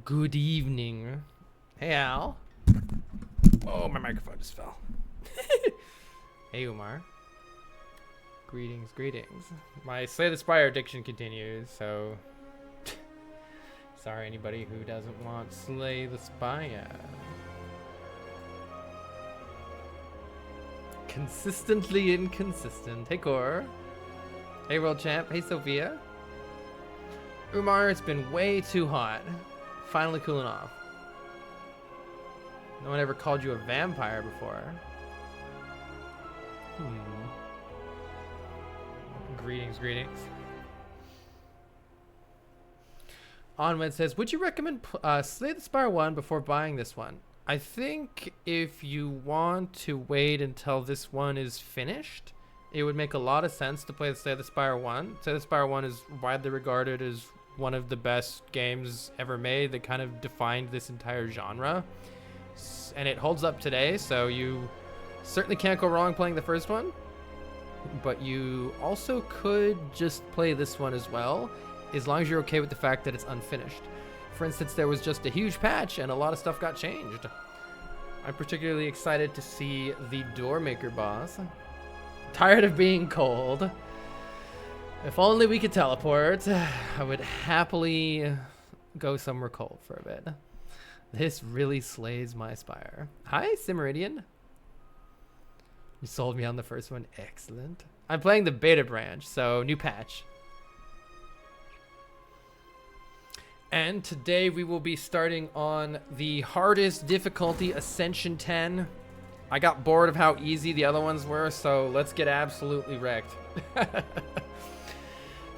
Good evening. Hey, Al. Oh, my microphone just fell. Hey, Umar. Greetings, greetings. My Slay the Spire addiction continues, so... Sorry, anybody who doesn't want Slay the Spire. Consistently inconsistent. Hey, Core. Hey, World Champ. Hey, Sophia. Umar, it's been way too hot. Finally cooling off. No one ever called you a vampire before. Greetings, greetings. Onwed says, would you recommend Slay the Spire 1 before buying this one? I think if you want to wait until this one is finished, it would make a lot of sense to play Slay the Spire 1. Slay the Spire 1 is widely regarded as one of the best games ever made that kind of defined this entire genre. And it holds up today, so you certainly can't go wrong playing the first one. But you also could just play this one as well, as long as you're okay with the fact that it's unfinished. For instance, there was just a huge patch and a lot of stuff got changed. I'm particularly excited to see the Doormaker boss. Tired of being cold. If only we could teleport, I would happily go somewhere cold for a bit. This really slays my Spire. Hi, Cimeridian. You sold me on the first one. Excellent. I'm playing the beta branch, so new patch. And today we will be starting on the hardest difficulty, Ascension 10. I got bored of how easy the other ones were, so let's get absolutely wrecked.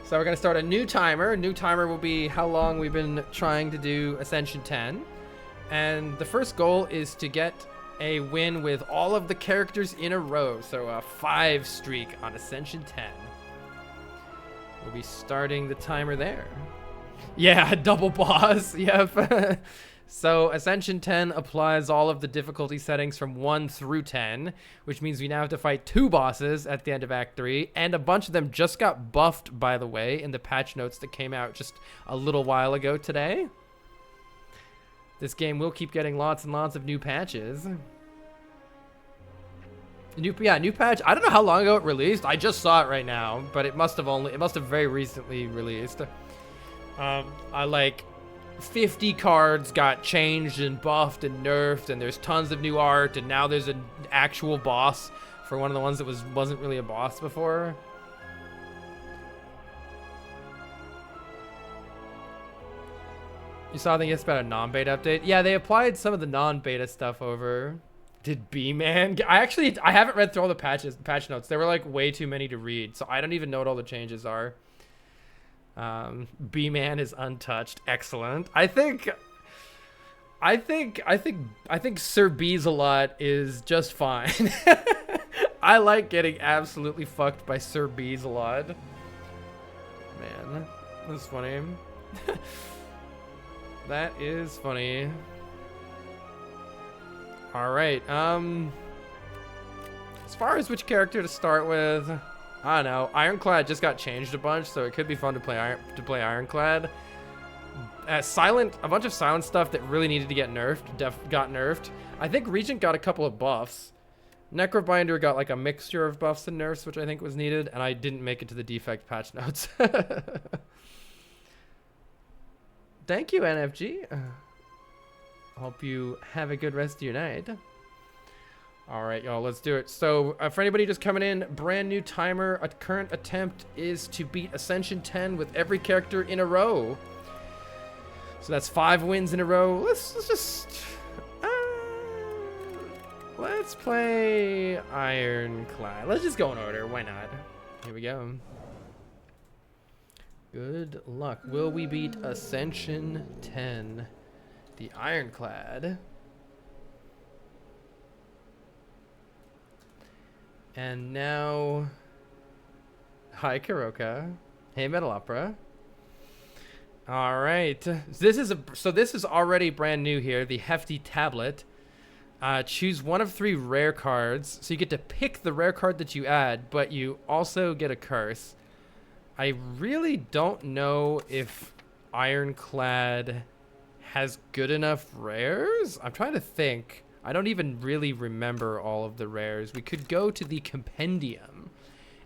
So we're going to start a new timer. New timer will be how long we've been trying to do Ascension 10. And the first goal is to get a win with all of the characters in a row. So a 5 streak on Ascension 10. We'll be starting the timer there. Yeah, double boss. Yep. So Ascension 10 applies all of the difficulty settings from 1 through 10, which means we now have to fight 2 bosses at the end of Act 3, and a bunch of them just got buffed, by the way, in the patch notes that came out just a little while ago today. This game will keep getting lots and lots of new patches. New patch. I don't know how long ago it released. I just saw it right now, but it must have very recently released. I like 50 cards got changed and buffed and nerfed, and there's tons of new art, and now there's an actual boss for one of the ones that wasn't really a boss before. You saw, I think it's about a non-beta update. Yeah, they applied some of the non-beta stuff over. Did B-Man? I haven't read through all the patch notes. There were like way too many to read, so I don't even know what all the changes are. B-Man is untouched. Excellent. I think Sir Bees-a-Lot is just fine. I like getting absolutely fucked by Sir Bees-a-Lot. Man, that's funny. That is funny. All right. As far as which character to start with, I don't know. Ironclad just got changed a bunch, so it could be fun to play Ironclad. A bunch of silent stuff that really needed to get nerfed got nerfed. I think Regent got a couple of buffs. Necrobinder got like a mixture of buffs and nerfs, which I think was needed, and I didn't make it to the defect patch notes. Thank you, NFG. Hope you have a good rest of your night. All right, y'all, let's do it. So for anybody just coming in, brand new timer. A current attempt is to beat Ascension 10 with every character in a row. So that's 5 wins in a row. Let's play Ironclad. Let's just go in order. Why not? Here we go. Good luck. Will we beat Ascension 10? The Ironclad. And now, hi Kuroka. Hey Metal Opera. All right. This is already brand new here. The Hefty Tablet. Choose one of 3 rare cards. So you get to pick the rare card that you add, but you also get a curse. I really don't know if Ironclad has good enough rares. I'm trying to think. I don't even really remember all of the rares. We could go to the compendium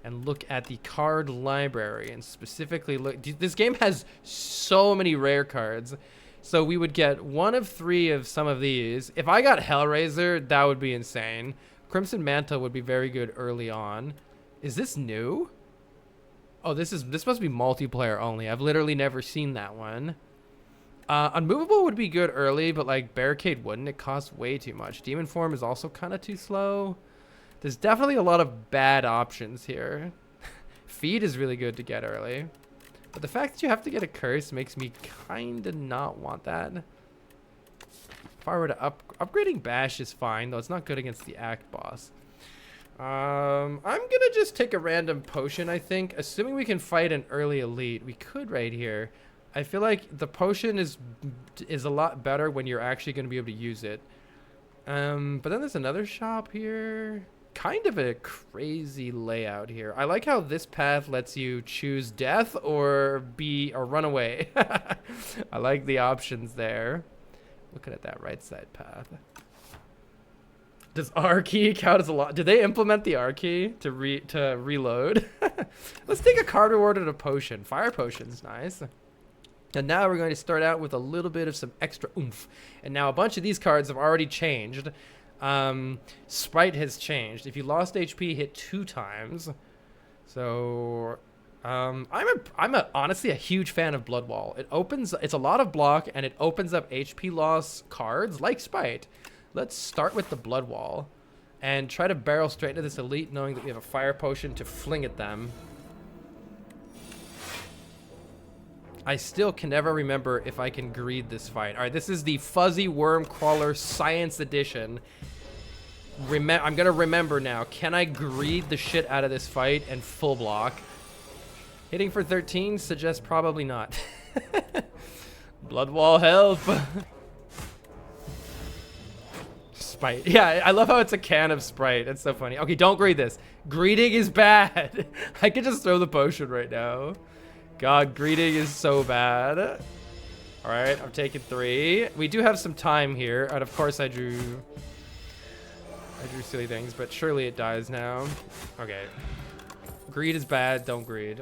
and look at the card library and specifically look. This game has so many rare cards. So we would get 1 of 3 of some of these. If I got Hellraiser, that would be insane. Crimson Mantle would be very good early on. Is this new? Oh, this must be multiplayer only. I've literally never seen that one. Unmovable would be good early, but like Barricade wouldn't. It costs way too much. Demon Form is also kind of too slow. There's definitely a lot of bad options here. Feed is really good to get early. But the fact that you have to get a curse makes me kind of not want that. If I were to upgrading Bash is fine, though it's not good against the Act boss. I'm gonna just take a random potion, I think. Assuming we can fight an early elite. We could right here. I feel like the potion is a lot better when you're actually gonna be able to use it. But then there's another shop here. Kind of a crazy layout here. I like how this path lets you choose death or run away. I like the options there. Looking at that right side path. Does R key count as a lot? Did they implement the R key to reload? Let's take a card reward and a potion. Fire potion's nice. And now we're going to start out with a little bit of some extra oomph. And now a bunch of these cards have already changed. Sprite has changed. If you lost HP, hit 2 times. So I'm honestly a huge fan of Blood Wall. It's a lot of block and it opens up HP loss cards like Sprite. Let's start with the Blood Wall and try to barrel straight into this elite knowing that we have a fire potion to fling at them. I still can never remember if I can greed this fight. All right, this is the Fuzzy Worm Crawler Science Edition. I'm gonna remember now. Can I greed the shit out of this fight and full block? Hitting for 13 suggests probably not. Blood Wall help. Sprite. Yeah, I love how it's a can of Sprite. That's so funny. Okay, don't greed this. Greeting is bad. I could just throw the potion right now. God, greeting is so bad. All right, I'm taking 3. We do have some time here, and of course I drew silly things, but surely it dies now. Okay. Greed is bad. Don't greed.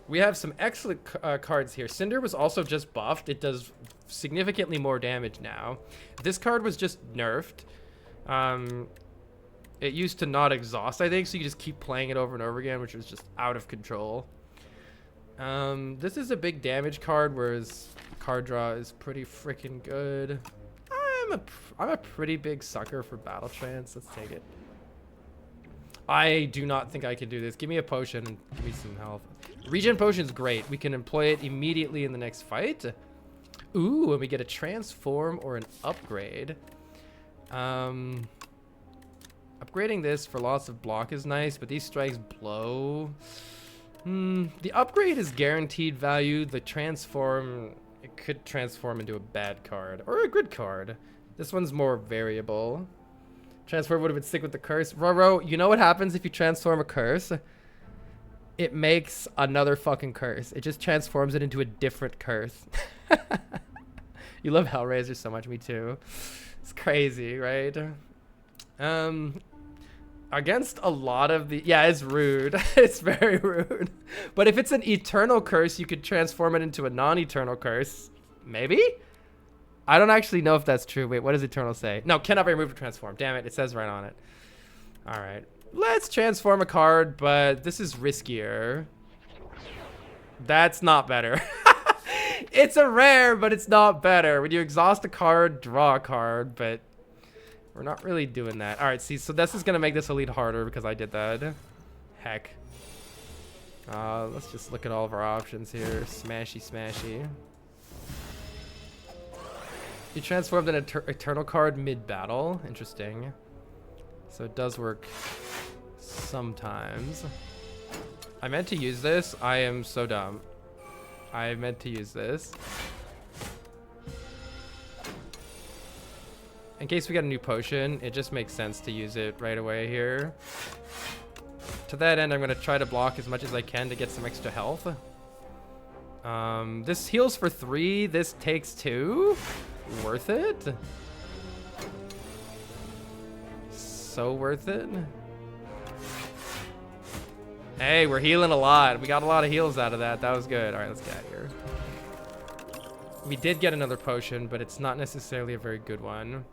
We have some excellent cards here. Cinder was also just buffed. It does significantly more damage now. This card was just nerfed. It used to not exhaust, I think, so you just keep playing it over and over again, which was just out of control. This is a big damage card, whereas card draw is pretty freaking good. I'm a pretty big sucker for battle trance. Let's take it. I do not think I can do this. Give me a potion and give me some health. Regen potion's great. We can employ it immediately in the next fight. Ooh, and we get a transform or an upgrade. Upgrading this for lots of block is nice, but these strikes blow. The upgrade is guaranteed value. The transform, it could transform into a bad card or a good card. This one's more variable. Transform would have been sick with the curse. Roro, you know what happens if you transform a curse? It makes another fucking curse. It just transforms it into a different curse. You love Hellraiser so much, me too. It's crazy, right? Against a lot of the... Yeah, it's rude. It's very rude. But if it's an eternal curse, you could transform it into a non-eternal curse. Maybe? I don't actually know if that's true. Wait, what does eternal say? No, cannot be removed or transformed. Damn it, it says right on it. All right. Let's transform a card, but this is riskier. That's not better. It's a rare, but it's not better. When you exhaust a card, draw a card, but... We're not really doing that. All right, see, so this is going to make this elite harder because I did that. Heck. Let's just look at all of our options here. Smashy, smashy. You transformed an eternal card mid-battle. Interesting. So it does work sometimes. I meant to use this. I am so dumb. I meant to use this. In case we get a new potion, it just makes sense to use it right away here. To that end, I'm going to try to block as much as I can to get some extra health. This heals for 3. This takes 2. Worth it? So worth it? Hey, we're healing a lot. We got a lot of heals out of that. That was good. All right, let's get out of here. We did get another potion, but it's not necessarily a very good one.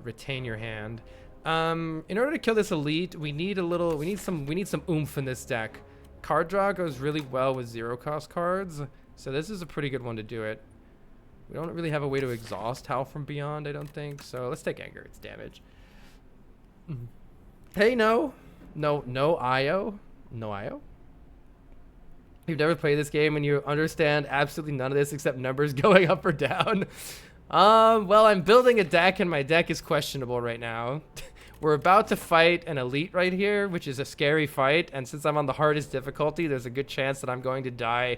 Retain your hand. In order to kill this elite, we need some oomph in this deck. Card draw goes really well with 0-cost cards, so this is a pretty good one to do it. We don't really have a way to exhaust Howl from Beyond, I don't think. So let's take Anger. It's damage. Hey, no IO. No IO? You've never played this game and you understand absolutely none of this except numbers going up or down. Well, I'm building a deck and my deck is questionable right now. We're about to fight an elite right here, which is a scary fight. And since I'm on the hardest difficulty, there's a good chance that I'm going to die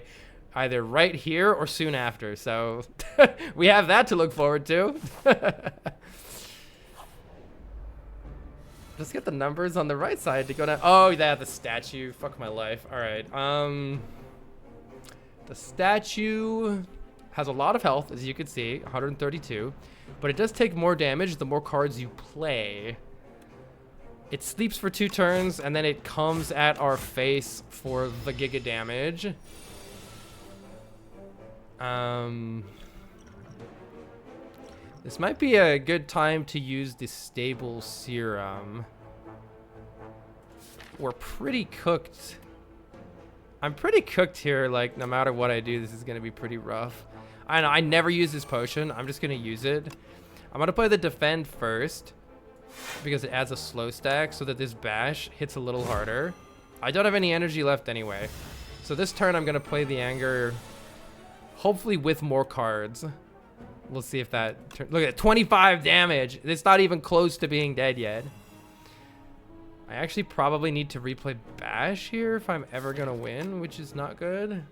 either right here or soon after. So we have that to look forward to. Let's get the numbers on the right side to go down. Oh, yeah, the statue. Fuck my life. All right. The statue has a lot of health, as you can see, 132. But it does take more damage the more cards you play. It sleeps for 2 turns, and then it comes at our face for the giga damage. This might be a good time to use the stable serum. We're pretty cooked. I'm pretty cooked here, like, no matter what I do, this is gonna be pretty rough. I know, I never use this potion. I'm just gonna use it. I'm gonna play the defend first, because it adds a slow stack so that this bash hits a little harder. I don't have any energy left anyway. So this turn I'm gonna play the anger, hopefully with more cards. We'll see if that... Look at it, 25 damage. It's not even close to being dead yet. I actually probably need to replay Bash here if I'm ever going to win, which is not good.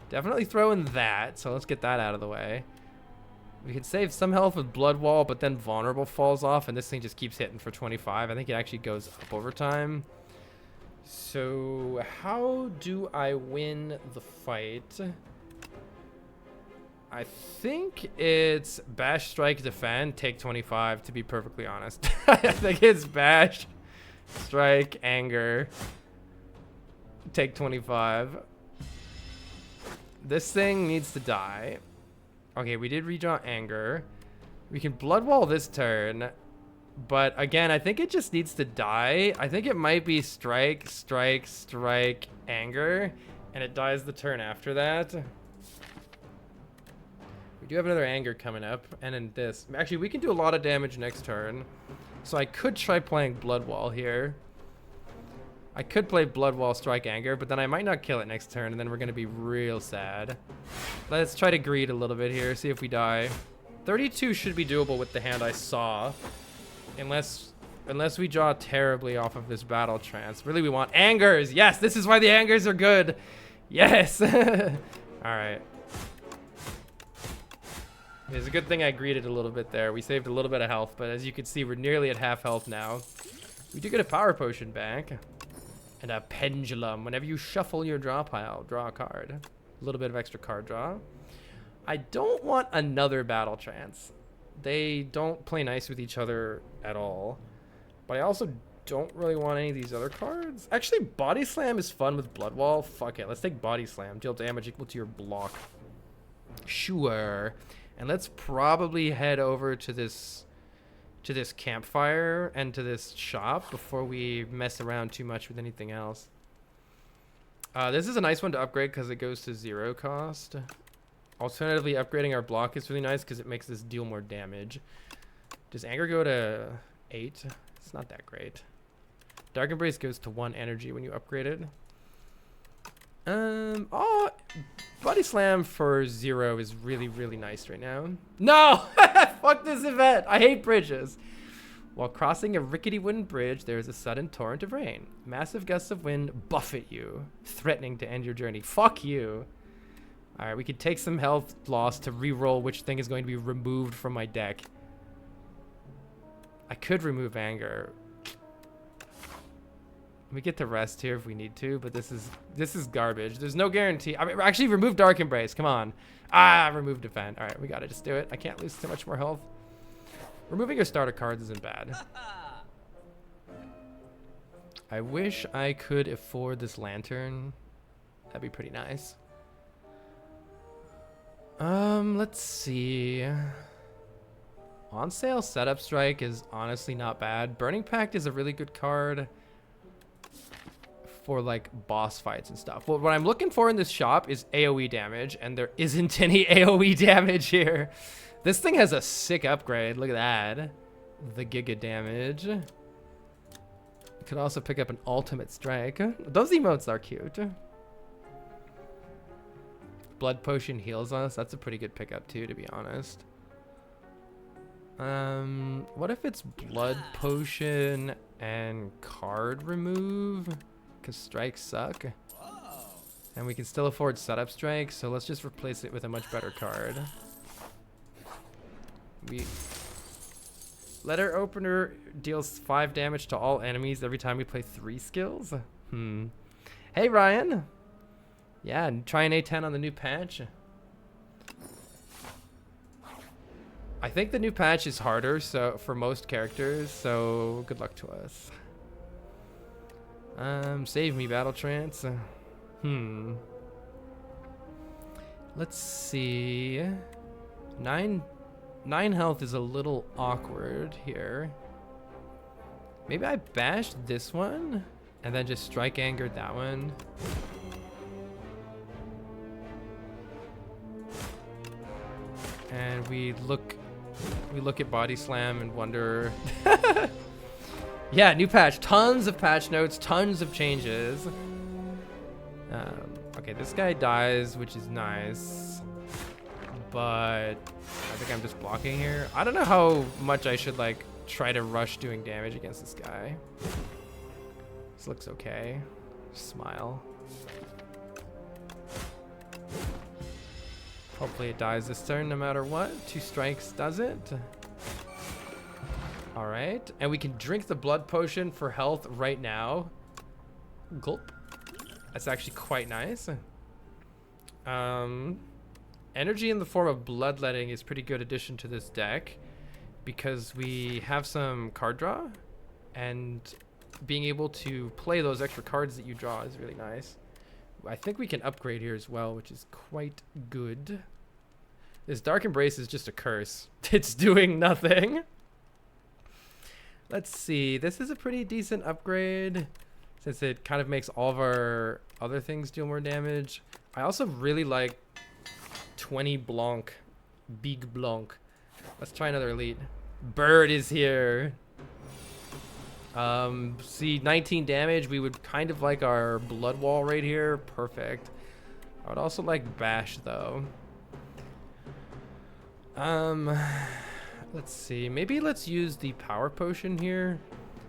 Definitely throw in that, so let's get that out of the way. We could save some health with Blood Wall, but then Vulnerable falls off, and this thing just keeps hitting for 25. I think it actually goes up over time. So how do I win the fight? I think it's Bash, Strike, Defend, take 25, to be perfectly honest. I think it's Bash, Strike, Anger, take 25. This thing needs to die. Okay, we did redraw Anger. We can Blood Wall this turn, but again, I think it just needs to die. I think it might be Strike, Strike, Strike, Anger, and it dies the turn after that. We do have another Anger coming up, and in this. Actually, we can do a lot of damage next turn. So I could try playing Blood Wall here. I could play Blood Wall, Strike, Anger, but then I might not kill it next turn, and then we're going to be real sad. Let's try to greed a little bit here, see if we die. 32 should be doable with the hand I saw. Unless we draw terribly off of this Battle Trance. Really, we want Angers! Yes, this is why the Angers are good! Yes! Alright. It's a good thing I greeted a little bit there. We saved a little bit of health, but as you can see, we're nearly at half health now. We do get a Power Potion back. And a Pendulum. Whenever you shuffle your draw pile, draw a card. A little bit of extra card draw. I don't want another Battle Trance. They don't play nice with each other at all. But I also don't really want any of these other cards. Actually, Body Slam is fun with Blood Wall. Fuck it. Let's take Body Slam. Deal damage equal to your block. Sure. And let's probably head over to this campfire and to this shop before we mess around too much with anything else. This is a nice one to upgrade because it goes to 0 cost. Alternatively, upgrading our block is really nice because it makes this deal more damage. Does Anger go to 8? It's not that great. Dark Embrace goes to 1 energy when you upgrade it. Oh, Body Slam for 0 is really, really nice right now. No! Fuck this event! I hate bridges. While crossing a rickety wooden bridge, there is a sudden torrent of rain. Massive gusts of wind buffet you, threatening to end your journey. Fuck you. Alright, we could take some health loss to re-roll which thing is going to be removed from my deck. I could remove Anger. We get to rest here if we need to, but this is garbage. There's no guarantee. I mean, actually, remove Dark Embrace. Come on. Ah, remove Defend. All right, we gotta just do it. I can't lose too much more health. Removing your starter cards isn't bad. I wish I could afford this lantern. That'd be pretty nice. Let's see. On sale setup strike is honestly not bad. Burning Pact is a really good card for like boss fights and stuff. Well, what I'm looking for in this shop is AoE damage, and there isn't any AoE damage here. This thing has a sick upgrade. Look at that. The Giga damage. You could also pick up an ultimate strike. Those emotes are cute. Blood Potion heals us. That's a pretty good pickup too, to be honest. What if it's Blood Potion and card remove? Because strikes suck. And we can still afford setup strike, so let's just replace it with a much better card. Letter Opener deals 5 damage to all enemies every time we play 3 skills. Hey Ryan. Yeah, try an A10 on the new patch. I think the new patch is harder so for most characters, so good luck to us. Save me, Battle Trance. Let's see. 9 health is a little awkward here. Maybe I bashed this one and then just strike angered that one. And we look at Body Slam and wonder. Yeah, new patch. Tons of patch notes, tons of changes. Okay, this guy dies, which is nice. But I think I'm just blocking here. I don't know how much I should like try to rush doing damage against this guy. This looks okay. Smile. Hopefully it dies this turn no matter what. 2 strikes does it. Alright. And we can drink the blood potion for health right now. Gulp. That's actually quite nice. Energy in the form of bloodletting is pretty good addition to this deck because we have some card draw, and being able to play those extra cards that you draw is really nice. I think we can upgrade here as well, which is quite good. This Dark Embrace is just a curse. It's doing nothing. Let's see. This is a pretty decent upgrade since it kind of makes all of our other things deal more damage. I also really like 20 Blanc. Big Blanc. Let's try another elite. Bird is here. See, 19 damage. We would kind of like our blood wall right here. Perfect. I would also like bash though. Let's see. Maybe let's use the power potion here.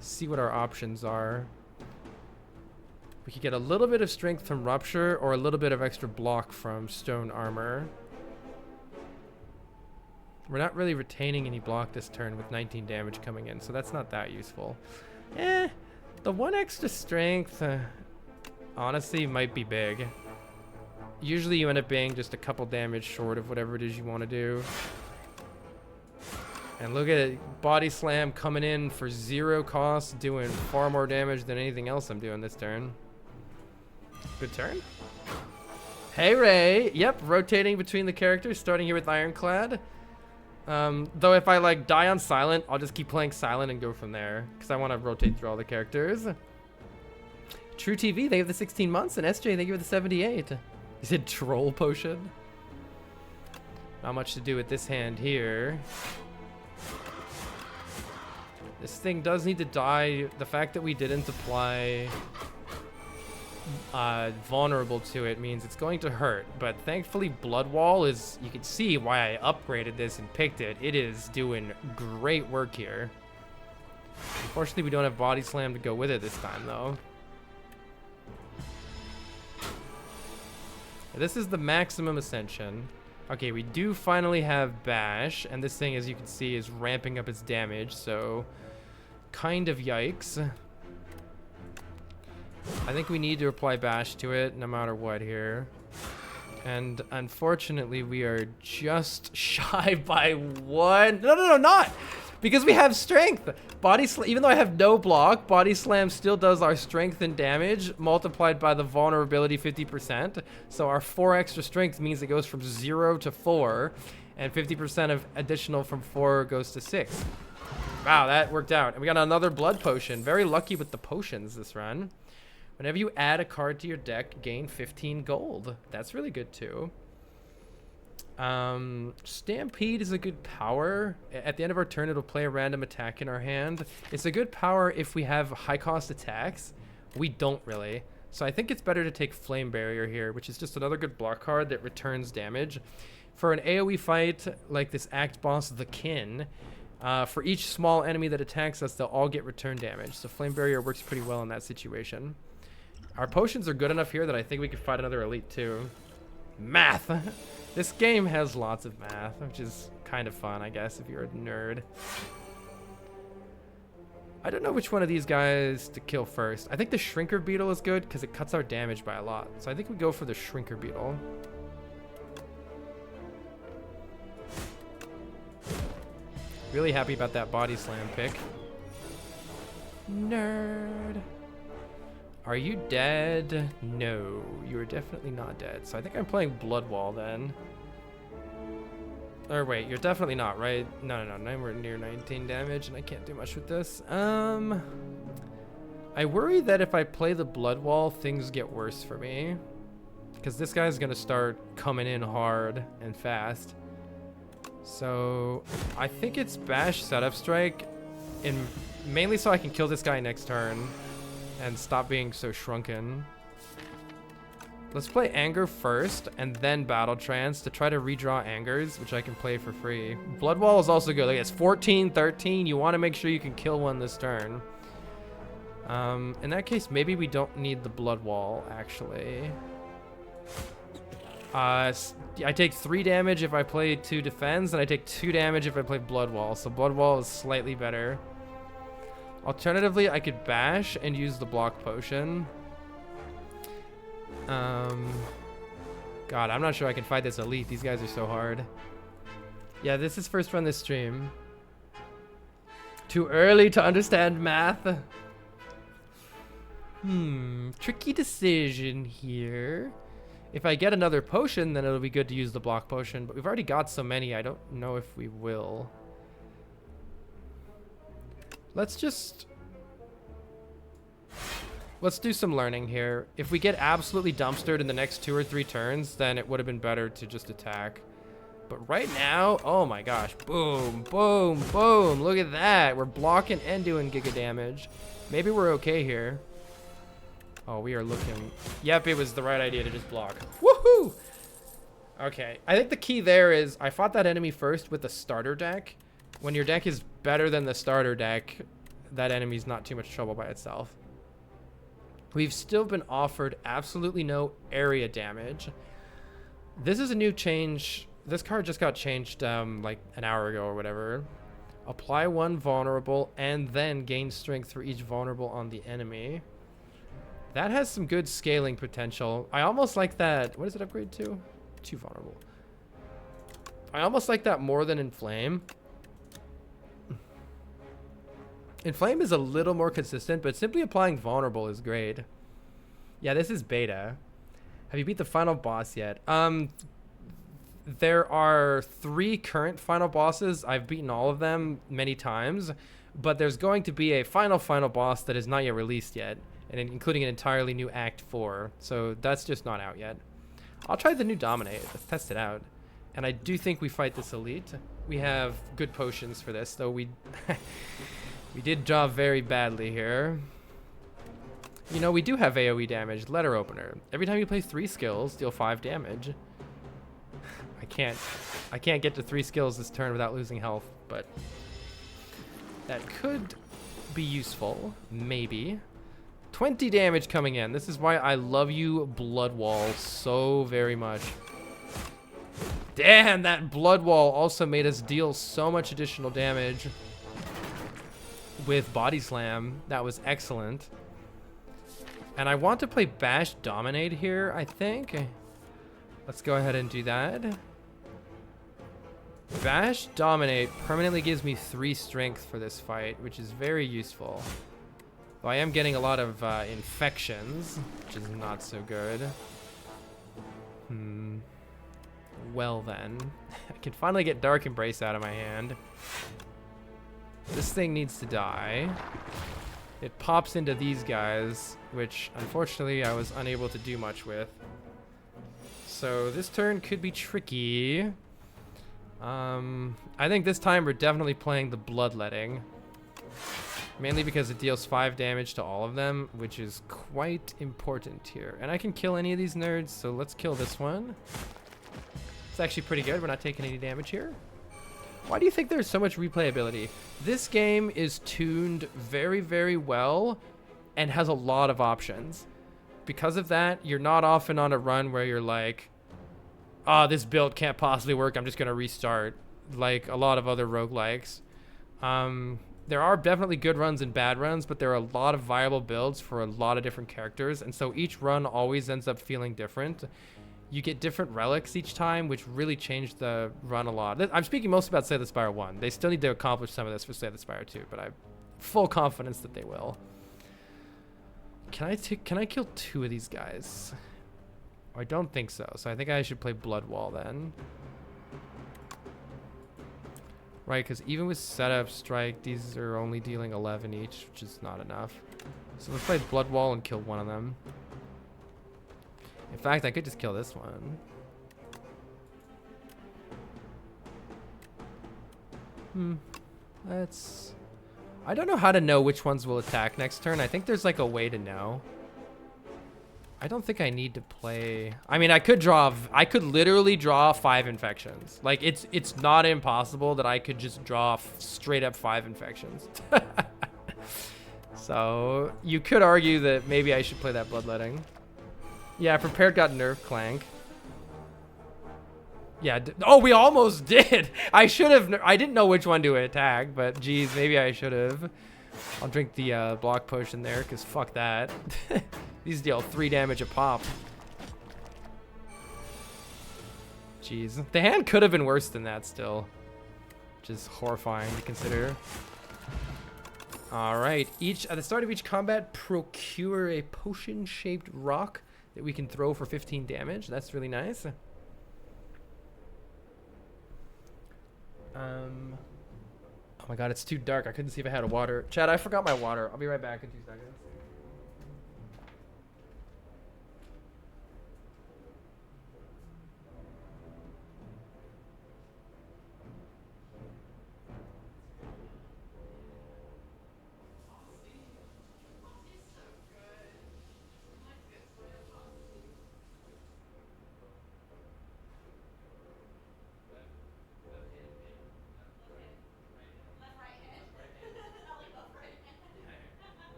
See what our options are. We could get a little bit of strength from rupture or a little bit of extra block from stone armor. We're not really retaining any block this turn with 19 damage coming in, so that's not that useful. The 1 extra strength, honestly, might be big. Usually you end up being just a couple damage short of whatever it is you want to do. And look at it, Body Slam coming in for 0 cost, doing far more damage than anything else I'm doing this turn. Good turn. Hey Ray, yep, rotating between the characters, starting here with Ironclad. Though if I like die on silent, I'll just keep playing silent and go from there because I want to rotate through all the characters. True TV, they give the 16 months, and SJ, they give the 78. You said troll potion? Not much to do with this hand here. This thing does need to die. The fact that we didn't apply vulnerable to it means it's going to hurt, but thankfully blood wall is, you can see why I upgraded this and picked it. It is doing great work here. Unfortunately we don't have Body Slam to go with it this time though. This is the maximum ascension. Okay, we do finally have bash, and this thing, as you can see, is ramping up its damage, so kind of yikes. I think we need to apply bash to it no matter what here. And unfortunately, we are just shy by one. No, not! Because we have strength. Even though I have no block, body slam still does our strength and damage multiplied by the vulnerability 50%. So our 4 extra strength means it goes from 0 to 4, and 50% of additional from 4 goes to 6. Wow, that worked out. And we got another blood potion. Very lucky with the potions this run. Whenever you add a card to your deck, gain 15 gold. That's really good too. Stampede is a good power. At the end of our turn, it'll play a random attack in our hand. It's a good power if we have high cost attacks. We don't really. So I think it's better to take Flame Barrier here, which is just another good block card that returns damage. For an AoE fight like this Act boss, the Kin, for each small enemy that attacks us, they'll all get return damage. So Flame Barrier works pretty well in that situation. Our potions are good enough here that I think we could fight another elite too. Math! This game has lots of math, which is kind of fun, I guess, if you're a nerd. I don't know which one of these guys to kill first. I think the Shrinker Beetle is good because it cuts our damage by a lot. So I think we go for the Shrinker Beetle. Really happy about that body slam pick. Nerd. Are you dead? No, you are definitely not dead. So I think I'm playing Blood Wall then. Or wait, you're definitely not, right? No. Now we're near 19 damage and I can't do much with this. I worry that if I play the Blood Wall, things get worse for me. Because this guy's gonna start coming in hard and fast. So I think it's Bash Setup Strike, mainly so I can kill this guy next turn and stop being so shrunken. Let's play Anger first and then Battle Trance to try to redraw Angers, which I can play for free. Blood Wall is also good. Like, it's 14, 13. You want to make sure you can kill one this turn. In that case, maybe we don't need the Blood Wall, actually. I take 3 damage if I play 2 defense, and I take 2 damage if I play Blood Wall. So Blood Wall is slightly better. Alternatively, I could bash and use the block potion. God, I'm not sure I can fight this elite. These guys are so hard. Yeah, this is first run this stream. Too early to understand math. Tricky decision here. If I get another potion, then it'll be good to use the block potion. But we've already got so many, I don't know if we will. Let's do some learning here. If we get absolutely dumpstered in the next 2 or 3 turns, then it would have been better to just attack. But right now, oh my gosh. Boom, boom, boom. Look at that. We're blocking and doing giga damage. Maybe we're okay here. Oh, we are looking... Yep, it was the right idea to just block. Woohoo! Okay, I think the key there is I fought that enemy first with the starter deck. When your deck is better than the starter deck, that enemy's not too much trouble by itself. We've still been offered absolutely no area damage. This is a new change. This card just got changed like an hour ago or whatever. Apply 1 vulnerable and then gain strength for each vulnerable on the enemy. That has some good scaling potential. I almost like that. What does it upgrade to? 2 vulnerable. I almost like that more than Inflame. Inflame is a little more consistent, but simply applying vulnerable is great. Yeah, this is beta. Have you beat the final boss yet? There are 3 current final bosses. I've beaten all of them many times, but there's going to be a final boss that is not yet released yet, and including an entirely new Act 4. So that's just not out yet. I'll try the new Dominate. Let's test it out. And I do think we fight this elite. We have good potions for this, though we... We did draw very badly here. You know, we do have AoE damage. Letter Opener. Every time you play 3 skills, deal 5 damage. I can't get to 3 skills this turn without losing health, but that could be useful. Maybe. 20 damage coming in. This is why I love you, Blood Wall, so very much. Damn, that Blood Wall also made us deal so much additional damage. With Body Slam. That was excellent. And I want to play Bash Dominate here, I think. Let's go ahead and do that. Bash Dominate permanently gives me 3 strength for this fight, which is very useful. Though I am getting a lot of infections, which is not so good. Well then. I can finally get Dark Embrace out of my hand. This thing needs to die. It pops into these guys, which unfortunately I was unable to do much with. So this turn could be tricky. I think this time we're definitely playing the Bloodletting. Mainly because it deals 5 damage to all of them, which is quite important here. And I can kill any of these nerds, so let's kill this one. It's actually pretty good. We're not taking any damage here. Why do you think there's so much replayability? This game is tuned very, very well and has a lot of options. Because of that, you're not often on a run where you're like, oh, this build can't possibly work, I'm just going to restart, like a lot of other roguelikes. There are definitely good runs and bad runs, but there are a lot of viable builds for a lot of different characters, and so each run always ends up feeling different. You get different relics each time, which really change the run a lot. I'm speaking mostly about Slay the Spire 1. They still need to accomplish some of this for Slay the Spire 2, but I have full confidence that they will. Can I kill 2 of these guys? I don't think so, so I think I should play Bloodwall then. Right, because even with setup, strike, these are only dealing 11 each, which is not enough. So let's play Bloodwall and kill one of them. In fact, I could just kill this one. I don't know how to know which ones will attack next turn. I think there's like a way to know. I don't think I need to play. I mean, I could literally draw 5 infections. Like it's not impossible that I could just draw straight up 5 infections. So you could argue that maybe I should play that Bloodletting. Yeah, prepared got nerve clank. Yeah, oh, we almost did. I should have, I didn't know which one to attack, but geez, maybe I should have. I'll drink the block potion there, because fuck that. These deal 3 damage a pop. Jeez, the hand could have been worse than that still. Which is horrifying to consider. All right, at the start of each combat, procure a potion-shaped rock that we can throw for 15 damage. That's really nice. Oh my god, it's too dark. I couldn't see if I had a water. Chad, I forgot my water. I'll be right back in 2 seconds.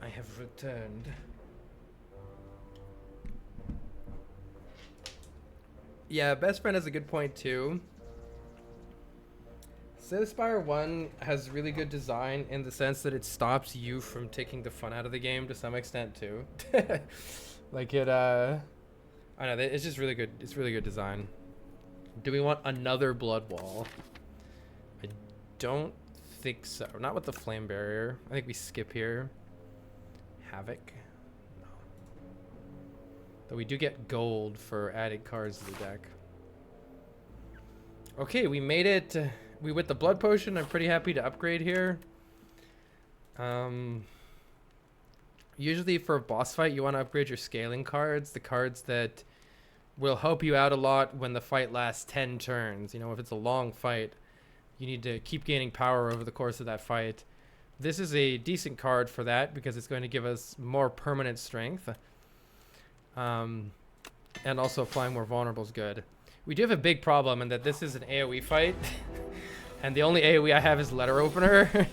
I have returned. Yeah, Best Friend has a good point too. Slay the Spire 1 has really good design in the sense that it stops you from taking the fun out of the game to some extent too. Like it, I don't know, it's just really good. It's really good design. Do we want another Blood Wall? I don't think so. Not with the Flame Barrier. I think we skip here. Havoc. No. Though we do get gold for adding cards to the deck. Okay, we made it. We with the blood potion. I'm pretty happy to upgrade here. Usually for a boss fight, you want to upgrade your scaling cards, the cards that will help you out a lot when the fight lasts 10 turns. You know, if it's a long fight, you need to keep gaining power over the course of that fight. This is a decent card for that because it's going to give us more permanent strength. And also applying more vulnerable is good. We do have a big problem in that this is an AoE fight. And the only AoE I have is Letter Opener.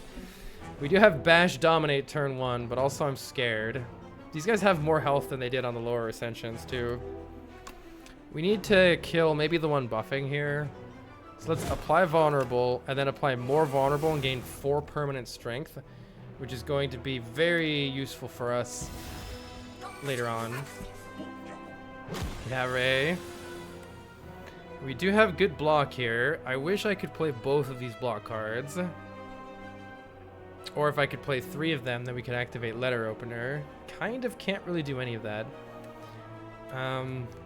We do have Bash Dominate turn 1, but also I'm scared. These guys have more health than they did on the lower Ascensions too. We need to kill maybe the one buffing here. So let's apply vulnerable and then apply more vulnerable and gain 4 permanent strength, which is going to be very useful for us later on. Yeah, Ray. We do have good block here. I wish I could play both of these block cards. Or if I could play 3 of them, then we could activate letter opener. Kind of can't really do any of that.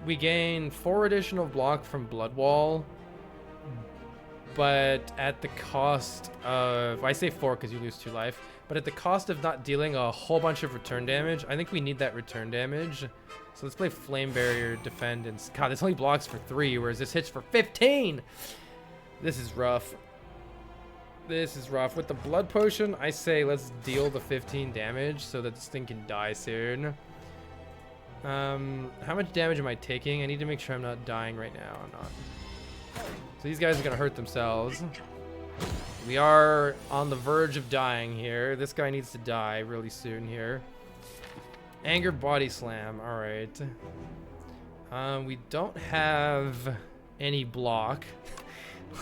We gain 4 additional block from Blood Wall, but at the cost of, I say 4 because you lose 2 life, but at the cost of not dealing a whole bunch of return damage. I think we need that return damage. So let's play Flame Barrier, defend, and God, this only blocks for 3, whereas this hits for 15. This is rough. This is rough. With the Blood Potion, I say let's deal the 15 damage so that this thing can die soon. How much damage am I taking? I need to make sure I'm not dying right now. I'm not. So these guys are gonna hurt themselves. We are on the verge of dying here. This guy needs to die really soon here. Anger Body Slam. All right. We don't have any block.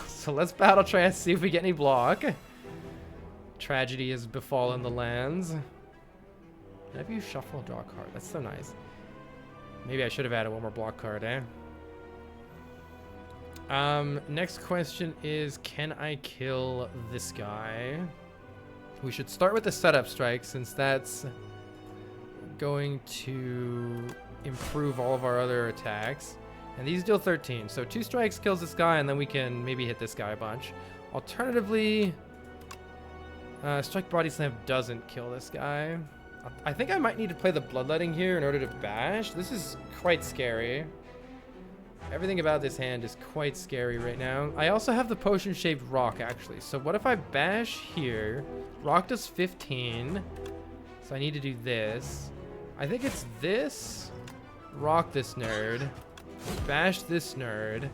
So let's battle try and see if we get any block. Tragedy has befallen the lands. Have you shuffle draw a card? That's so nice. Maybe I should have added one more block card, eh? Next question is, can I kill this guy? We should start with the setup strike since that's going to improve all of our other attacks. And these deal 13. So 2 strikes kills this guy, and then we can maybe hit this guy a bunch. Alternatively, Strike Body Slam doesn't kill this guy. I think I might need to play the Bloodletting here in order to bash. This is quite scary. Everything about this hand is quite scary right now. I also have the potion-shaped rock, actually. So what if I bash here? Rock does 15. So I need to do this. I think it's this. Rock this nerd. Bash this nerd.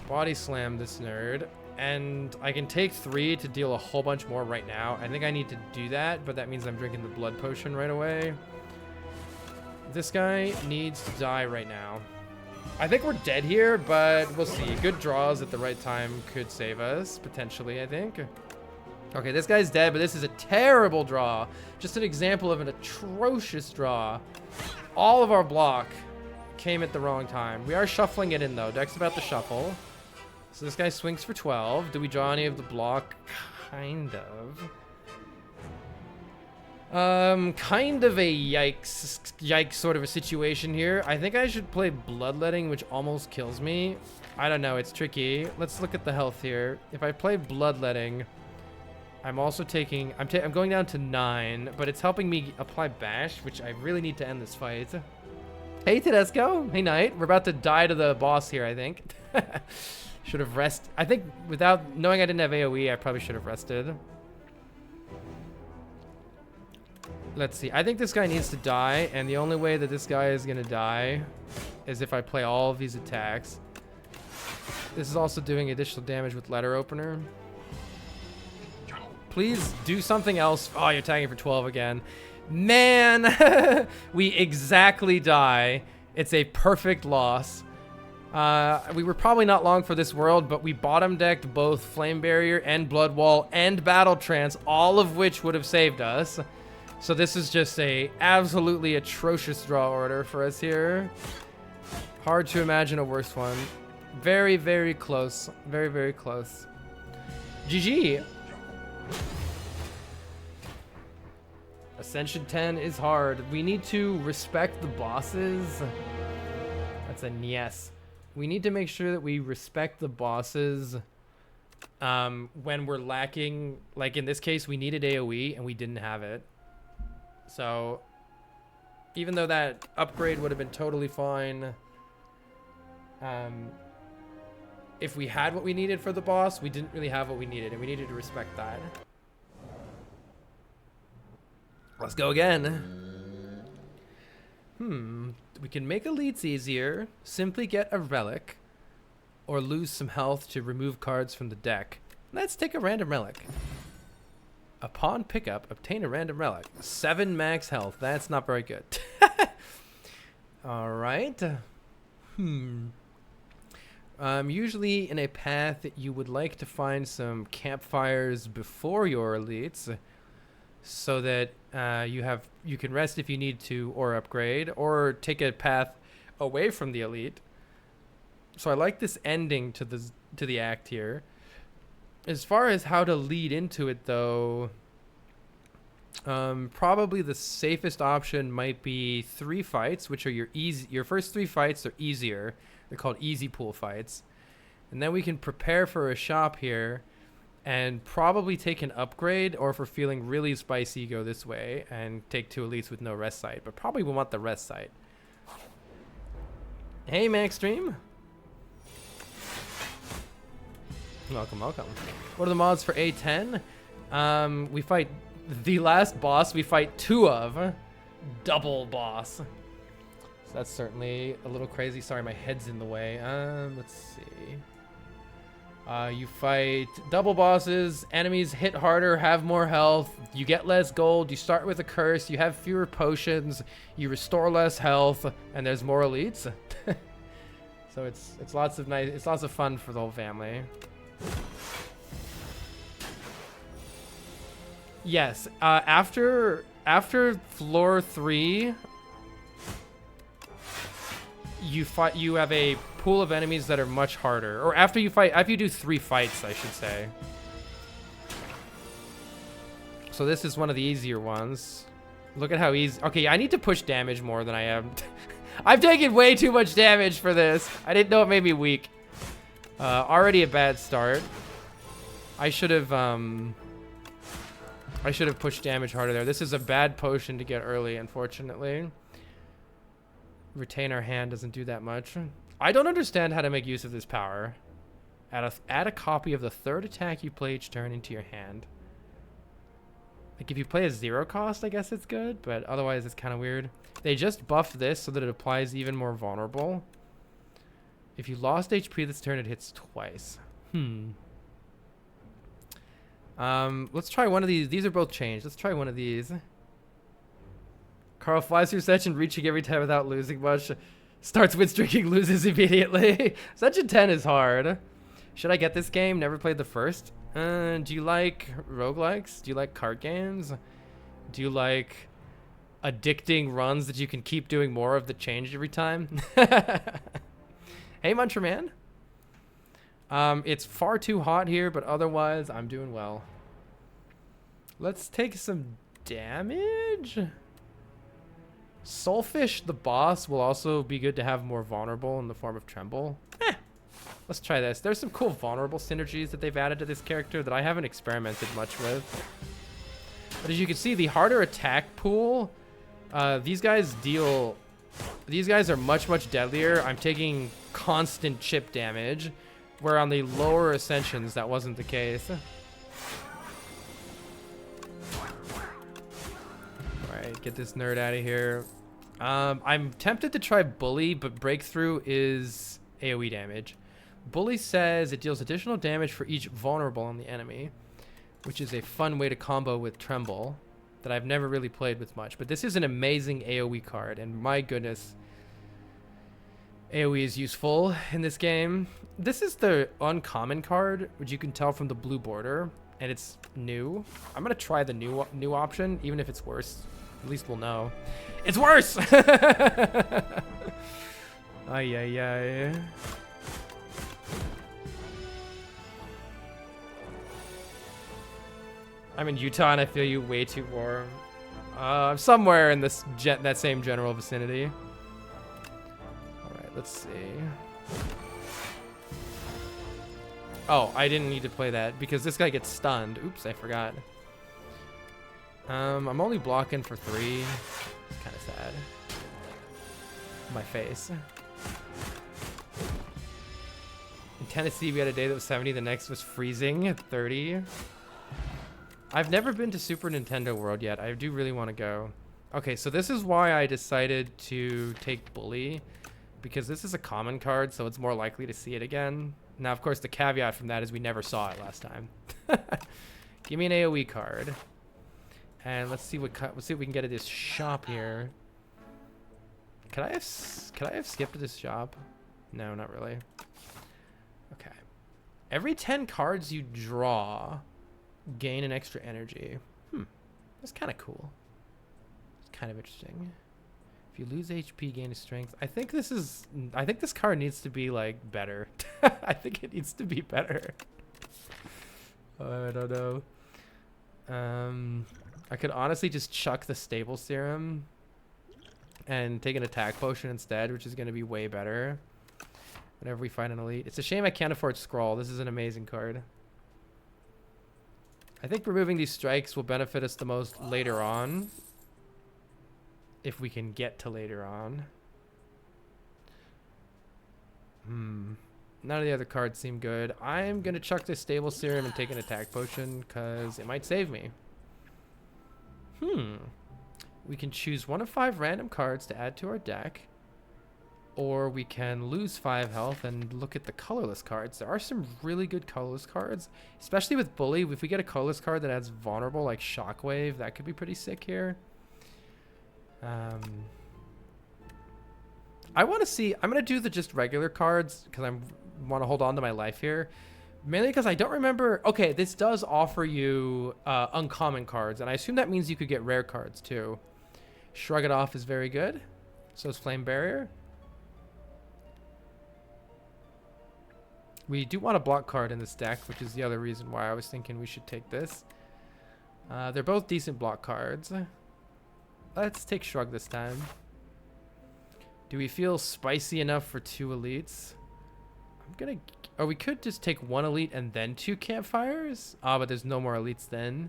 Body slam this nerd. And I can take 3 to deal a whole bunch more right now. I think I need to do that, but that means I'm drinking the blood potion right away. This guy needs to die right now. I think we're dead here, but we'll see. Good draws at the right time could save us, potentially, I think. Okay, this guy's dead, but this is a terrible draw. Just an example of an atrocious draw. All of our block came at the wrong time. We are shuffling it in, though. Deck's about to shuffle. So this guy swings for 12. Do we draw any of the block? Kind of. Kind of a yikes sort of a situation here. I think I should play Bloodletting, which almost kills me. I don't know, it's tricky. Let's look at the health here. If I play Bloodletting, I'm also taking, I'm going down to 9, but it's helping me apply Bash, which I really need to end this fight. Hey Tedesco, hey Knight. We're about to die to the boss here, I think. Should have rested. I think without knowing I didn't have AoE, I probably should have rested. Let's see. I think this guy needs to die, and the only way that this guy is going to die is if I play all of these attacks. This is also doing additional damage with letter opener. Please do something else. Oh, you're tagging for 12 again. Man, we exactly die. It's a perfect loss. We were probably not long for this world, but we bottom decked both Flame Barrier and Blood Wall and Battle Trance, all of which would have saved us. So this is just a absolutely atrocious draw order for us here. Hard to imagine a worse one. Very, very close. Very, very close. GG. Ascension 10 is hard. We need to respect the bosses. That's a yes. We need to make sure that we respect the bosses when we're lacking. Like in this case, we needed AoE and we didn't have it. So even though that upgrade would have been totally fine, if we had what we needed for the boss, we didn't really have what we needed, and we needed to respect that. Let's go again. We can make elites easier, simply get a relic, or lose some health to remove cards from the deck. Let's take a random relic. Upon pickup, obtain a random relic. 7 max health. That's not very good. All right. Usually in a path, you would like to find some campfires before your elites, so that you can rest if you need to, or upgrade, or take a path away from the elite. So I like this ending to the act here. As far as how to lead into it, though, probably the safest option might be 3 fights, which are your first 3 fights are easier. They're called easy pool fights. And then we can prepare for a shop here and probably take an upgrade, or if we're feeling really spicy, go this way and take 2 elites with no rest site. But probably we want the rest site. Hey, Maxstream. Welcome, welcome. What are the mods for A10? We fight the last boss. We fight 2 of. Double boss. So that's certainly a little crazy. Sorry, my head's in the way. Let's see. You fight double bosses. Enemies hit harder, have more health. You get less gold. You start with a curse. You have fewer potions. You restore less health, and there's more elites. So it's lots of fun for the whole family. Yes. After floor 3, you have a pool of enemies that are much harder. Or after you do 3 fights, I should say. So this is one of the easier ones. Look at how easy. Okay, I need to push damage more than I am. I've taken way too much damage for this. I didn't know it made me weak. Already a bad start. I should have pushed damage harder there. This is a bad potion to get early, unfortunately. Retain our hand doesn't do that much. I don't understand how to make use of this power. Add a copy of the 3rd attack you play each turn into your hand. Like, if you play a 0 cost, I guess it's good, but otherwise it's kind of weird. They just buffed this so that it applies even more vulnerable. If you lost HP this turn, it hits twice. Let's try one of these. These are both changed. Let's try one of these. Carl flies through Session, reaching every time without losing much. Starts win-streaking, loses immediately. Session 10 is hard. Should I get this game? Never played the first. Do you like roguelikes? Do you like card games? Do you like addicting runs that you can keep doing more of that change every time? Hey, Muncherman. It's far too hot here, but otherwise I'm doing well. Let's take some damage. Soulfish, the boss, will also be good to have more vulnerable in the form of Tremble. Let's try this. There's some cool vulnerable synergies that they've added to this character that I haven't experimented much with. But as you can see, the harder attack pool, these guys are much, much deadlier. I'm taking constant chip damage, where on the lower ascensions, that wasn't the case. Alright, get this nerd out of here. I'm tempted to try Bully, but Breakthrough is AoE damage. Bully says it deals additional damage for each vulnerable on the enemy, which is a fun way to combo with Tremble that I've never really played with much. But this is an amazing AoE card, and my goodness, AoE is useful in this game. This is the uncommon card, which you can tell from the blue border, and it's new. I'm gonna try the new option, even if it's worse. At least we'll know. It's worse! Ay, ay, ay. I'm in Utah and I feel you way too warm. I'm somewhere in this that same general vicinity. Alright, let's see. Oh, I didn't need to play that because this guy gets stunned. Oops, I forgot. I'm only blocking for 3. It's kind of sad. My face. In Tennessee, we had a day that was 70. The next was freezing at 30. I've never been to Super Nintendo World yet. I do really want to go. Okay, so this is why I decided to take Bully, because this is a common card, so it's more likely to see it again. Now, of course, the caveat from that is we never saw it last time. Give me an AoE card. And let's see what we can get at this shop here. Could I have skipped this shop? No, not really. Every 10 cards you draw, gain an extra energy. That's kind of cool. It's kind of interesting. If you lose HP, gain a strength. I think this card needs to be like better. I think it needs to be better. I don't know. I could honestly just chuck the stable serum and take an attack potion instead, which is going to be way better whenever we find an elite. It's a shame I can't afford Scroll. This is an amazing card. I think removing these strikes will benefit us the most later on, if we can get to later on. None of the other cards seem good. I'm going to chuck this stable serum and take an attack potion because it might save me. We can choose 1 of 5 random cards to add to our deck. Or we can lose 5 health and look at the colorless cards. There are some really good colorless cards, especially with Bully. If we get a colorless card that adds vulnerable, like Shockwave, that could be pretty sick here. I want to see. I'm going to do the just regular cards because I want to hold on to my life here. Mainly because I don't remember. Okay, this does offer you uncommon cards, and I assume that means you could get rare cards too. Shrug It Off is very good. So is Flame Barrier. We do want a block card in this deck, which is the other reason why I was thinking we should take this. They're both decent block cards. Let's take Shrug this time. Do we feel spicy enough for 2 elites? Or we could just take 1 elite and then 2 campfires. But there's no more elites then.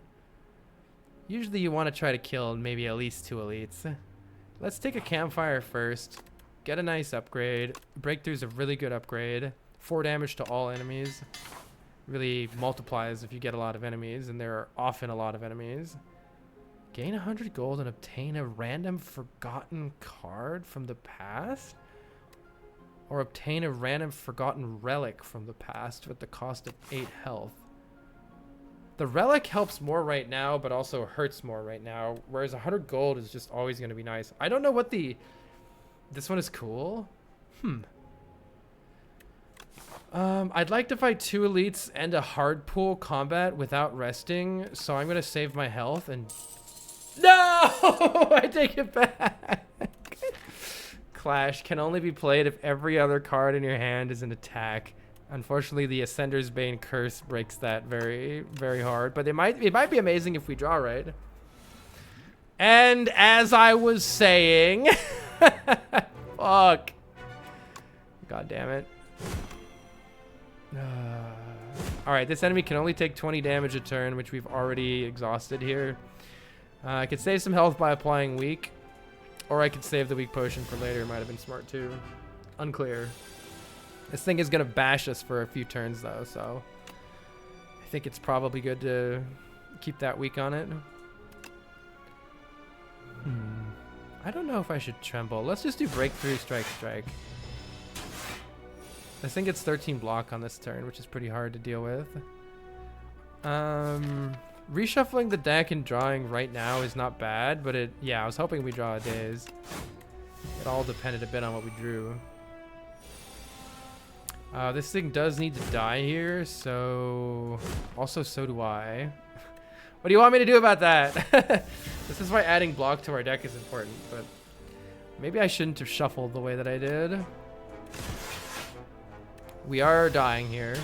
Usually you want to try to kill maybe at least 2 elites. Let's take a campfire first. Get a nice upgrade. Breakthrough's a really good upgrade. 4 damage to all enemies. Really multiplies if you get a lot of enemies, and there are often a lot of enemies. Gain 100 gold and obtain a random forgotten card from the past? Or obtain a random forgotten relic from the past with the cost of 8 health. The relic helps more right now, but also hurts more right now, whereas 100 gold is just always going to be nice. I don't know what the... This one is cool? I'd like to fight 2 elites and a hard pull combat without resting, so I'm going to save my health and... No! I take it back! Clash can only be played if every other card in your hand is an attack. Unfortunately, the Ascender's Bane Curse breaks that very, very hard, but it might be amazing if we draw right. And as I was saying... Fuck. God damn it. Alright, this enemy can only take 20 damage a turn, which we've already exhausted here. I could save some health by applying weak, or I could save the weak potion for later. Might have been smart too. Unclear. This thing is going to bash us for a few turns though, so I think it's probably good to keep that weak on it. I don't know if I should tremble. Let's just do breakthrough, strike. This thing gets 13 block on this turn, which is pretty hard to deal with. Reshuffling the deck and drawing right now is not bad, but yeah, I was hoping we draw a daze. It all depended a bit on what we drew. This thing does need to die here, so... Also, so do I. What do you want me to do about that? This is why adding block to our deck is important, but... Maybe I shouldn't have shuffled the way that I did. We are dying here.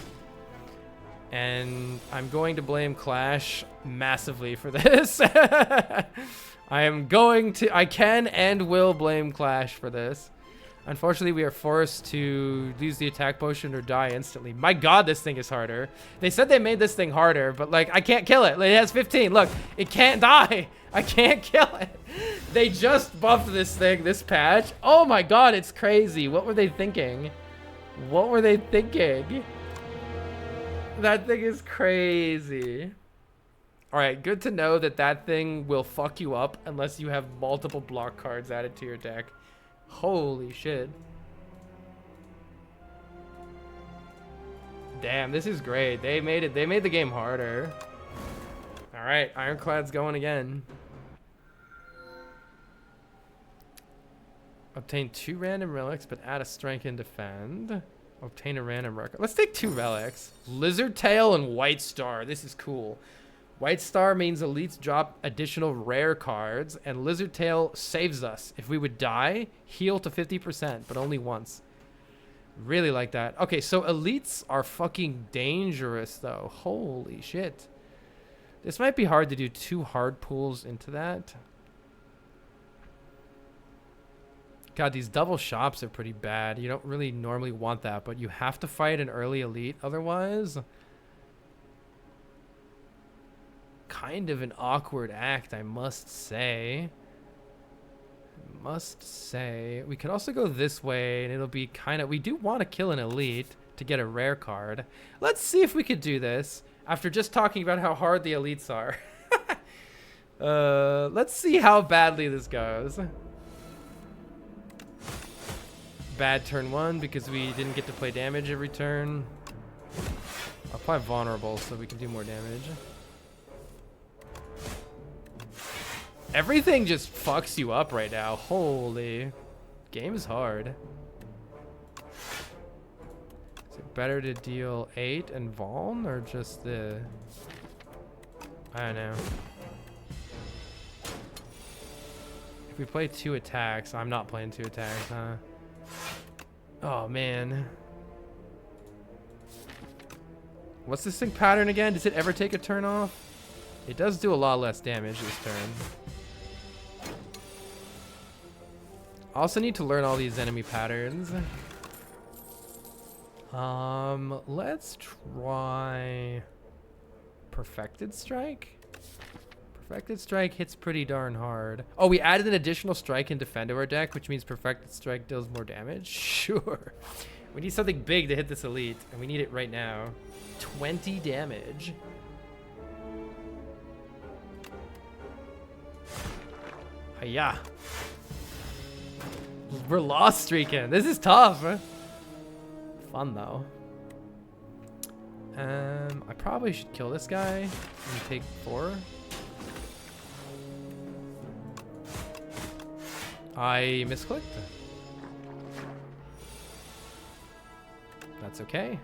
And I'm going to blame Clash massively for this. I can and will blame Clash for this. Unfortunately, we are forced to use the attack potion or die instantly. My god, this thing is harder. They said they made this thing harder, but like, I can't kill it. It has 15. Look, it can't die. I can't kill it. They just buffed this thing, this patch. Oh my god, it's crazy. What were they thinking? What were they thinking? That thing is crazy. Alright, good to know that that thing will fuck you up unless you have multiple block cards added to your deck. Holy shit. Damn, this is great. They made the game harder. Alright, Ironclad's going again. Obtain 2 random relics, but add a strength and defend. Obtain a random record. Let's take 2 relics. Lizard Tail and White Star. This is cool. White Star means elites drop additional rare cards, and Lizard Tail saves us. If we would die, heal to 50%, but only once. Really like that. Okay, so elites are fucking dangerous, though. Holy shit. This might be hard to do 2 hard pulls into that. God, these double shops are pretty bad. You don't really normally want that, but you have to fight an early elite otherwise. Kind of an awkward act, I must say. We could also go this way, and it'll be kind of... We do want to kill an elite to get a rare card. Let's see if we could do this after just talking about how hard the elites are. Let's see how badly this goes. Bad turn 1 because we didn't get to play damage every turn. I'll apply vulnerable so we can do more damage. Everything just fucks you up right now. Holy. Game is hard. Is it better to deal 8 and Vuln or just the... I don't know. If we play 2 attacks, I'm not playing 2 attacks, huh? Oh, man. What's this thing pattern again? Does it ever take a turn off? It does do a lot less damage this turn. I also need to learn all these enemy patterns. Let's try Perfected Strike. Perfected Strike hits pretty darn hard. Oh, we added an additional strike and defend to our deck, which means Perfected Strike deals more damage. Sure. We need something big to hit this elite, and we need it right now. 20 damage. Hiya. We're lost streaking. This is tough. Fun though. I probably should kill this guy and take 4. I misclicked. That's okay.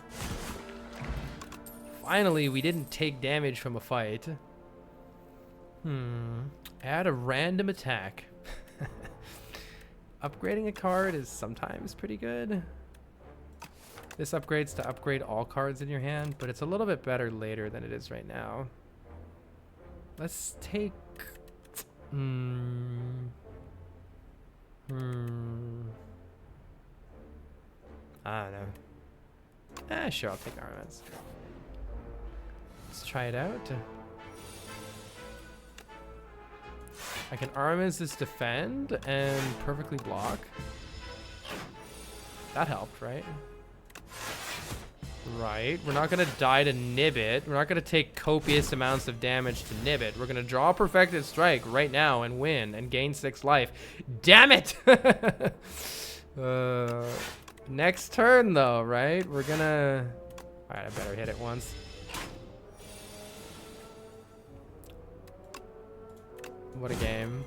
Finally, we didn't take damage from a fight. Add a random attack. Upgrading a card is sometimes pretty good. This upgrades to upgrade all cards in your hand, but it's a little bit better later than it is right now. Let's take... I don't know. Sure, I'll take armaments. Let's try it out. I can armaments this defend and perfectly block. That helped, right? Right. We're not going to die to nib it. We're not going to take copious amounts of damage to nib it. We're going to draw Perfected Strike right now and win and gain 6 life. Damn it! Next turn, though, right? We're going to... All right, I better hit it once. What a game.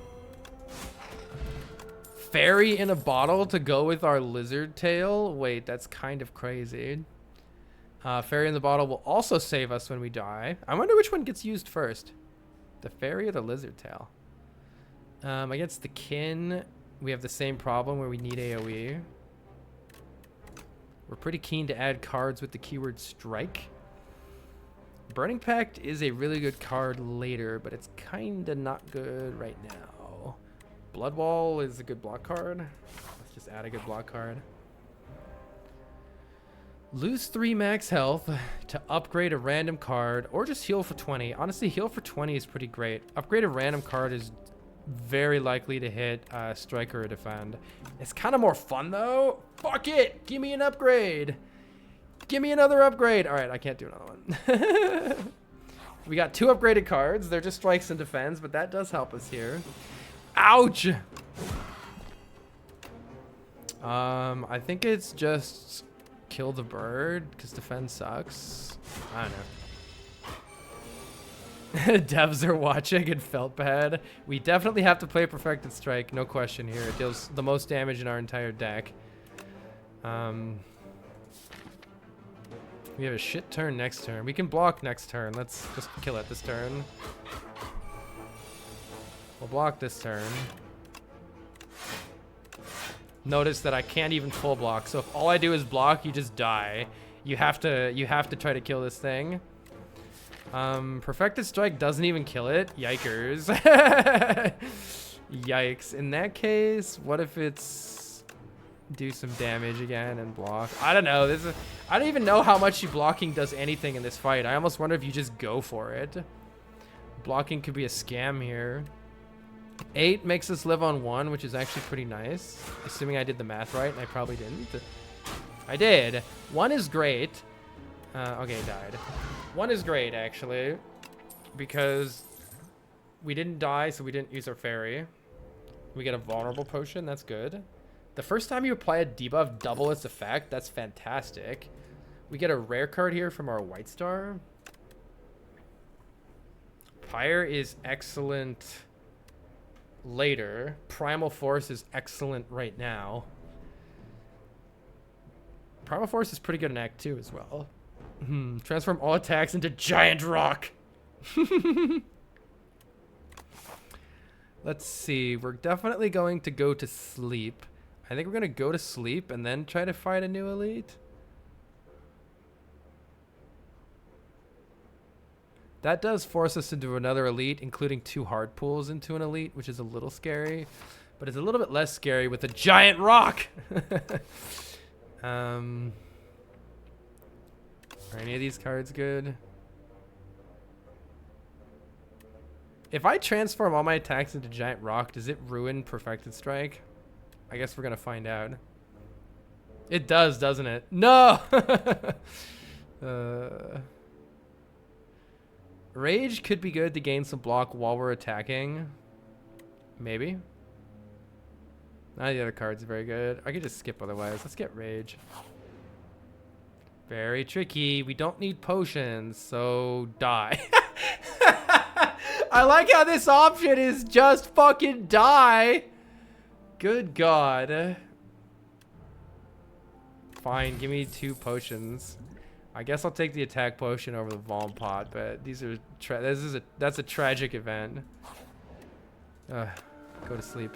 Fairy in a bottle to go with our Lizard Tail? Wait, that's kind of crazy. Fairy in the bottle will also save us when we die. I wonder which one gets used first. The Fairy or the Lizard Tail? Against the Kin, we have the same problem where we need AoE. We're pretty keen to add cards with the keyword Strike. Burning Pact is a really good card later, but it's kind of not good right now. Blood Wall is a good block card. Let's just add a good block card. Lose 3 max health to upgrade a random card, or just heal for 20. Honestly, heal for 20 is pretty great. Upgrade a random card is very likely to hit Strike or Defend. It's kind of more fun, though. Fuck it! Give me an upgrade! Give me another upgrade! Alright, I can't do another one. We got 2 upgraded cards. They're just strikes and defends, but that does help us here. Ouch! I think it's just kill the bird, because defend sucks. I don't know. Devs are watching and felt bad. We definitely have to play Perfected Strike, no question here. It deals the most damage in our entire deck. We have a shit turn next turn. We can block next turn. Let's just kill it this turn. We'll block this turn. Notice that I can't even full block. So if all I do is block, you just die. You have to try to kill this thing. Perfected Strike doesn't even kill it. Yikers. Yikes. In that case, what if it's do some damage again and block? I don't know. I don't even know how much blocking does anything in this fight. I almost wonder if you just go for it. Blocking could be a scam here. 8 makes us live on 1, which is actually pretty nice. Assuming I did the math right, and I probably didn't. I did. 1 is great. Okay, it died. 1 is great, actually, because we didn't die, so we didn't use our fairy. We get a vulnerable potion. That's good. The first time you apply a debuff, double its effect. That's fantastic. We get a rare card here from our white star. Pyre is excellent later. Primal Force is excellent right now. Primal Force is pretty good in Act 2 as well. Transform all attacks into giant rock. Let's see. We're definitely going to go to sleep. I think we're going to go to sleep and then try to fight a new elite. That does force us into another elite, including 2 hard pulls into an elite, which is a little scary. But it's a little bit less scary with a giant rock. Are any of these cards good? If I transform all my attacks into giant rock, does it ruin Perfected Strike? I guess we're gonna find out. It does, doesn't it? No! Rage could be good to gain some block while we're attacking. Maybe. None of the other cards are very good. I could just skip otherwise. Let's get Rage. Very tricky. We don't need potions, so die. I like how this option is just fucking die. Good God. Fine, give me 2 potions. I guess I'll take the attack potion over the Vom Pot, but these are that's a tragic event. Go to sleep.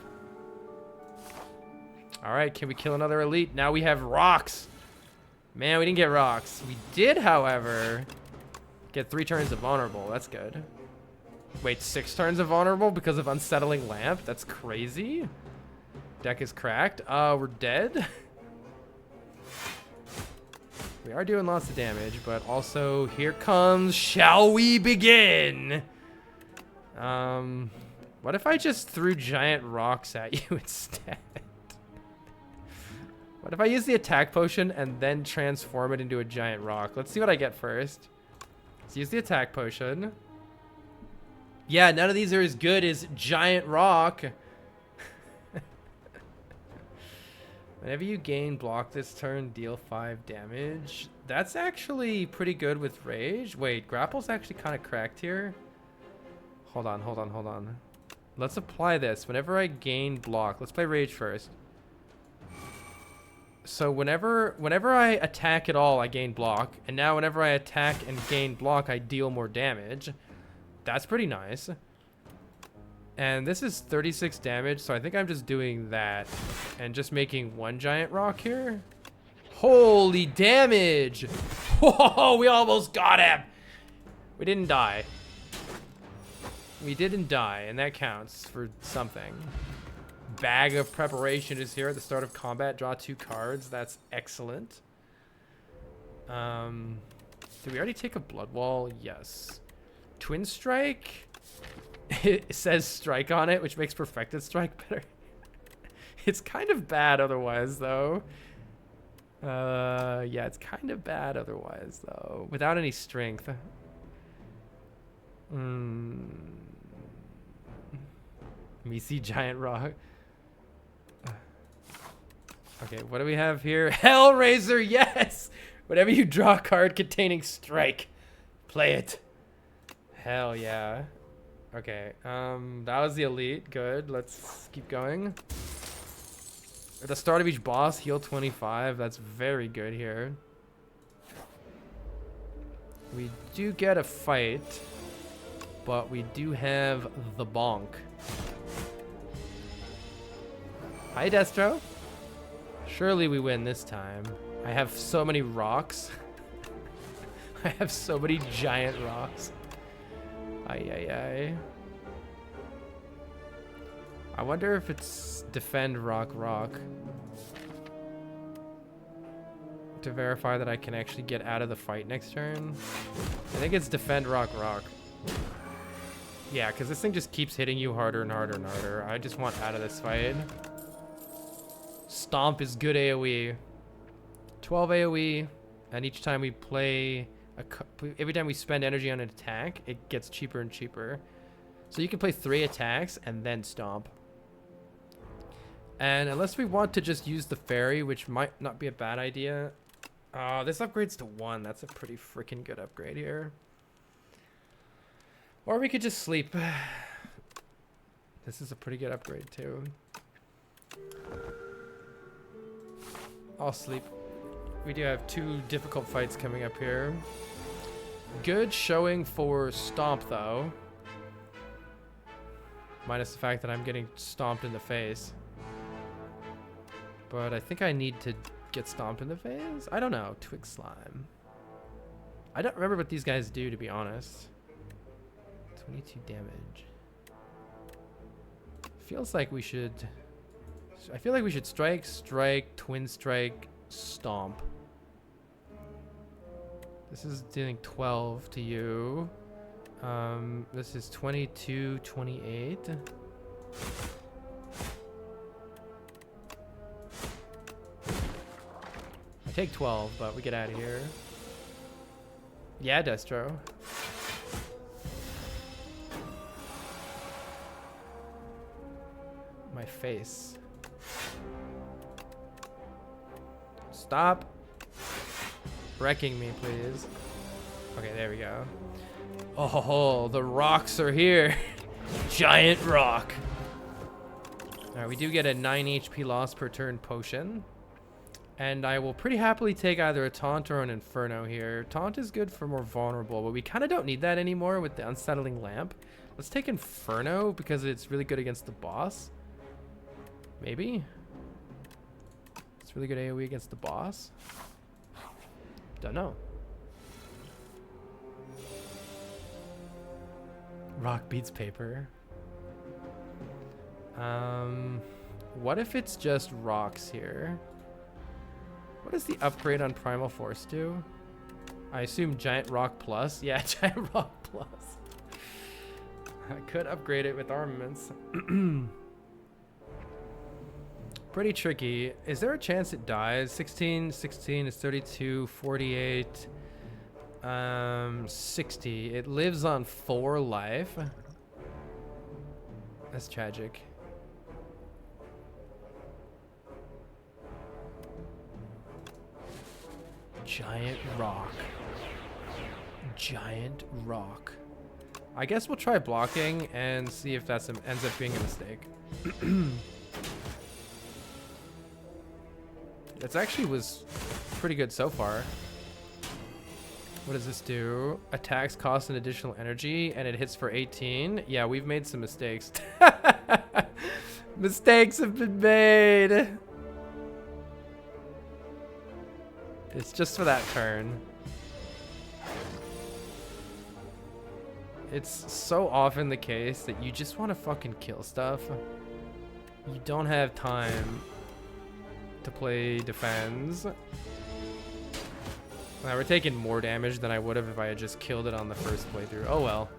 All right, can we kill another elite? Now we have rocks. Man, we didn't get rocks. We did, however, get 3 turns of vulnerable. That's good. Wait, 6 turns of vulnerable because of Unsettling Lamp? That's crazy. Deck is cracked. We're dead. We are doing lots of damage, but also here comes Shall We Begin? What if I just threw giant rocks at you instead? What if I use the attack potion and then transform it into a giant rock? Let's see what I get first. Let's use the attack potion. Yeah, none of these are as good as giant rock. Whenever you gain block this turn, deal 5 damage. That's actually pretty good with Rage. Wait, Grapple's actually kind of cracked here. Hold on. Let's apply this. Whenever I gain block, let's play Rage first. So whenever I attack at all, I gain block. And now whenever I attack and gain block, I deal more damage. That's pretty nice. And this is 36 damage, so I think I'm just doing that and just making 1 giant rock here. Holy damage! Whoa, we almost got him! We didn't die. We didn't die, and that counts for something. Bag of Preparation is here at the start of combat. Draw 2 cards. That's excellent. Did we already take a Blood Wall? Yes. Twin Strike? It says strike on it, which makes Perfected Strike better. It's kind of bad otherwise, though. Yeah, it's kind of bad otherwise, though. Without any strength. Let me see giant rock. Okay, what do we have here? Hellraiser, yes! Whenever you draw a card containing strike, play it. Hell yeah. Okay, that was the elite. Good, let's keep going. At the start of each boss, heal 25. That's very good here. We do get a fight, but we do have the bonk. Hi, Destro. Surely we win this time. I have so many rocks. I have so many giant rocks. Ay, ay, ay. I wonder if it's defend rock rock. To verify that I can actually get out of the fight next turn. I think it's defend rock rock. Yeah, because this thing just keeps hitting you harder and harder and harder. I just want out of this fight. Stomp is good AoE. 12 AoE, and each time we play, every time we spend energy on an attack, it gets cheaper and cheaper. So you can play 3 attacks and then stomp. And unless we want to just use the fairy, which might not be a bad idea. This upgrades to 1. That's a pretty freaking good upgrade here. Or we could just sleep. This is a pretty good upgrade too. I'll sleep. We do have 2 difficult fights coming up here. Good showing for Stomp though. Minus the fact that I'm getting stomped in the face. But I think I need to get stomped in the face? I don't know. Twig Slime. I don't remember what these guys do, to be honest. 22 damage. Feels like we should... I feel like we should strike, strike, twin strike, stomp. This is dealing 12 to you. This is 22, 28. I take 12, but we get out of here. Yeah, Destro. My face. Stop wrecking me, please. Okay, there we go. Oh, the rocks are here. Giant rock. Alright, we do get a 9 HP loss per turn potion. And I will pretty happily take either a taunt or an inferno here. Taunt is good for more vulnerable, but we kind of don't need that anymore with the unsettling lamp. Let's take inferno because it's really good against the boss. Maybe? It's really good AoE against the boss. Don't know. Rock beats paper. What if it's just rocks here? What does the upgrade on Primal Force do? I assume Giant Rock Plus. Yeah, Giant Rock Plus. I could upgrade it with armaments. Pretty tricky. Is there a chance it dies? 16 is 32, 48, 60. It lives on 4 life. That's tragic. Giant rock. Giant rock. I guess we'll try blocking and see if that ends up being a mistake. That actually was pretty good so far. What does this do? Attacks cost an additional energy and it hits for 18. Yeah, we've made some mistakes. Mistakes have been made. It's just for that turn. It's so often the case that you just want to fucking kill stuff. You don't have time to play defense. Now we're taking more damage than I would have if I had just killed it on the first playthrough. Oh well.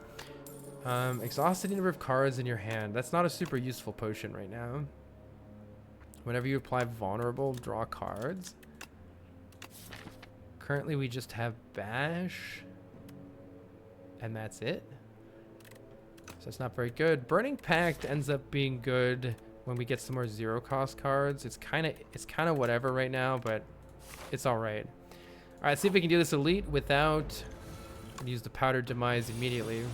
Exhausted number of cards in your hand. That's not a super useful potion right now. Whenever you apply vulnerable, draw cards. Currently we just have bash. And that's it. So it's not very good. Burning Pact ends up being good when we get some more zero cost cards. It's kind of whatever right now, but it's all right. All right, see if we can do this elite without use the Powdered Demise immediately.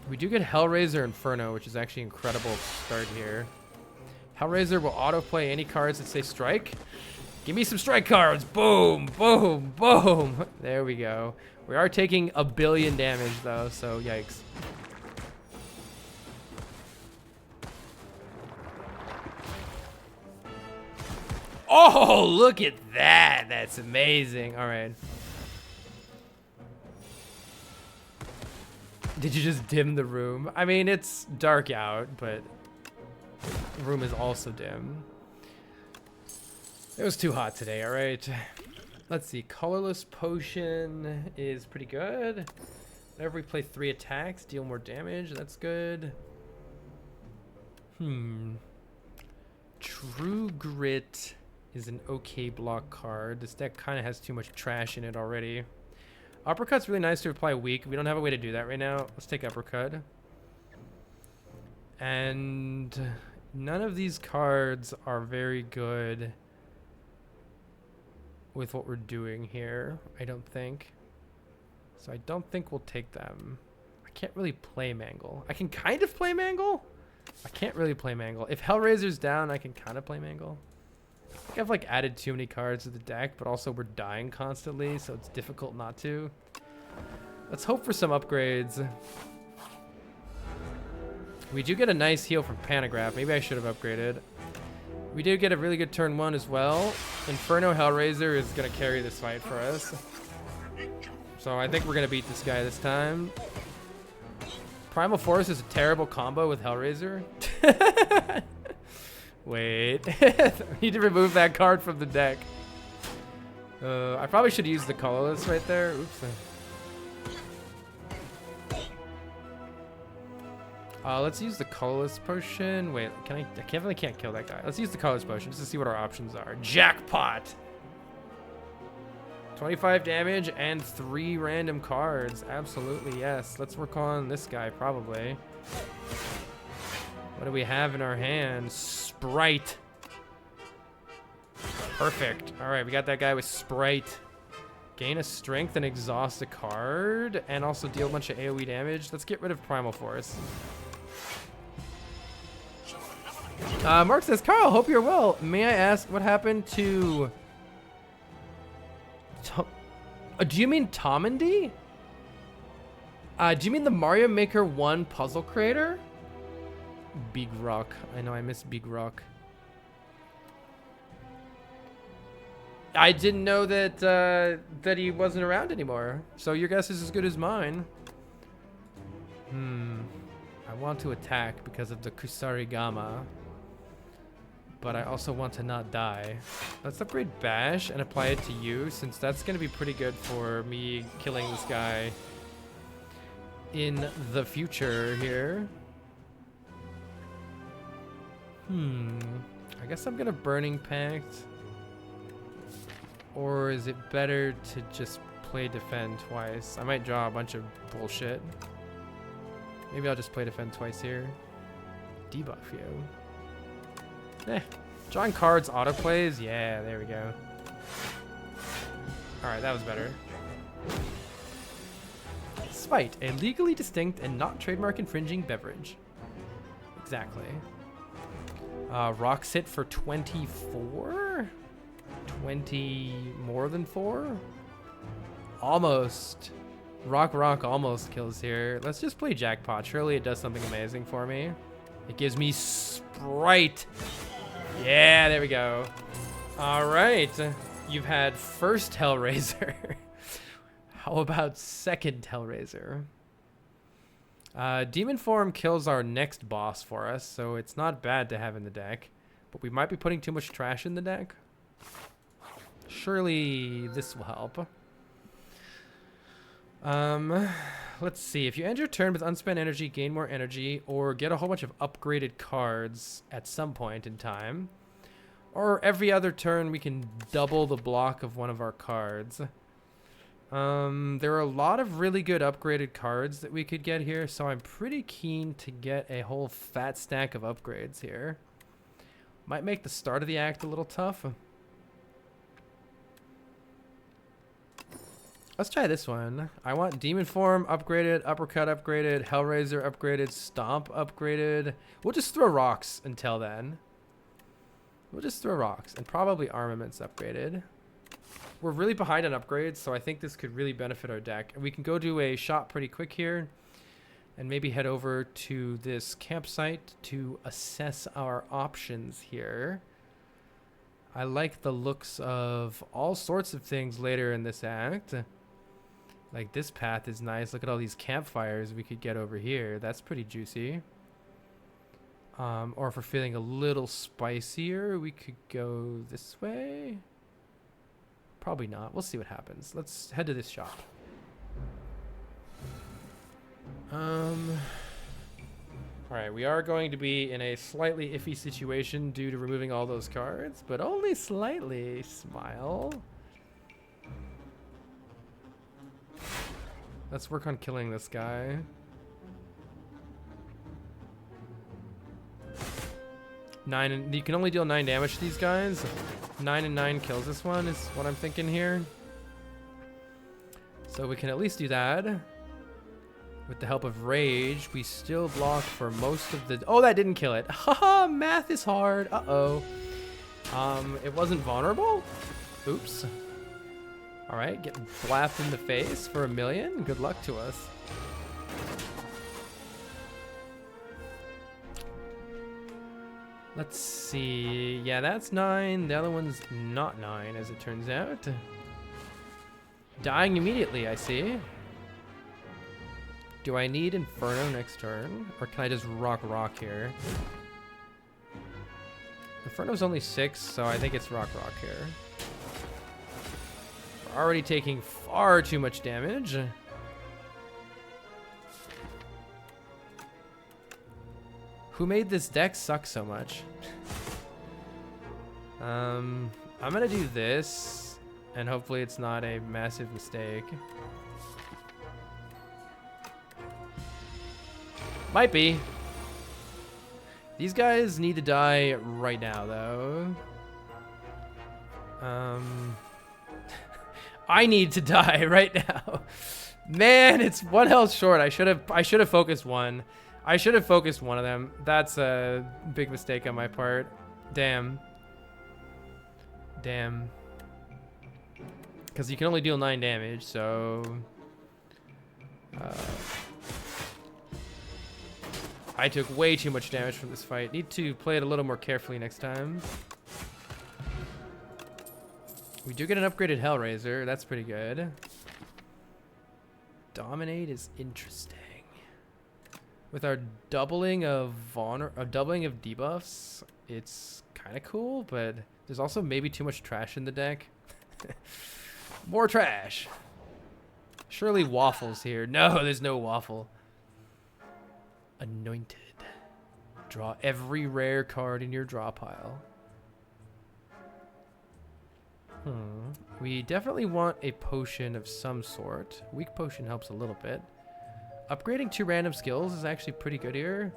We do get Hellraiser Inferno, which is actually incredible to start here. Hellraiser will autoplay any cards that say strike. Give me some strike cards. Boom, boom, boom. There we go. We are taking 1 billion damage though, so yikes. Oh, look at that. That's amazing. All right. Did you just dim the room? I mean, it's dark out, but the room is also dim. It was too hot today, all right. Let's see. Colorless potion is pretty good. Whenever we play 3 attacks, deal more damage. That's good. True Grit is an okay block card. This deck kind of has too much trash in it already. Uppercut's really nice to apply weak. We don't have a way to do that right now. Let's take Uppercut. And none of these cards are very good with what we're doing here, I don't think. So I don't think we'll take them. I can't really play Mangle. I can kind of play Mangle. I can't really play Mangle. If Hellraiser's down, I can kind of play Mangle. I think I've like added too many cards to the deck, but also we're dying constantly, so it's difficult not to. Let's hope for some upgrades. We do get a nice heal from Panagraph. Maybe I should have upgraded. We did get a really good turn 1 as well. Inferno Hellraiser is going to carry this fight for us. So I think we're going to beat this guy this time. Primal Force is a terrible combo with Hellraiser. Wait. I need to remove that card from the deck. I probably should use the colorless right there. Oops. Let's use the colorless potion. Wait, can I definitely can't kill that guy. Let's use the colorless potion just to see what our options are. Jackpot! 25 damage and 3 random cards. Absolutely, yes. Let's work on this guy, probably. What do we have in our hand? Sprite. Perfect. All right, we got that guy with Sprite. Gain a strength and exhaust a card, and also deal a bunch of AoE damage. Let's get rid of Primal Force. Mark says, Carl, hope you're well. May I ask what happened to... do you mean Tomandy? Do you mean the Mario Maker 1 puzzle creator? Big Rock. I know, I miss Big Rock. I didn't know that that he wasn't around anymore. So your guess is as good as mine. I want to attack because of the Kusarigama. But I also want to not die. Let's upgrade Bash and apply it to you, since that's going to be pretty good for me killing this guy in the future here. I guess I'm going to Burning Pact. Or is it better to just play Defend twice? I might draw a bunch of bullshit. Maybe I'll just play Defend twice here. Debuff you. Drawing cards autoplays? Yeah, there we go. Alright, that was better. Spite, a legally distinct and not trademark infringing beverage. Exactly. Rocks hit for 24? 20 more than 4? Almost. Rock almost kills here. Let's just play Jackpot. Surely it does something amazing for me. It gives me Sprite. Yeah, there we go. All right. You've had first Hellraiser. How about second Hellraiser? Demon Form kills our next boss for us, so it's not bad to have in the deck. But we might be putting too much trash in the deck. Surely this will help. Let's see. If you end your turn with unspent energy, gain more energy, or get a whole bunch of upgraded cards at some point in time. Or every other turn, we can double the block of one of our cards. There are a lot of really good upgraded cards that we could get here, so I'm pretty keen to get a whole fat stack of upgrades here. Might make the start of the act a little tough. Let's try this one. I want Demon Form upgraded, Uppercut upgraded, Hellraiser upgraded, Stomp upgraded. We'll just throw rocks until then. We'll just throw rocks and probably armaments upgraded. We're really behind on upgrades, so I think this could really benefit our deck. And we can go do a shot pretty quick here and maybe head over to this campsite to assess our options here. I like the looks of all sorts of things later in this act. Like this path is nice. Look at all these campfires we could get over here. That's pretty juicy. Or if we're feeling a little spicier, we could go this way. Probably not. We'll see what happens. Let's head to this shop. Alright, we are going to be in a slightly iffy situation due to removing all those cards, but only slightly. Smile. Let's work on killing this guy. You can only deal 9 damage to these guys. 9 and 9 kills this one is what I'm thinking here. So we can at least do that. With the help of Rage, we still block for most of the... Oh, that didn't kill it. Haha, math is hard. Uh-oh. It wasn't vulnerable? Oops. Alright, get blasted in the face for 1,000,000. Good luck to us. Let's see. Yeah, that's 9. The other one's not 9, as it turns out. Dying immediately, I see. Do I need Inferno next turn? Or can I just rock here? Inferno's only 6, so I think it's rock here. We're already taking far too much damage. Who made this deck suck so much? I'm gonna do this, and hopefully it's not a massive mistake. Might be. These guys need to die right now, though. I need to die right now. Man, it's 1 health short. I should have focused one. I should have focused one of them. That's a big mistake on my part. Damn. Damn. Because you can only deal 9 damage, so... I took way too much damage from this fight. Need to play it a little more carefully next time. We do get an upgraded Hellraiser. That's pretty good. Dominate is interesting. With our doubling of debuffs, it's kind of cool, but there's also maybe too much trash in the deck. More trash. Surely waffles here. No, there's no waffle. Anointed. Draw every rare card in your draw pile. We definitely want a potion of some sort. Weak potion helps a little bit. Upgrading 2 random skills is actually pretty good here.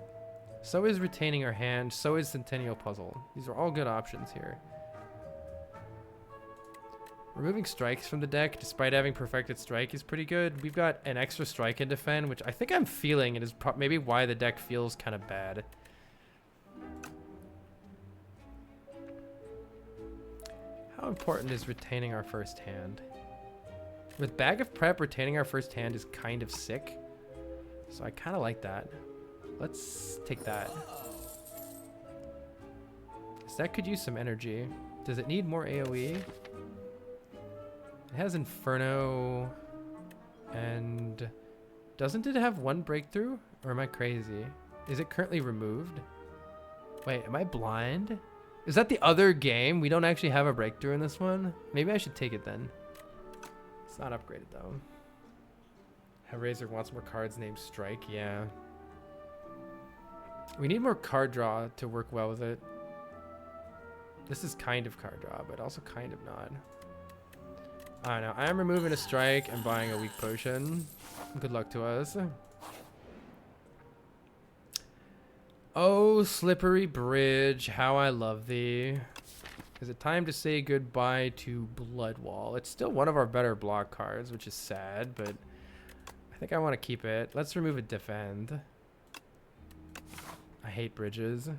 So is retaining our hand. So is Centennial Puzzle. These are all good options here. Removing strikes from the deck, despite having perfected strike, is pretty good. We've got an extra strike in defend, which I think I'm feeling. It is maybe why the deck feels kind of bad. How important is retaining our first hand? With Bag of Prep, retaining our first hand is kind of sick. So I kind of like that. Let's take that. This deck could use some energy. Does it need more AoE? It has Inferno. And doesn't it have 1 breakthrough? Or am I crazy? Is it currently removed? Wait, am I blind? Is that the other game? We don't actually have a breakthrough in this one? Maybe I should take it then. It's not upgraded though. Hellraiser wants more cards named Strike. Yeah. We need more card draw to work well with it. This is kind of card draw, but also kind of not. I don't know. I am removing a strike and buying a weak potion. Good luck to us. Oh, slippery bridge, how I love thee. Is it time to say goodbye to Bloodwall? It's still one of our better block cards, which is sad, but I think I want to keep it. Let's remove a defend. I hate bridges.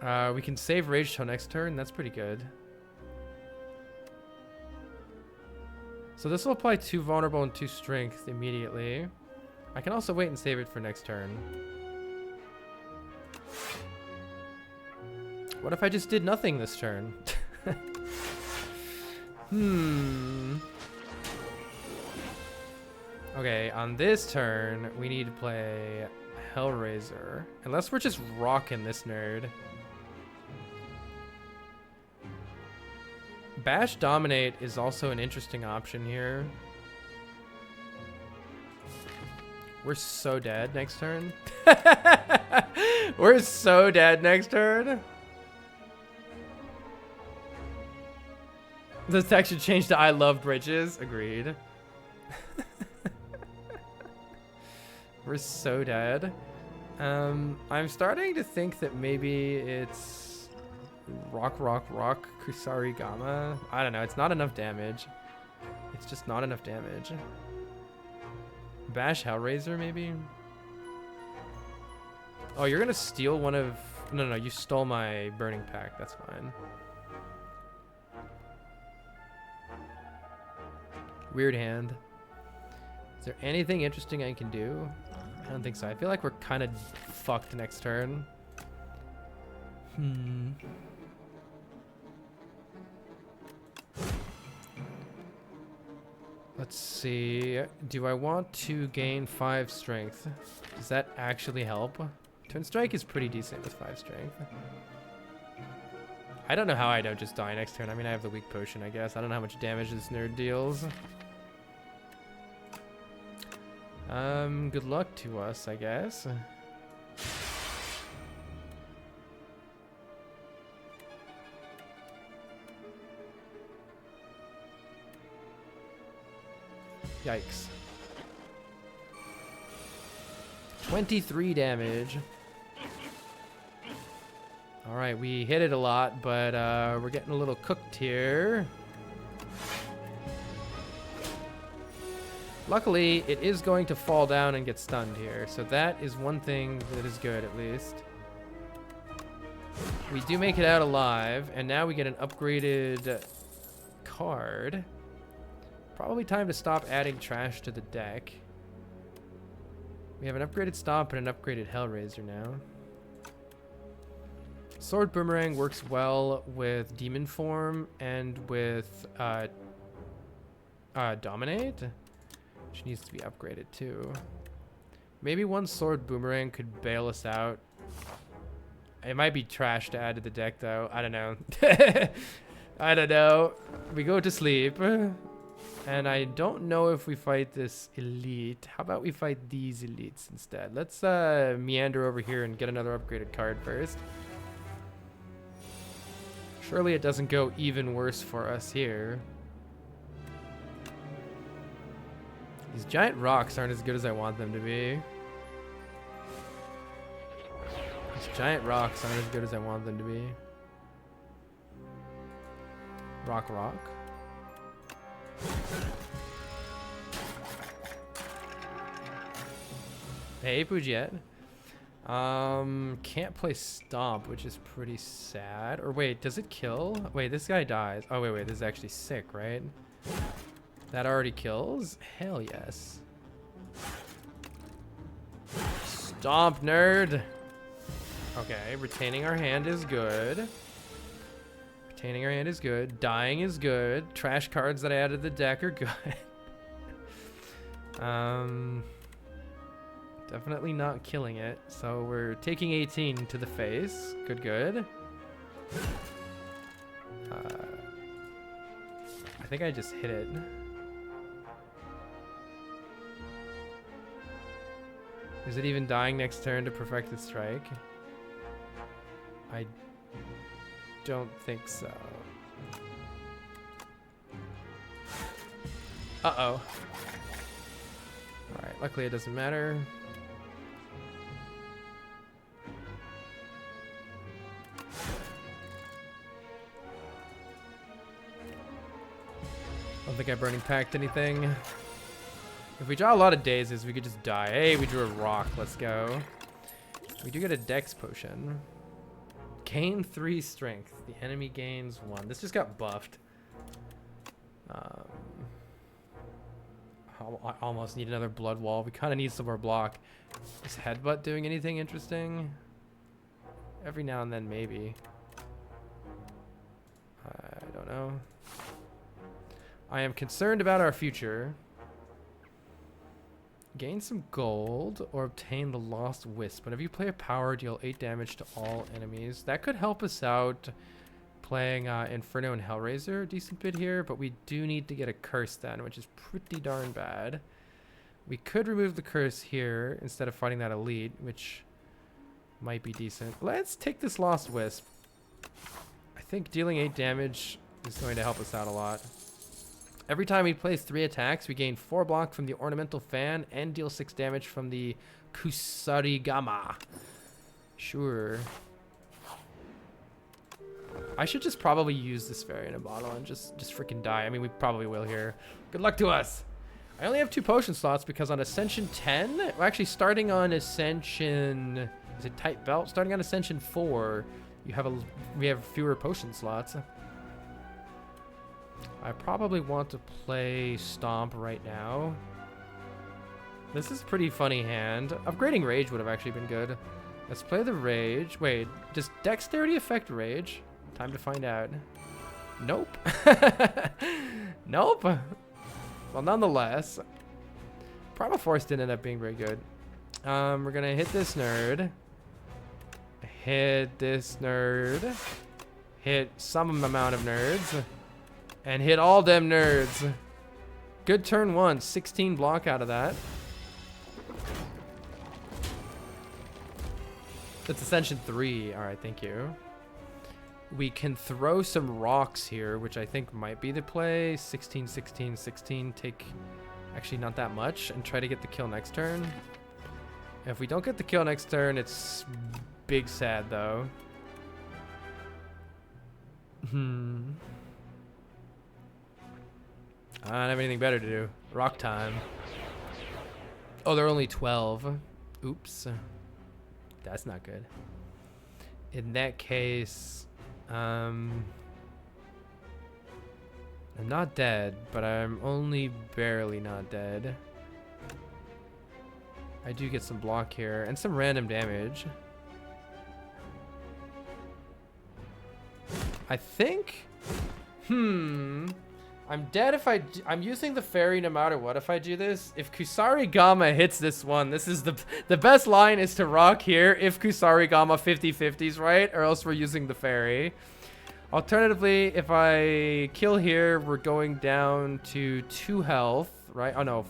We can save rage till next turn. That's pretty good. So this will apply 2 vulnerable and 2 strength immediately. I can also wait and save it for next turn. What if I just did nothing this turn? Okay, on this turn, we need to play Hellraiser. Unless we're just rocking this nerd. Bash Dominate is also an interesting option here. We're so dead next turn. We're so dead next turn. The text should change to I love bridges. Agreed. We're so dead. I'm starting to think that maybe it's rock, Kusari Gama. I don't know. It's not enough damage. It's just not enough damage. Bash Hellraiser, maybe? Oh, you're gonna steal one of... No, you stole my Burning Pack. That's fine. Weird hand. Is there anything interesting I can do? I don't think so. I feel like we're kind of fucked next turn. Let's see. Do I want to gain 5 strength? Does that actually help? Twin Strike is pretty decent with 5 strength. I don't know how I don't just die next turn. I mean, I have the weak potion, I guess. I don't know how much damage this nerd deals. Good luck to us, I guess. Yikes. 23 damage. Alright, we hit it a lot, but we're getting a little cooked here. Luckily, it is going to fall down and get stunned here, so that is one thing that is good, at least. We do make it out alive, and now we get an upgraded card. Probably time to stop adding trash to the deck. We have an upgraded Stomp and an upgraded Hellraiser now. Sword Boomerang works well with Demon Form and with Dominate, which needs to be upgraded too. Maybe one Sword Boomerang could bail us out. It might be trash to add to the deck though. I don't know. I don't know. We go to sleep. And I don't know if we fight this elite. How about we fight these elites instead? Let's meander over here and get another upgraded card first. Surely it doesn't go even worse for us here. These giant rocks aren't as good as I want them to be. These giant rocks aren't as good as I want them to be. Rock. Hey, Pujet. Can't play Stomp, which is pretty sad. Or wait, does it kill? Wait, this guy dies. Oh, wait, this is actually sick, right? That already kills? Hell yes. Stomp, nerd. Okay, retaining our hand is good. Retaining our hand is good. Dying is good. Trash cards that I added to the deck are good. Definitely not killing it. So we're taking 18 to the face. Good. I think I just hit it. Is it even dying next turn to perfect the strike? I don't think so. Uh-oh. Alright, luckily it doesn't matter. I don't think I burning packed anything. If we draw a lot of dazes, we could just die. Hey, we drew a rock. Let's go. We do get a dex potion. Gain 3 strength. The enemy gains 1. This just got buffed. I almost need another blood wall. We kind of need some more block. Is headbutt doing anything interesting? Every now and then, maybe. I don't know. I am concerned about our future. Gain some gold or obtain the Lost Wisp. Whenever you play a power, deal 8 damage to all enemies. That could help us out playing Inferno and Hellraiser a decent bit here, but we do need to get a curse then, which is pretty darn bad. We could remove the curse here instead of fighting that elite, which might be decent. Let's take this Lost Wisp. I think dealing 8 damage is going to help us out a lot. Every time we place 3 attacks, we gain 4 block from the Ornamental Fan and deal 6 damage from the Kusarigama. Sure. I should just probably use this fairy in a bottle and just freaking die. I mean, we probably will here. Good luck to us. I only have 2 potion slots because on Ascension 10, we're actually starting on Ascension, is it Tight Belt? Starting on Ascension 4, we have fewer potion slots. I probably want to play Stomp right now. This is a pretty funny hand. Upgrading Rage would have actually been good. Let's play the Rage. Wait, does Dexterity affect Rage? Time to find out. Nope. Nope. Well, nonetheless, Primal Force didn't end up being very good. We're gonna hit this nerd. Hit this nerd. Hit some amount of nerds. And hit all them nerds. Good turn 1. 16 block out of that. That's Ascension 3. Alright, thank you. We can throw some rocks here, which I think might be the play. 16, 16, 16. Take actually not that much and try to get the kill next turn. If we don't get the kill next turn, it's big sad though. I don't have anything better to do. Rock time. Oh, they're only 12. Oops. That's not good. In that case, I'm not dead, but I'm only barely not dead. I do get some block here and some random damage. I think, I'm dead if I'm using the fairy no matter what if I do this. If Kusarigama hits this one, this is the best line is to rock here if Kusarigama 50/50s, right? Or else we're using the fairy. Alternatively, if I kill here, we're going down to 2 health, right? Oh no,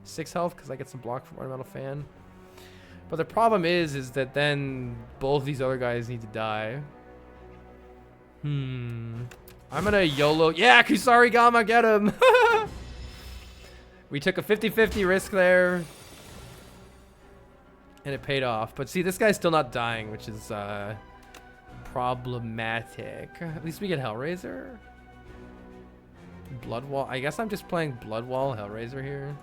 6 health because I get some block from Ornamental Fan. But the problem is that then both these other guys need to die. I'm gonna YOLO. Yeah, Kusarigama, get him. We took a 50-50 risk there. And it paid off. But see, this guy's still not dying, which is problematic. At least we get Hellraiser. Bloodwall. I guess I'm just playing Bloodwall Hellraiser here.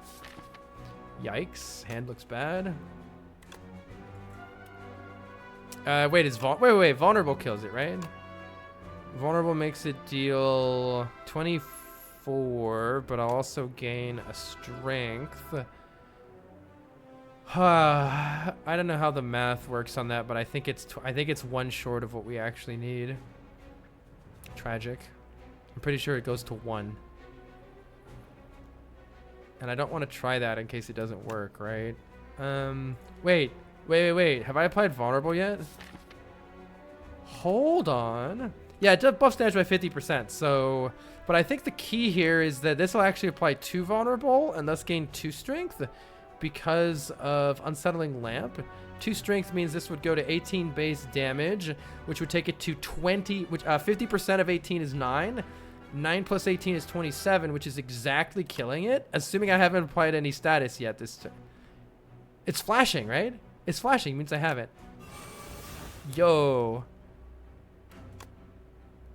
Yikes. Hand looks bad. Wait, wait. Vulnerable kills it, right? Vulnerable makes it deal 24, but I'll also gain a strength. I don't know how the math works on that, but I think it's 1 short of what we actually need. Tragic. I'm pretty sure it goes to 1. And I don't want to try that in case it doesn't work, right? Wait. Have I applied vulnerable yet? Hold on. Yeah, it buffs damage by 50%. So, but I think the key here is that this will actually apply 2 vulnerable and thus gain 2 strength because of Unsettling Lamp. 2 strength means this would go to 18 base damage, which would take it to 20, which 50% of 18 is 9. 9 plus 18 is 27, which is exactly killing it. Assuming I haven't applied any status yet this turn. It's flashing, right? It's flashing, means I haven't. Yo.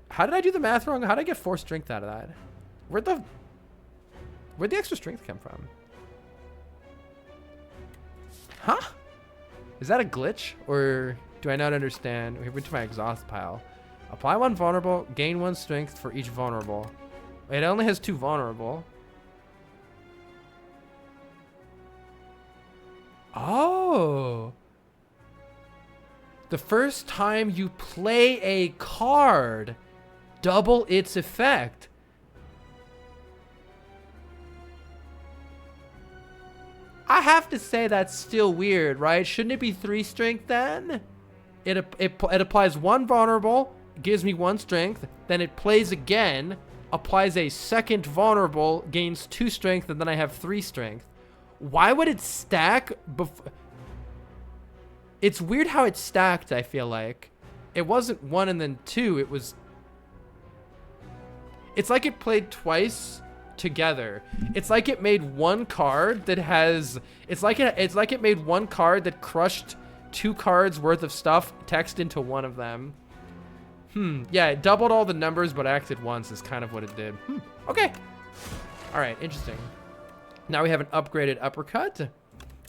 How did I do the math wrong? How did I get 4 strength out of that? Where'd the extra strength come from? Huh? Is that a glitch? Or Do I not understand? We went to my exhaust pile. Apply 1 vulnerable, gain 1 strength for each vulnerable. It only has 2 vulnerable. Oh. The first time you play a card, double its effect. I have to say that's still weird, right? Shouldn't it be 3 strength then? It applies 1 vulnerable, gives me 1 strength, then it plays again, applies a second vulnerable, gains 2 strength, and then I have 3 strength. Why would it stack before? It's weird how it stacked, I feel like. It wasn't 1 and then 2, it was... It's like it played twice together. It's like it made 1 card that has... It's like it made 1 card that crushed 2 cards worth of stuff, text into 1 of them. Yeah, it doubled all the numbers but acted once is kind of what it did. Okay. Alright, interesting. Now we have an upgraded uppercut.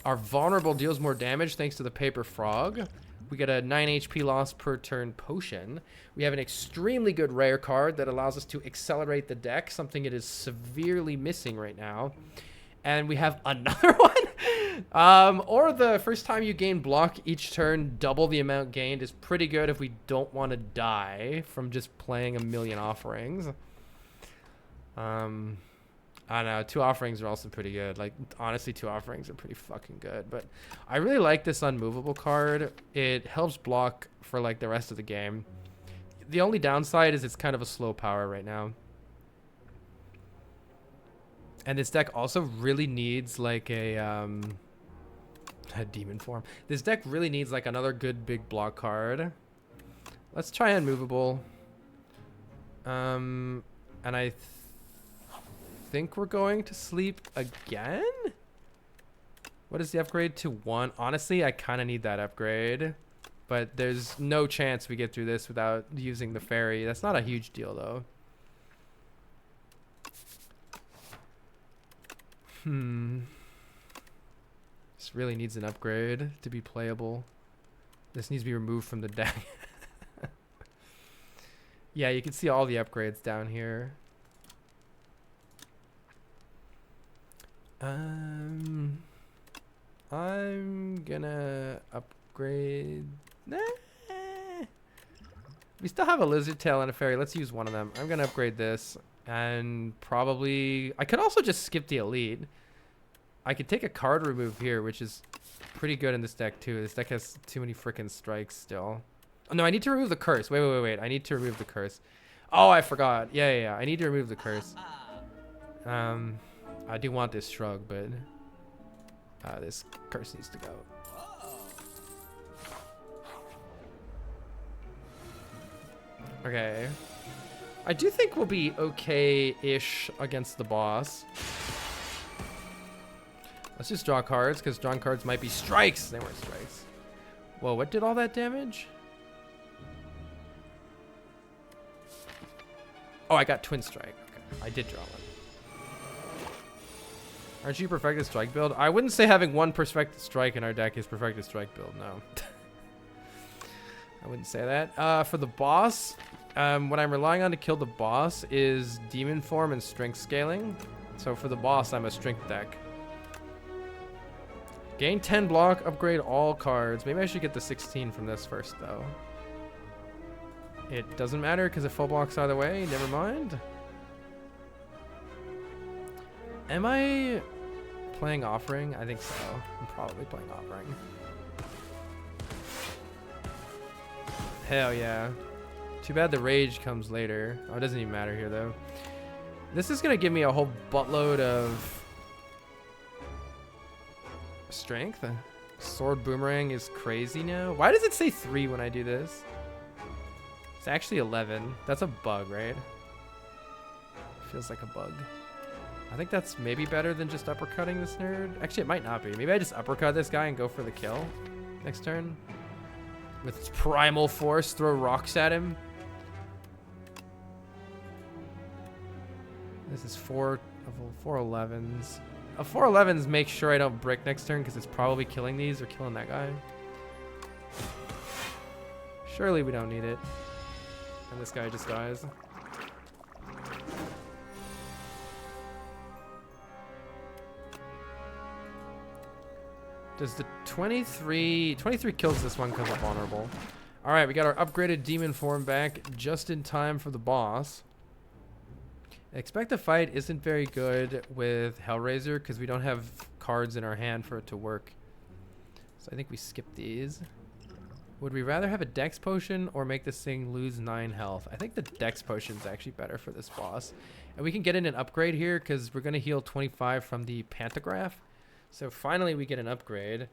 Our vulnerable deals more damage thanks to the paper frog. We get a 9 HP loss per turn potion. We have an extremely good rare card that allows us to accelerate the deck, something it is severely missing right now. And we have another one. Or the first time you gain block each turn, double the amount gained is pretty good if we don't want to die from just playing a million offerings. I don't know, 2 offerings are also pretty good. Like, honestly, 2 offerings are pretty fucking good. But I really like this unmovable card. It helps block for, like, the rest of the game. The only downside is it's kind of a slow power right now. And this deck also really needs, like, a demon form. This deck really needs, like, another good big block card. Let's try unmovable. And I think we're going to sleep again. What is the upgrade to 1? Honestly, I kind of need that upgrade, but there's no chance we get through this without using the fairy. That's not a huge deal though. This really needs an upgrade to be playable. This needs to be removed from the deck. Yeah, you can see all the upgrades down here. I'm gonna upgrade. Nah. We still have a lizard tail and a fairy. Let's use one of them. I'm gonna upgrade this, and probably I could also just skip the elite. I could take a card remove here, which is pretty good in this deck too. This deck has too many freaking strikes still. Oh, no, I need to remove the curse. Wait. I need to remove the curse. Oh, I forgot. Yeah. I need to remove the curse. I do want this shrug, but this curse needs to go. Okay. I do think we'll be okay-ish against the boss. Let's just draw cards, because drawing cards might be strikes. They weren't strikes. Whoa, what did all that damage? Oh, I got twin strike. Okay, I did draw one. Aren't you perfected strike build? I wouldn't say having 1 perfected strike in our deck is perfected strike build, no. I wouldn't say that. For the boss, what I'm relying on to kill the boss is demon form and strength scaling. So for the boss, I'm a strength deck. Gain 10 block, upgrade all cards. Maybe I should get the 16 from this first, though. It doesn't matter because it full blocks either way. Never mind. Am I playing offering? I think so. I'm probably playing offering. Hell yeah. Too bad the rage comes later. Oh, it doesn't even matter here though. This is gonna give me a whole buttload of strength. Sword boomerang is crazy now. Why does it say 3 when I do this? It's actually 11. That's a bug, right? Feels like a bug. I think that's maybe better than just uppercutting this nerd. Actually, it might not be. Maybe I just uppercut this guy and go for the kill next turn. With its primal force, throw rocks at him. This is 4 11s. 4 11s make sure I don't brick next turn because it's probably killing these or killing that guy. Surely we don't need it. And this guy just dies. Does the 23 kills this one because of vulnerable. Alright, we got our upgraded demon form back just in time for the boss. Expect the fight isn't very good with Hellraiser because we don't have cards in our hand for it to work. So I think we skip these. Would we rather have a dex potion or make this thing lose 9 health? I think the dex potion is actually better for this boss. And we can get in an upgrade here because we're going to heal 25 from the pantograph. So finally we get an upgrade.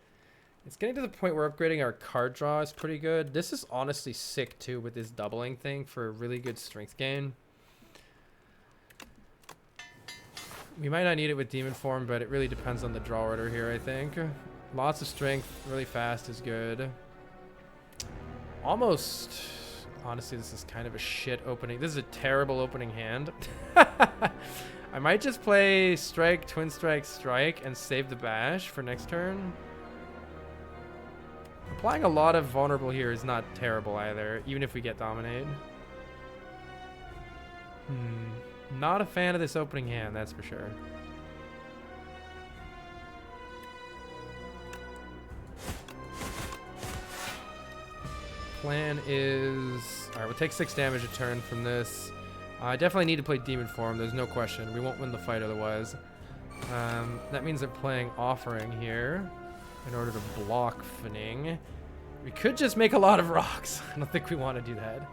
It's getting to the point where upgrading our card draw is pretty good. This is honestly sick too with this doubling thing for a really good strength gain. We might not need it with demon form, but it really depends on the draw order here, I think. Lots of strength, really fast is good. Almost, honestly, this is kind of a shit opening. This is a terrible opening hand. I might just play strike, twin strike, strike, and save the bash for next turn. Applying a lot of vulnerable here is not terrible either, even if we get dominate. Not a fan of this opening hand, that's for sure. Plan is... Alright, we'll take 6 damage a turn from this. I definitely need to play demon form, there's no question. We won't win the fight otherwise. That means they're playing offering here in order to block Finning. We could just make a lot of rocks. I don't think we want to do that.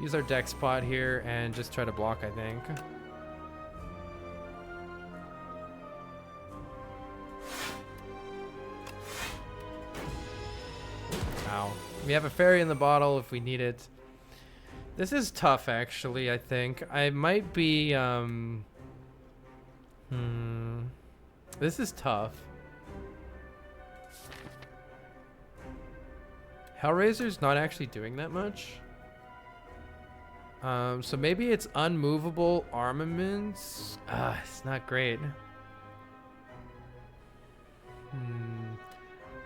Use our deck spot here and just try to block, I think. Ow. We have a fairy in the bottle if we need it. This is tough, actually, I think. I might be, This is tough. Hellraiser's not actually doing that much. So maybe it's unmovable armaments. It's not great.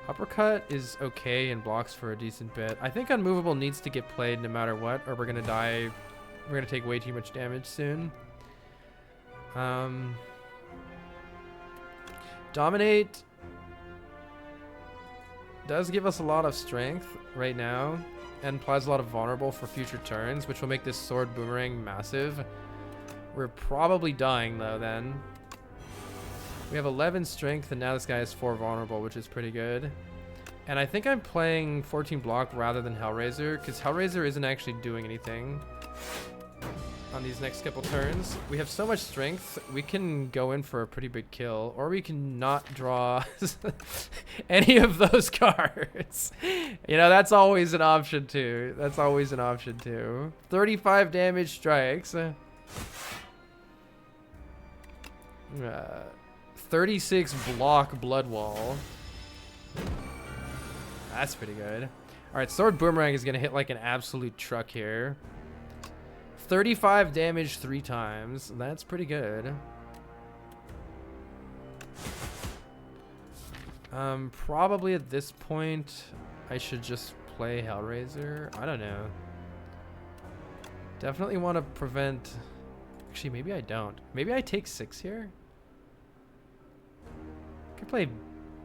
Uppercut is okay and blocks for a decent bit. I think unmovable needs to get played no matter what, or we're gonna die. We're gonna take way too much damage soon. Dominate does give us a lot of strength right now and applies a lot of vulnerable for future turns, which will make this sword boomerang massive. We're probably dying though then. We have 11 strength and now this guy has 4 vulnerable, which is pretty good. And I think I'm playing 14 block rather than Hellraiser because Hellraiser isn't actually doing anything on these next couple turns. We have so much strength, we can go in for a pretty big kill, or we can not draw any of those cards. You know, that's always an option too. That's always an option too. 35 damage strikes. 36 block blood wall. That's pretty good. All right, sword boomerang is gonna hit like an absolute truck here. 35 damage 3 times. That's pretty good. Probably at this point, I should just play Hellraiser. I don't know. Definitely want to prevent... Actually, maybe I don't. Maybe I take 6 here? I could play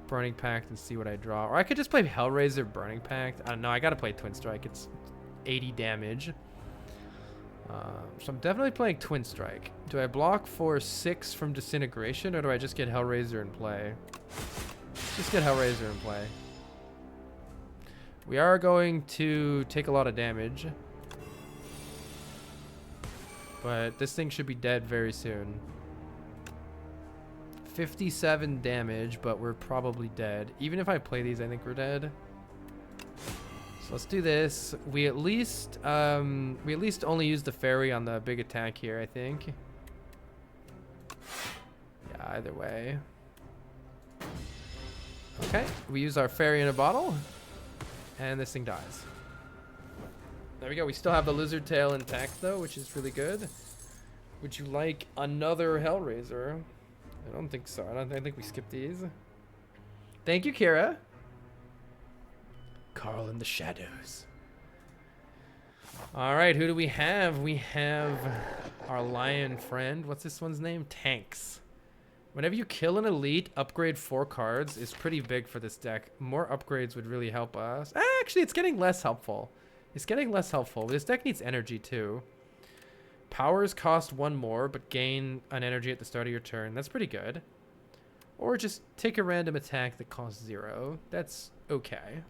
Burning Pact and see what I draw. Or I could just play Hellraiser Burning Pact. I don't know. I gotta play Twin Strike. It's 80 damage. So I'm definitely playing Twin Strike. Do I block for 6 from Disintegration, or do I just get Hellraiser in play? Just get Hellraiser in play. We are going to take a lot of damage. But this thing should be dead very soon. 57 damage, but we're probably dead. Even if I play these, I think we're dead. So let's do this. We at least only use the fairy on the big attack here, I think. Yeah, either way. Okay, we use our fairy in a bottle, and this thing dies. There we go. We still have the lizard tail intact though, which is really good. Would you like another Hellraiser? I don't think so. I think we skip these. Thank you, Kira. Carl in the shadows. All right, who do we have? We have our lion friend. What's this one's name? Tanks. Whenever you kill an elite, upgrade 4 cards is pretty big for this deck. More upgrades would really help us. Actually, it's getting less helpful. It's getting less helpful. This deck needs energy too. Powers cost 1 more, but gain an energy at the start of your turn. That's pretty good. Or just take a random attack that costs 0. That's okay.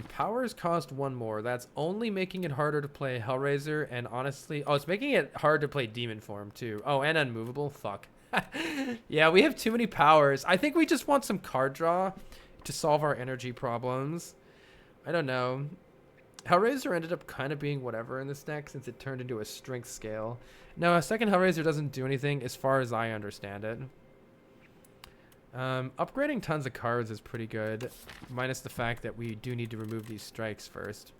Powers cost 1 more. That's only making it harder to play Hellraiser, and honestly... Oh, it's making it hard to play Demon Form, too. Oh, and Unmovable? Fuck. Yeah, we have too many powers. I think we just want some card draw to solve our energy problems. I don't know. Hellraiser ended up kind of being whatever in this deck since it turned into a strength scale. No, a second Hellraiser doesn't do anything as far as I understand it. Upgrading tons of cards is pretty good, minus the fact that we do need to remove these strikes first.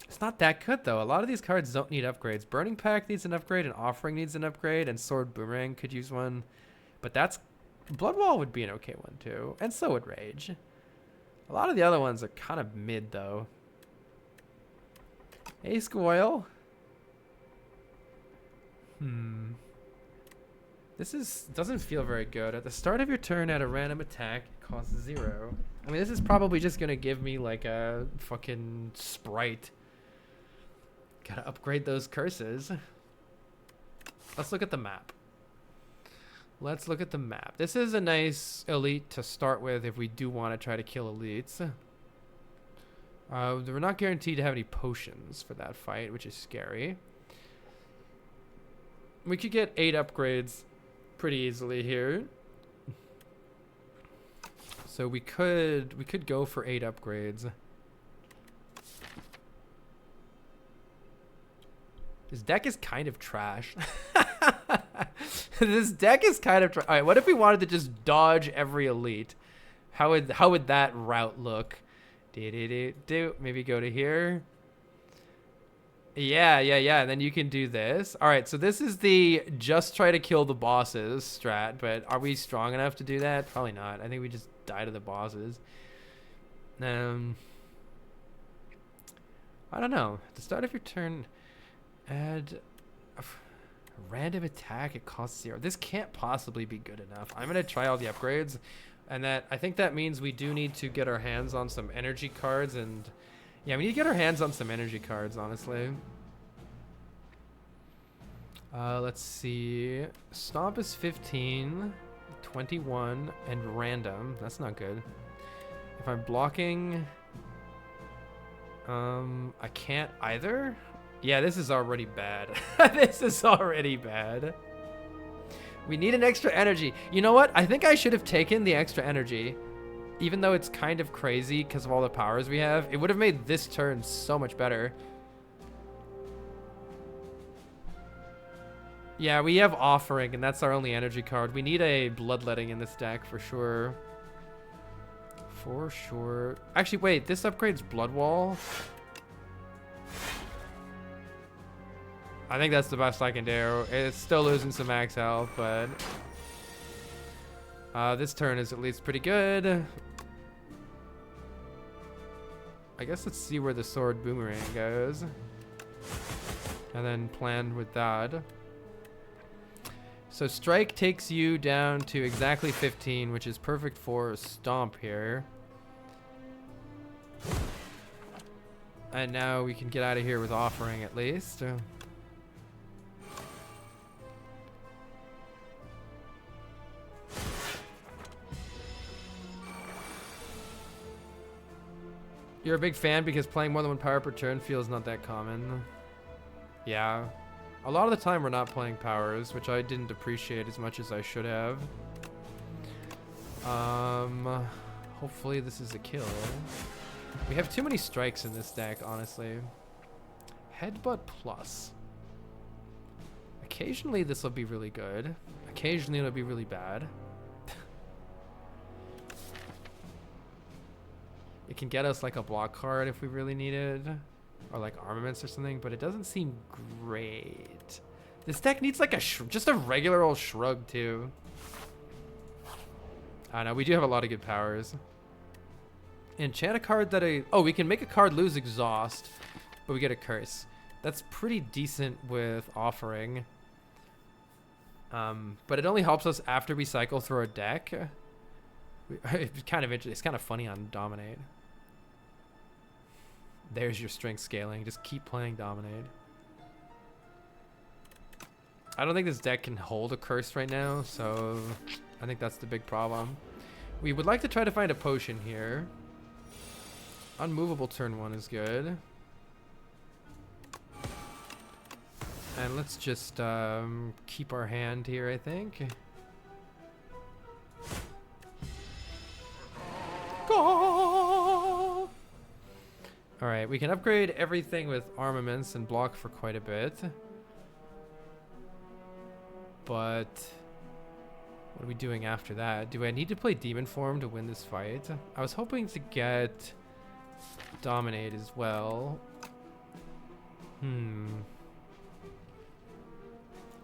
It's not that good, though. A lot of these cards don't need upgrades. Burning Pack needs an upgrade, and Offering needs an upgrade, and Sword Boomerang could use one. But that's... Bloodwall would be an okay one, too. And so would Rage. A lot of the other ones are kind of mid, though. Hey, Squoil. This doesn't feel very good. At the start of your turn, at a random attack, it costs 0. I mean, this is probably just going to give me, like, a fucking Sprite. Gotta upgrade those curses. Let's look at the map. Let's look at the map. This is a nice elite to start with if we do want to try to kill elites. We're not guaranteed to have any potions for that fight, which is scary. We could get 8 upgrades pretty easily here. So we could go for 8 upgrades. This deck is kind of trash. This deck is kind of trash. All right, what if we wanted to just dodge every elite? How would that route look? Maybe go to here. Yeah. And then you can do this. All right, so this is the just try to kill the bosses strat, but are we strong enough to do that? Probably not. I think we just die to the bosses. I don't know. At the start of your turn, add a random attack. It costs 0. This can't possibly be good enough. I'm gonna try all the upgrades, and I think that means we do need to get our hands on some energy cards, and yeah, we need to get our hands on some energy cards, honestly. Let's see. Stomp is 15, 21, and random. That's not good. If I'm blocking, I can't either. Yeah, this is already bad. This is already bad. We need an extra energy. You know what? I think I should have taken the extra energy. Even though it's kind of crazy because of all the powers we have, it would have made this turn so much better. Yeah, we have Offering, and that's our only energy card. We need a Bloodletting in this deck for sure. For sure. Actually, wait, this upgrades Bloodwall. I think that's the best I can do. It's still losing some max health, but this turn is at least pretty good. I guess let's see where the Sword Boomerang goes. And then plan with that. So Strike takes you down to exactly 15, which is perfect for Stomp here. And now we can get out of here with Offering at least. You're a big fan because playing more than 1 power per turn feels not that common. Yeah. A lot of the time we're not playing powers, which I didn't appreciate as much as I should have. Hopefully this is a kill. We have too many strikes in this deck, honestly. Headbutt plus. Occasionally this will be really good. Occasionally it'll be really bad. It can get us like a block card if we really need it, or like armaments or something, but it doesn't seem great. This deck needs like just a regular old shrug too. I don't know, we do have a lot of good powers. Enchant a card that oh, we can make a card lose exhaust, but we get a curse. That's pretty decent with offering. But it only helps us after we cycle through our deck. It's kind of interesting. It's kind of funny on Dominate. There's your strength scaling. Just keep playing Dominate. I don't think this deck can hold a curse right now, so I think that's the big problem. We would like to try to find a potion here. Unmovable turn 1 is good. And let's just keep our hand here, I think. All right, we can upgrade everything with armaments and block for quite a bit. But what are we doing after that? Do I need to play Demon Form to win this fight? I was hoping to get Dominate as well. A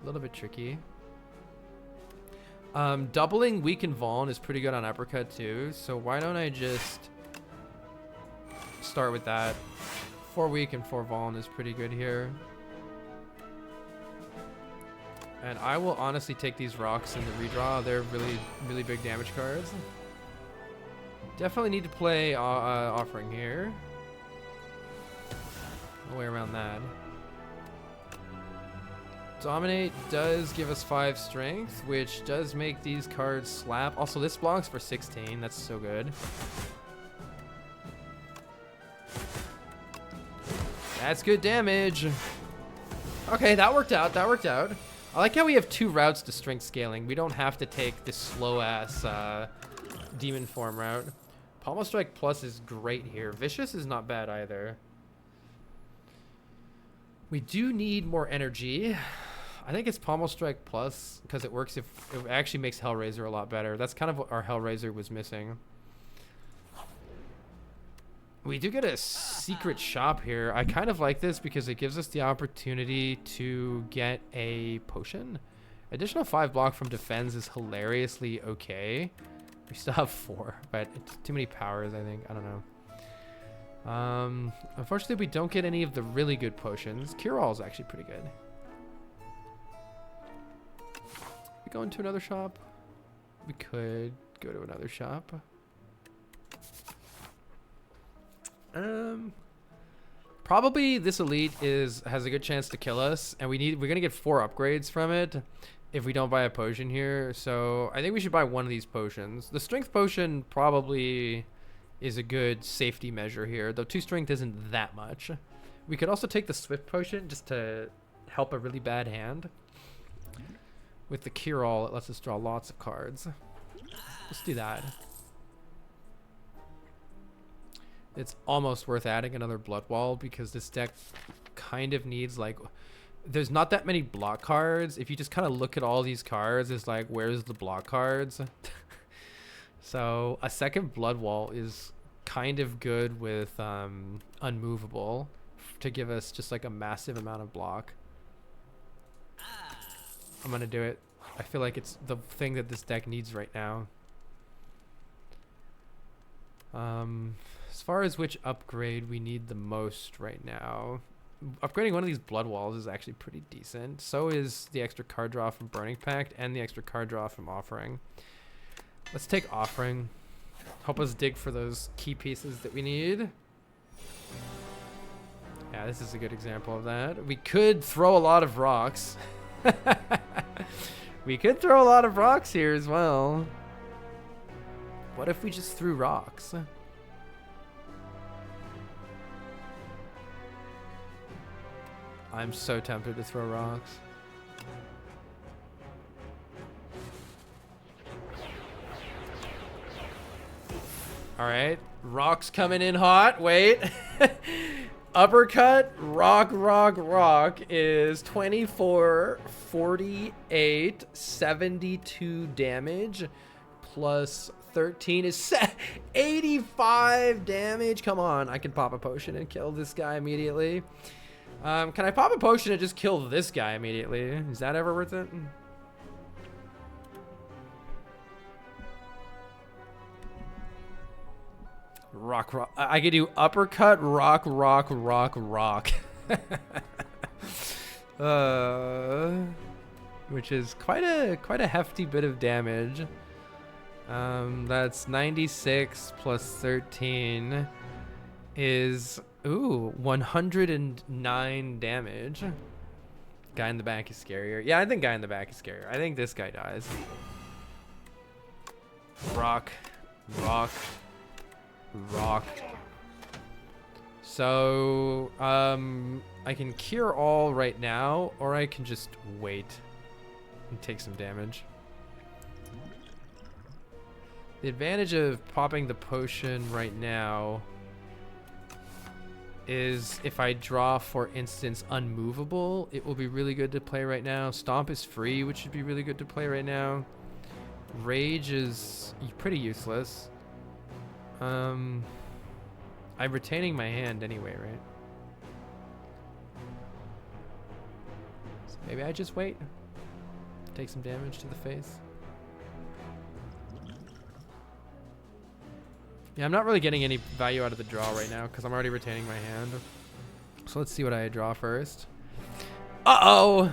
little bit tricky. Doubling weak and Vaughn is pretty good on Uppercut too, so why don't I just start with that. 4 weak and 4 Vaughn is pretty good here. And I will honestly take these rocks in the redraw. They're really, really big damage cards. Definitely need to play Offering here. No way around that. Dominate does give us 5 strength, which does make these cards slap. Also, this blocks for 16. That's so good. That's good damage. Okay, that worked out. That worked out. I like how we have 2 routes to strength scaling. We don't have to take this slow-ass Demon Form route. Pommel Strike Plus is great here. Vicious is not bad either. We do need more energy. I think it's Pommel Strike Plus because it works if it actually makes Hellraiser a lot better. That's kind of what our Hellraiser was missing. We do get a secret shop here. I kind of like this because it gives us the opportunity to get a potion. Additional 5 block from defense is hilariously okay. We still have 4, but it's too many powers, I think. I don't know. Unfortunately, we don't get any of the really good potions. Cure-All is actually pretty good. We go into another shop? We could go to another shop. Probably this elite has a good chance to kill us, and we're gonna get 4 upgrades from it if we don't buy a potion here. So I think we should buy one of these potions. The strength potion probably is a good safety measure here, though 2 strength isn't that much. We could also take the swift potion just to help a really bad hand. With the cure-all, it lets us draw lots of cards. Let's do that. It's almost worth adding another blood wall because this deck kind of needs, like, there's not that many block cards. If you just kind of look at all these cards, it's like, where's the block cards? So a second blood wall is kind of good with unmovable to give us just like a massive amount of block. I'm gonna do it. I feel like it's the thing that this deck needs right now. As far as which upgrade we need the most right now, upgrading one of these blood walls is actually pretty decent. So is the extra card draw from Burning Pact and the extra card draw from Offering. Let's take Offering. Help us dig for those key pieces that we need. Yeah, this is a good example of that. We could throw a lot of rocks. We could throw a lot of rocks here as well. What if we just threw rocks? I'm so tempted to throw rocks. All right, rocks coming in hot. Wait. Uppercut, rock is 24, 48, 72 damage plus 13 is 85 damage. Come on, I can pop a potion and kill this guy immediately. Can I pop a potion and just kill this guy immediately? Is that ever worth it? rock, rock. I could do uppercut, rock, rock, rock, rock. Which is quite a hefty bit of damage. That's 96 plus 13 is 109 damage. Guy in the back is scarier. Yeah, I think guy in the back is scarier. I think this guy dies. Rock, rock, rock. So, I can cure all right now, or I can just wait and take some damage. The advantage of popping the potion right now is if I draw, for instance, Unmovable, it will be really good to play right now. Stomp is free, which should be really good to play right now. Rage is pretty useless. I'm retaining my hand anyway, right? So maybe I just wait. Take some damage to the face. Yeah, I'm not really getting any value out of the draw right now because I'm already retaining my hand. So let's see what I draw first. Uh-oh!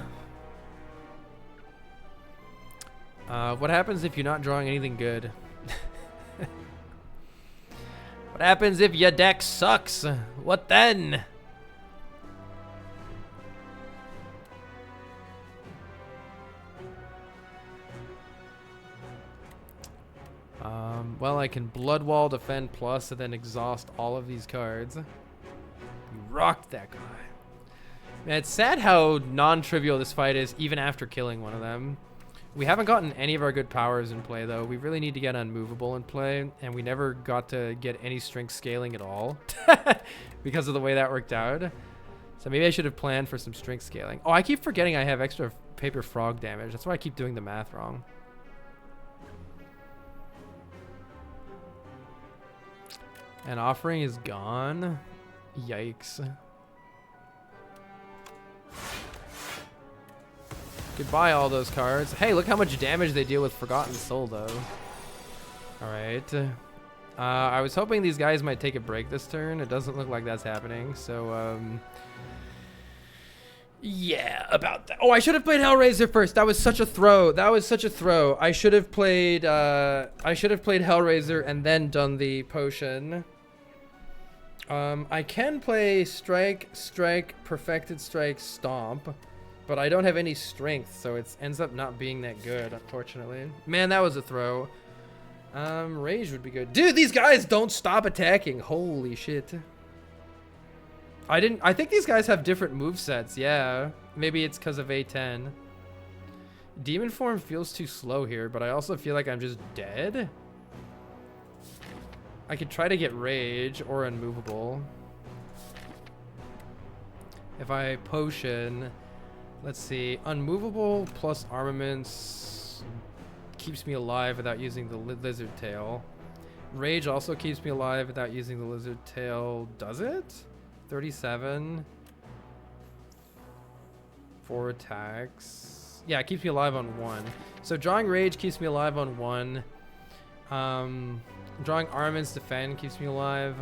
What happens if you're not drawing anything good? What happens if your deck sucks? What then? Well, I can Blood Wall, Defend Plus, and then exhaust all of these cards. You rocked that guy. Man, it's sad how non-trivial this fight is, even after killing one of them. We haven't gotten any of our good powers in play, though. We really need to get Unmovable in play, and we never got to get any strength scaling at all because of the way that worked out. So maybe I should have planned for some strength scaling. Oh, I keep forgetting I have extra Paper Frog damage. That's why I keep doing the math wrong. And offering is gone. Yikes. Goodbye, all those cards. Hey, look how much damage they deal with Forgotten Soul, though. Alright. I was hoping these guys might take a break this turn. It doesn't look like that's happening, so, yeah, about that. Oh, I should have played Hellraiser first. That was such a throw. That was such a throw. I should have played Hellraiser and then done the potion. I can play Strike, Strike, Perfected Strike, Stomp, but I don't have any strength, so it ends up not being that good, unfortunately. Man, that was a throw. Rage would be good. Dude, these guys don't stop attacking. Holy shit. I think these guys have different movesets, yeah. Maybe it's because of A10. Demon form feels too slow here, but I also feel like I'm just dead. I could try to get Rage or Unmovable. If I potion, let's see, Unmovable plus Armaments keeps me alive without using the Lizard Tail. Rage also keeps me alive without using the Lizard Tail. Does it? 37. 4 attacks. Yeah, it keeps me alive on 1. So drawing Rage keeps me alive on 1. Drawing Armaments Defend keeps me alive.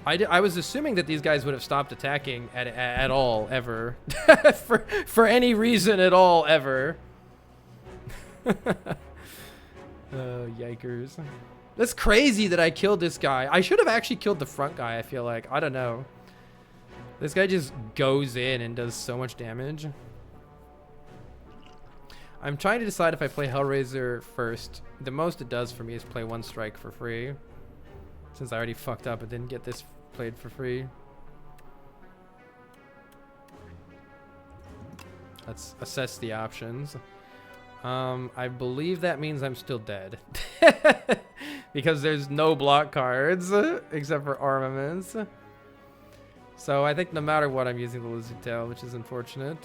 I was assuming that these guys would have stopped attacking at all, ever. for any reason at all, ever. Yikers. That's crazy that I killed this guy. I should have actually killed the front guy, I feel like. I don't know. This guy just goes in and does so much damage. I'm trying to decide if I play Hellraiser first. The most it does for me is play 1 strike for free. Since I already fucked up and didn't get this played for free. Let's assess the options. I believe that means I'm still dead. Because there's no block cards except for Armaments. So I think no matter what, I'm using the Lizard Tail, which is unfortunate.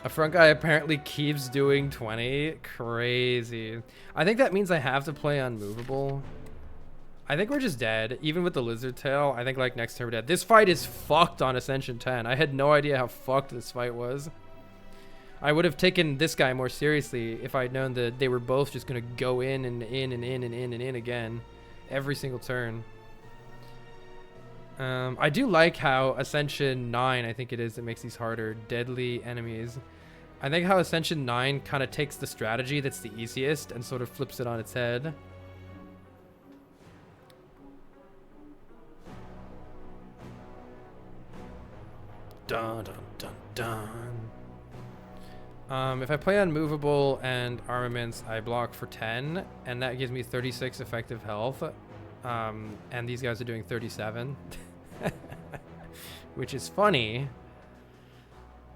A front guy apparently keeps doing 20. Crazy. I think that means I have to play Unmovable. I think we're just dead. Even with the lizard tail, I think like next turn we're dead. This fight is fucked on Ascension 10. I had no idea how fucked this fight was. I would have taken this guy more seriously if I'd known that they were both just going to go in and in and in and in and in again every single turn. I do like how Ascension 9, I think it is, that makes these harder. Deadly enemies. I think how Ascension 9 kind of takes the strategy that's the easiest and sort of flips it on its head. Dun dun dun dun. If I play unmovable and armaments, I block for 10, and that gives me 36 effective health. And these guys are doing 37, which is funny.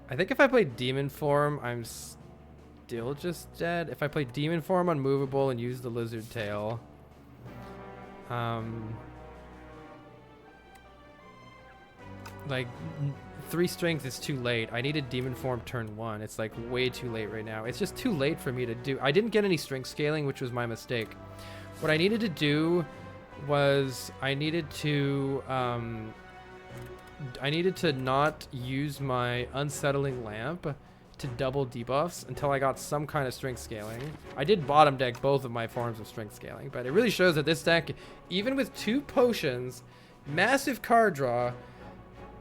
I think if I play demon form, I'm still just dead. If I play demon form unmovable and use the lizard tail, like 3 strength is too late. I needed demon form turn 1. It's like way too late right now. It's just too late for me to do. I didn't get any strength scaling, which was my mistake. What I needed to do was I needed to not use my unsettling lamp to double debuffs until I got some kind of strength scaling. I did bottom deck both of my forms of strength scaling, but it really shows that this deck, even with 2 potions, massive card draw,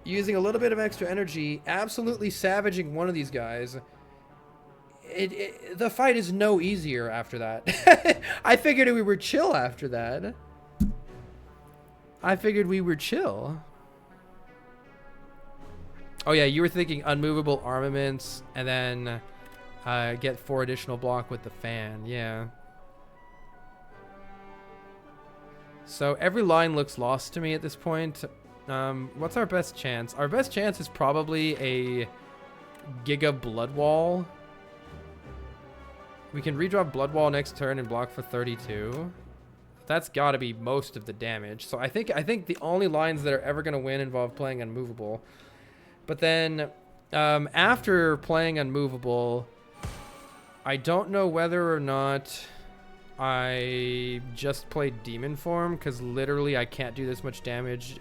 using a little bit of extra energy, absolutely savaging one of these guys, the fight is no easier after that. I figured we were chill after that. I figured we were chill. Oh yeah, you were thinking unmovable armaments and then get 4 additional block with the fan. Yeah. So every line looks lost to me at this point. What's our best chance? Our best chance is probably a Giga Blood Wall. We can redraw Blood Wall next turn and block for 32. That's got to be most of the damage. So I think the only lines that are ever going to win involve playing unmovable. But then after playing unmovable, I don't know whether or not I just played demon form, because literally I can't do this much damage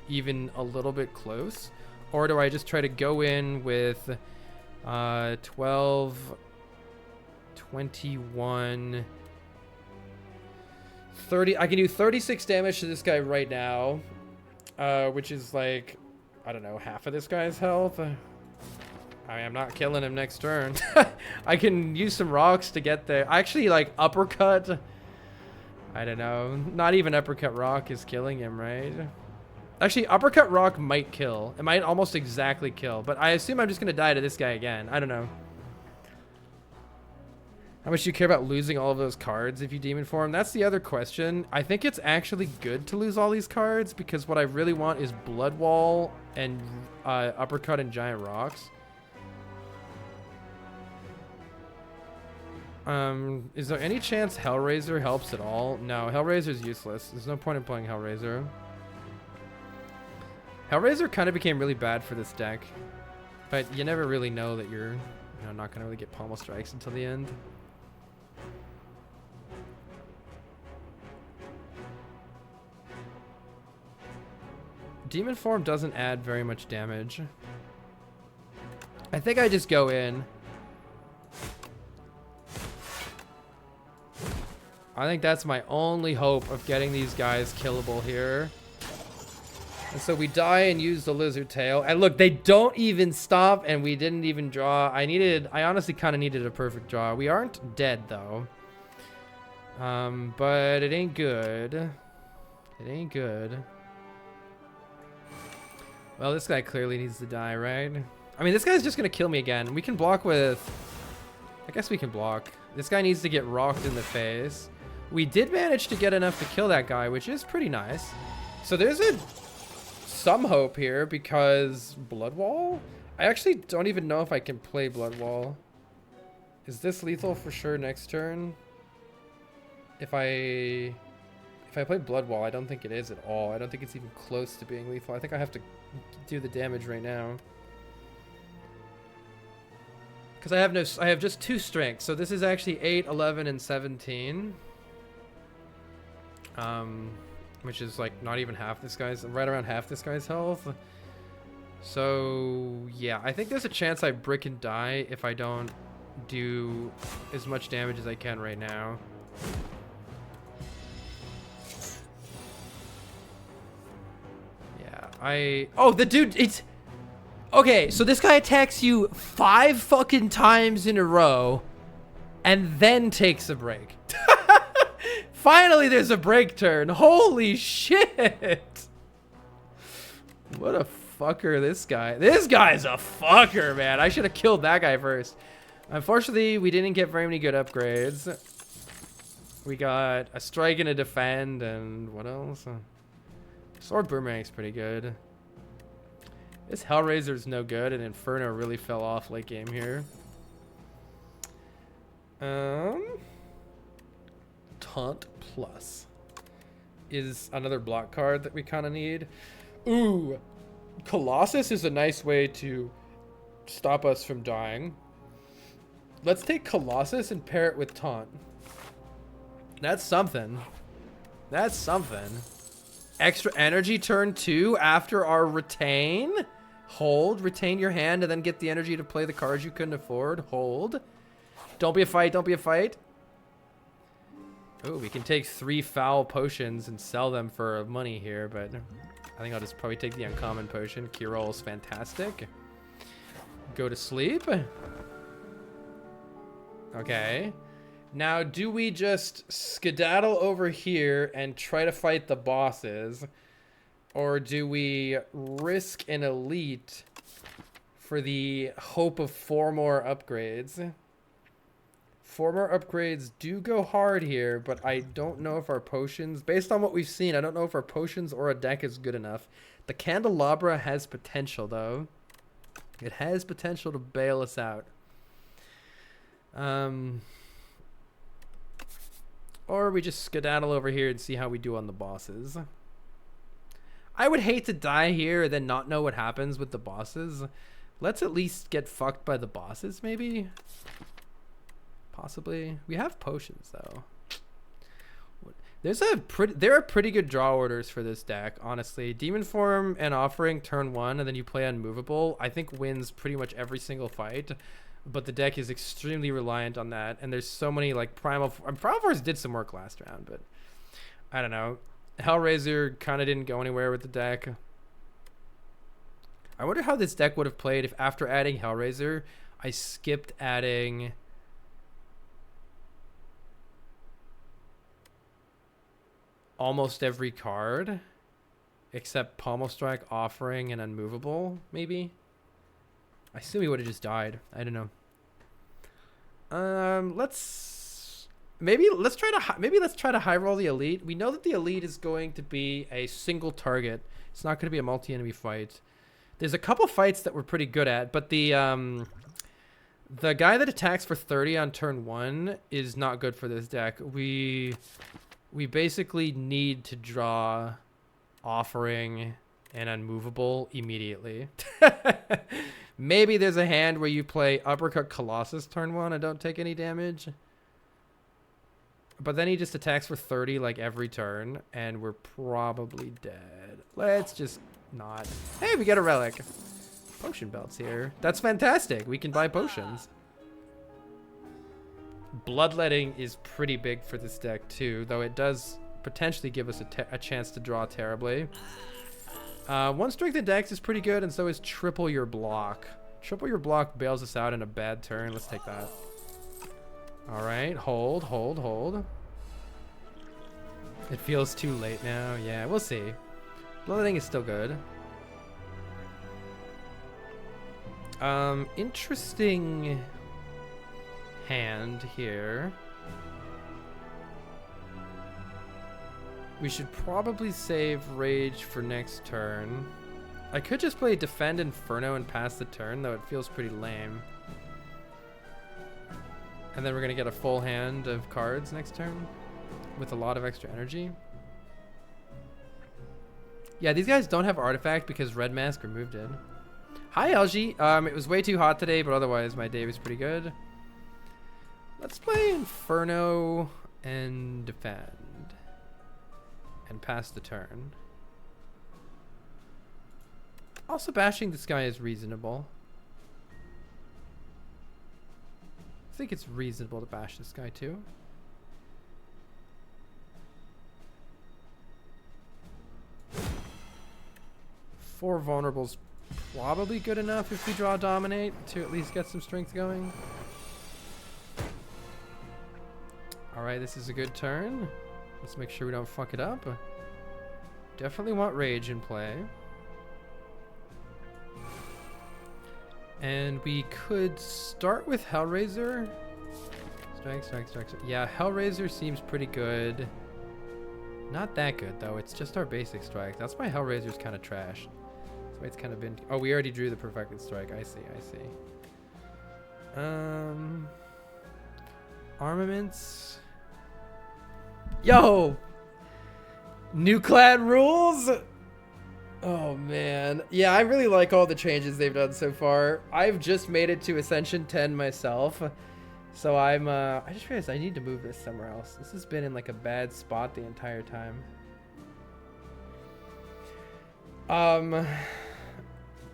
even a little bit close. Or do I just try to go in with 12, 21, 30. I can do 36 damage to this guy right now, which is like, I don't know, half of this guy's health. I mean, I'm not killing him next turn. I can use some rocks to get there. Actually, like, uppercut. I don't know. Not even uppercut rock is killing him, right? Actually, uppercut rock might kill. It might almost exactly kill. But I assume I'm just going to die to this guy again. I don't know. How much do you care about losing all of those cards if you demon form? That's the other question. I think it's actually good to lose all these cards, because what I really want is Blood Wall and uppercut and giant rocks. Is there any chance Hellraiser helps at all? No, Hellraiser's useless. There's no point in playing Hellraiser. Hellraiser kind of became really bad for this deck, but you never really know that you're not gonna really get pommel strikes until the end. Demon form doesn't add very much damage. I think I just go in. I think that's my only hope of getting these guys killable here. And so we die and use the lizard tail. And look, they don't even stop, and we didn't even draw. I honestly kind of needed a perfect draw. We aren't dead, though. But it ain't good. It ain't good. Well, this guy clearly needs to die, right? I mean, this guy's just going to kill me again. We can block with... I guess we can block. This guy needs to get rocked in the face. We did manage to get enough to kill that guy, which is pretty nice. So there's some hope here, because Blood Wall? I actually don't even know if I can play Blood Wall. Is this lethal for sure next turn? If I play Blood Wall, I don't think it is at all. I don't think it's even close to being lethal. I think I have to do the damage right now. Because I have just 2 strength. So this is actually 8, 11, and 17. which is like not even half this guy's, right around half this guy's health. So yeah, I think there's a chance I brick and die if I don't do as much damage as I can right now. Yeah, oh, the dude, it's okay. So this guy attacks you 5 fucking times in a row and then takes a break. Finally, there's a break turn. Holy shit. What a fucker this guy. This guy's a fucker, man. I should have killed that guy first. Unfortunately, we didn't get very many good upgrades. We got a strike and a defend, and what else? Sword Boomerang's pretty good. This Hellraiser's no good, and Inferno really fell off late game here. Taunt Plus is another block card that we kind of need. Ooh, Colossus is a nice way to stop us from dying. Let's take Colossus and pair it with Taunt. That's something. That's something. Extra energy turn 2 after our retain. Hold, retain your hand, and then get the energy to play the cards you couldn't afford. Hold. Don't be a fight, don't be a fight. Oh, we can take 3 foul potions and sell them for money here, but I think I'll just probably take the uncommon potion. Key roll's fantastic. Go to sleep. Okay. Now, do we just skedaddle over here and try to fight the bosses? Or do we risk an elite for the hope of 4 more upgrades? 4 more upgrades do go hard here, but I don't know if our potions, based on what we've seen, I don't know if our potions or a deck is good enough. The Candelabra has potential, though. It has potential to bail us out. Or we just skedaddle over here and see how we do on the bosses. I would hate to die here and then not know what happens with the bosses. Let's at least get fucked by the bosses, maybe? Possibly. We have potions, though. There are pretty good draw orders for this deck, honestly. Demon Form and Offering turn 1, and then you play Unmovable, I think wins pretty much every single fight. But the deck is extremely reliant on that, and there's so many, like, Primal Force did some work last round, but I don't know. Hellraiser kind of didn't go anywhere with the deck. I wonder how this deck would have played if after adding Hellraiser, I skipped adding almost every card except Pommel Strike, Offering, and Unmovable, maybe. I assume he would have just died. I don't know. Let's try to high roll the elite. We know that the elite is going to be a single target. It's not going to be a multi-enemy fight. There's a couple fights that we're pretty good at, but the guy that attacks for 30 on turn 1 is not good for this deck. We basically need to draw Offering and Unmovable immediately. Maybe there's a hand where you play Uppercut Colossus turn 1 and don't take any damage. But then he just attacks for 30 like every turn, and we're probably dead. Let's just not. Hey, we got a relic. Potion belts here. That's fantastic. We can buy potions. Bloodletting is pretty big for this deck too, though it does potentially give us a chance to draw terribly. 1 strength in dex is pretty good, and so is triple your block. Triple your block bails us out in a bad turn. Let's take that. All right, hold, hold, hold. It feels too late now. Yeah, we'll see. Bloodletting is still good. Interesting hand here. We should probably save Rage for next turn. I could just play Defend Inferno and pass the turn, though it feels pretty lame. And then we're going to get a full hand of cards next turn with a lot of extra energy. Yeah, these guys don't have Artifact because Red Mask removed it. Hi, LG. It was way too hot today, but otherwise my day was pretty good. Let's play Inferno and Defend. and pass the turn. Also, bashing this guy is reasonable. I think it's reasonable to bash this guy too. Four vulnerables probably good enough if we draw dominate to at least get some strength going. Alright, this is a good turn. Let's make sure we don't fuck it up. Definitely want rage in play. And we could start with Hellraiser. Strike, strike, strike. Yeah, Hellraiser seems pretty good. Not that good, though. It's just our basic strike. That's why Hellraiser's kind of trash. That's why it's kind of been... Oh, we already drew the perfected strike. I see, I see. Armaments. Yo! New clad rules? Oh, man. Yeah, I really like all the changes they've done so far. I've just made it to Ascension 10 myself. So I just realized I need to move this somewhere else. This has been in like a bad spot the entire time.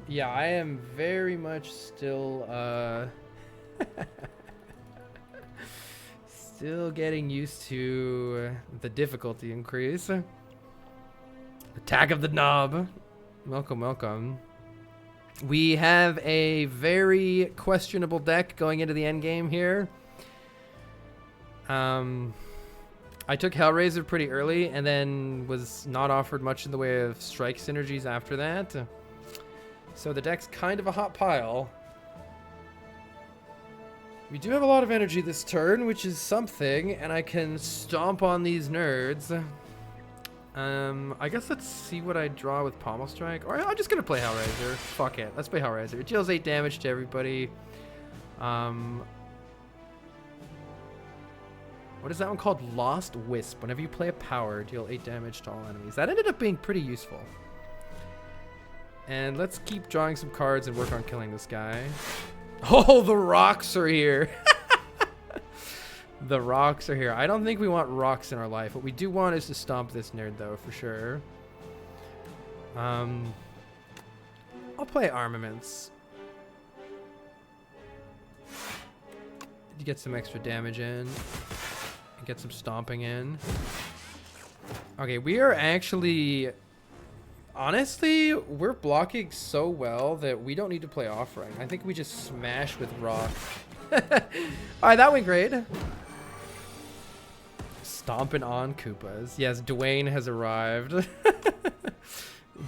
Yeah, I am very much still, still getting used to the difficulty increase. Attack of the Knob. Welcome, welcome. We have a very questionable deck going into the end game here. I took Hellraiser pretty early and then was not offered much in the way of strike synergies after that. So the deck's kind of a hot pile. We do have a lot of energy this turn, which is something, and I can stomp on these nerds. I guess let's see what I draw with Pommel Strike. Or I'm just gonna play Hellraiser. Fuck it. Let's play Hellraiser. It deals 8 damage to everybody. What is that one called? Lost Wisp. Whenever you play a power, deal 8 damage to all enemies. That ended up being pretty useful. And let's keep drawing some cards and work on killing this guy. Oh, the rocks are here. The rocks are here. I don't think we want rocks in our life. What we do want is to stomp this nerd, though, for sure. I'll play armaments. To get some extra damage in. And get some stomping in. Okay, we are actually... Honestly, we're blocking so well that we don't need to play offering. I think we just smash with rock. Alright, that went great. Stomping on Koopas. Yes, Dwayne has arrived.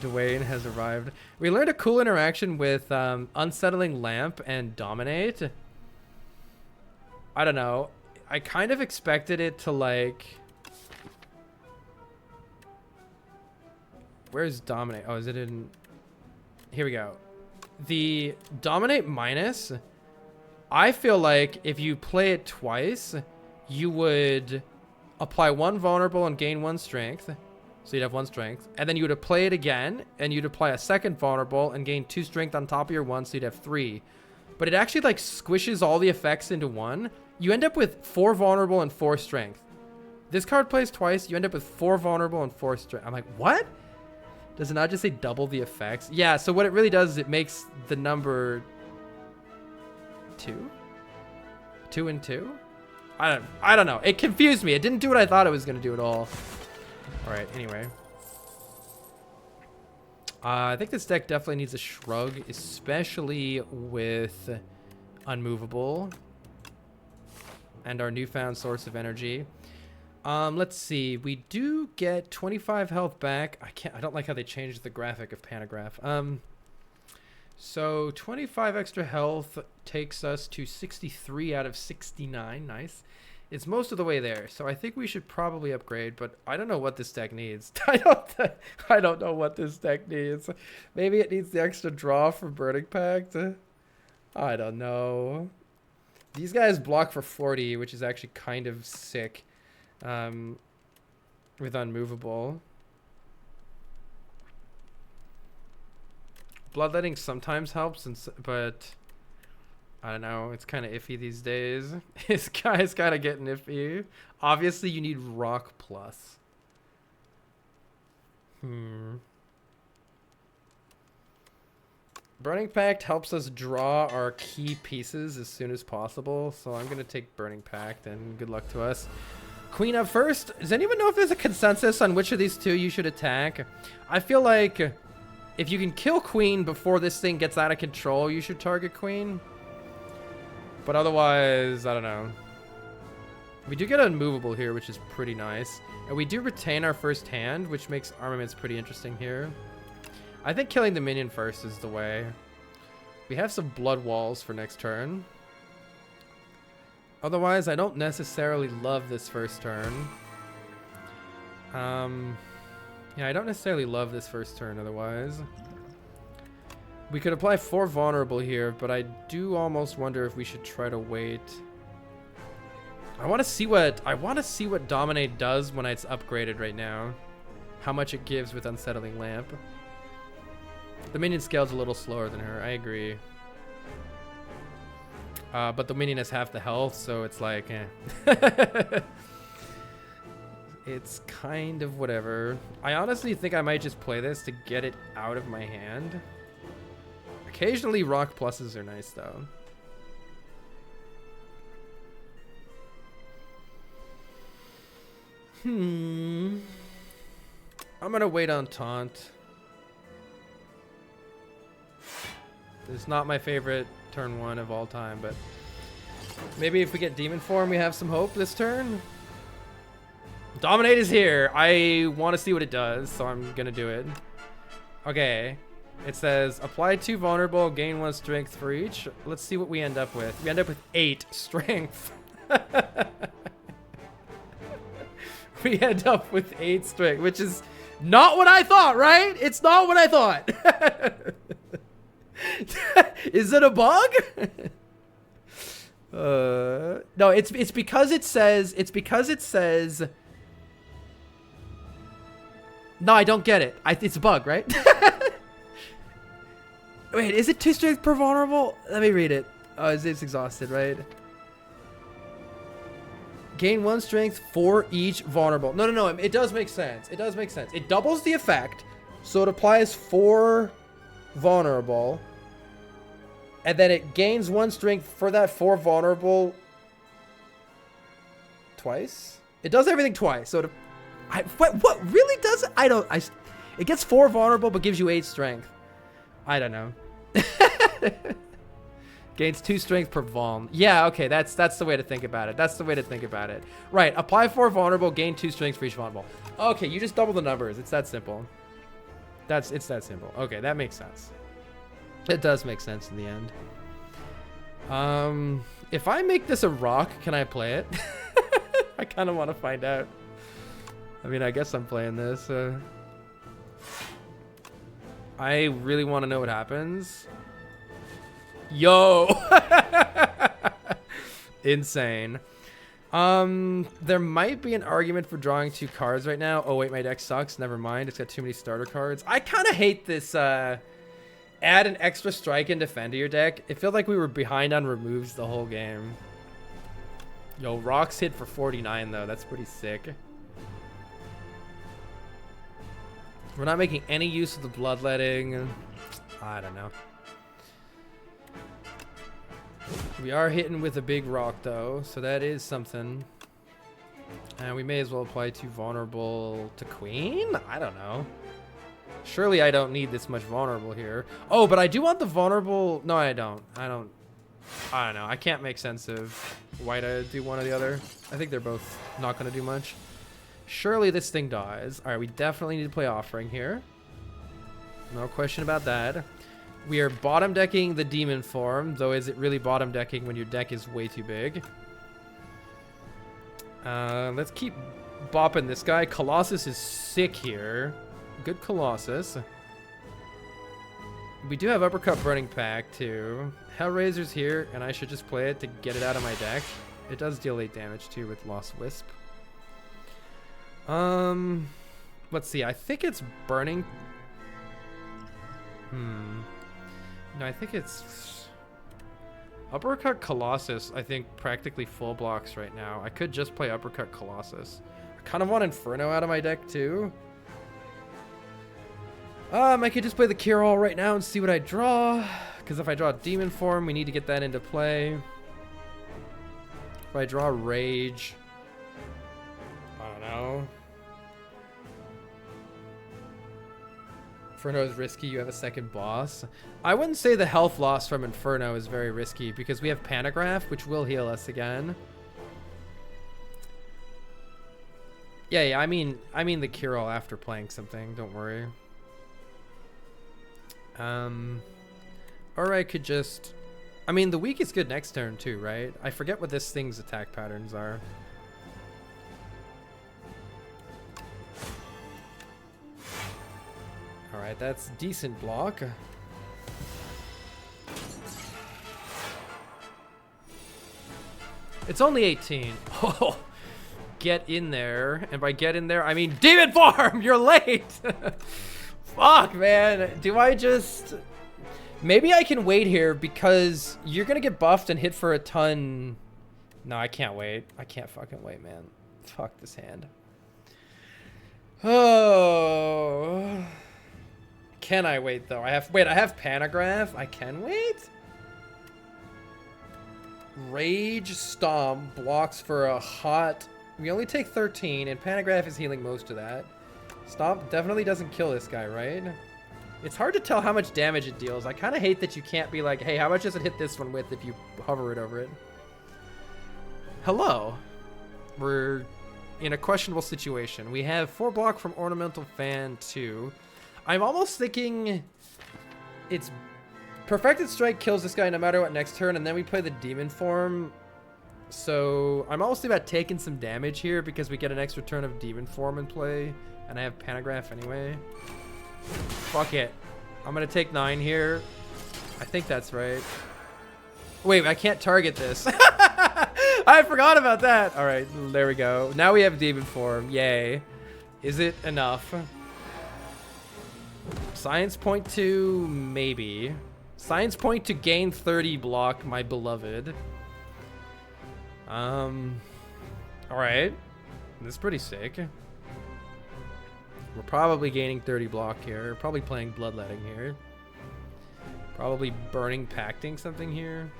Dwayne has arrived. We learned a cool interaction with Unsettling Lamp and Dominate. I don't know. I kind of expected it to like... Where's Dominate? Oh, is it in... Here we go. The Dominate minus, I feel like if you play it twice, you would apply 1 vulnerable and gain 1 strength. So you'd have 1 strength. And then you would play it again, and you'd apply a 2nd vulnerable and gain 2 strength on top of your 1, so you'd have 3. But it actually like squishes all the effects into 1. You end up with 4 vulnerable and 4 strength. This card plays twice, you end up with 4 vulnerable and 4 strength. I'm like, what? Does it not just say double the effects? Yeah, so what it really does is it makes the number 2? 2 and 2? I don't know. It confused me. It didn't do what I thought it was going to do at all. All right, anyway. I think this deck definitely needs a shrug, especially with Unmovable and our newfound source of energy. Let's see. We do get 25 health back. I don't like how they changed the graphic of Panagraph. So 25 extra health takes us to 63 out of 69. Nice. It's most of the way there. So I think we should probably upgrade, but I don't know what this deck needs. I don't know what this deck needs. Maybe it needs the extra draw for Burning Pact. I don't know. These guys block for 40, which is actually kind of sick. With Unmovable. Bloodletting sometimes helps, but I don't know. It's kind of iffy these days. This guy's kind of getting iffy. Obviously, you need Rock Plus. Burning Pact helps us draw our key pieces as soon as possible, so I'm going to take Burning Pact, and good luck to us. Queen up first. Does anyone know if there's a consensus on which of these two you should attack? I feel like if you can kill Queen before this thing gets out of control, you should target Queen. But otherwise, I don't know. We do get unmovable here, which is pretty nice. And we do retain our first hand, which makes armaments pretty interesting here. I think killing the minion first is the way. We have some blood walls for next turn. Otherwise, I don't necessarily love this first turn. Yeah, I don't necessarily love this first turn otherwise. We could apply 4 vulnerable here, but I do almost wonder if we should try to wait. I want to see what Dominate does when it's upgraded right now. How much it gives with Unsettling Lamp. The minion scale's a little slower than her, I agree. But the minion has half the health, so it's like, eh. It's kind of whatever. I honestly think I might just play this to get it out of my hand. Occasionally rock pluses are nice though. I'm gonna wait on Taunt. It's not my favorite turn 1 of all time, but maybe if we get Demon Form, we have some hope this turn. Dominate is here. I want to see what it does, so I'm gonna do it. Okay. It says apply 2 vulnerable, gain 1 strength for each. Let's see what we end up with. We end up with 8 strength. We end up with 8 strength, which is not what I thought, right? It's not what I thought. Is it a bug? No, it's because it says no, I don't get it. It's a bug, right? Wait, is it 2 strength per vulnerable? Let me read it. Oh, it's exhausted, right? Gain 1 strength for each vulnerable. No, it does make sense. It does make sense. It doubles the effect, so it applies 4 vulnerable, and then it gains 1 strength for that 4 vulnerable twice. It does everything twice. So what really does it? It gets 4 vulnerable but gives you 8 strength. I don't know. Gains 2 strength per vuln. Yeah, okay, that's the way to think about it. That's the way to think about it. Right, apply 4 vulnerable, gain 2 strength for each vulnerable. Okay, you just double the numbers. It's that simple. It's that simple. Okay, that makes sense. It does make sense in the end. If I make this a rock, can I play it? I kind of want to find out. I mean, I guess I'm playing this. I really want to know what happens. Yo! Insane. There might be an argument for drawing 2 cards right now. Oh wait, my deck sucks. Never mind. It's got too many starter cards. I kind of hate this, add an extra strike and defend to your deck. It felt like we were behind on removes the whole game. Yo, Rocks hit for 49 though. That's pretty sick. We're not making any use of the bloodletting. I don't know. We are hitting with a big rock though, so that is something. And we may as well apply 2 vulnerable to Queen? I don't know. Surely I don't need this much vulnerable here. Oh, but I do want the vulnerable. No, I don't. I don't know. I can't make sense of why to do one or the other. I think they're both not going to do much. Surely this thing dies. All right, we definitely need to play Offering here. No question about that. We are bottom decking the Demon Form, though is it really bottom decking when your deck is way too big? Let's keep bopping this guy. Colossus is sick here. Good Colossus. We do have Uppercut Burning Pact too. Hellraiser's here, and I should just play it to get it out of my deck. It does deal 8 damage too with Lost Wisp. Let's see. I think it's Burning. No, I think it's Uppercut Colossus. I think practically full blocks right now. I could just play Uppercut Colossus. I kind of want Inferno out of my deck too. I could just play the Cure All right now and see what I draw. Because if I draw Demon Form, we need to get that into play. If I draw Rage, I don't know. Inferno is risky. You have a second boss. I wouldn't say the health loss from Inferno is very risky because we have Panagraph, which will heal us again. Yeah, I mean the Cure All after playing something. Don't worry. Or I could just... I mean, the weak is good next turn too, right? I forget what this thing's attack patterns are. Alright, that's decent block. It's only 18. Oh, get in there. And by get in there, I mean Demon Form! You're late! Fuck, man. Do I just... Maybe I can wait here because you're going to get buffed and hit for a ton. No, I can't wait. I can't fucking wait, man. Fuck this hand. Oh. Can I wait, though? I have Panagraph. I can wait? Rage Stomp blocks for a hot... We only take 13, and Panagraph is healing most of that. Stomp definitely doesn't kill this guy, right? It's hard to tell how much damage it deals. I kind of hate that you can't be like, hey, how much does it hit this one with if you hover it over it? Hello. We're in a questionable situation. We have 4 block from Ornamental Fan 2. I'm almost thinking it's Perfected Strike kills this guy no matter what next turn, and then we play the Demon Form. So I'm almost thinking about taking some damage here because we get an extra turn of Demon Form in play, and I have Panagraph anyway. Fuck it. I'm gonna take 9 here. I think that's right. Wait, I can't target this. I forgot about that. All right, there we go. Now we have Demon Form. Yay. Is it enough? Science Point to maybe. Science Point to gain 30 block, my beloved. All right. This is pretty sick. We're probably gaining 30 block here. Probably playing Bloodletting here. Probably Burning Pacting something here.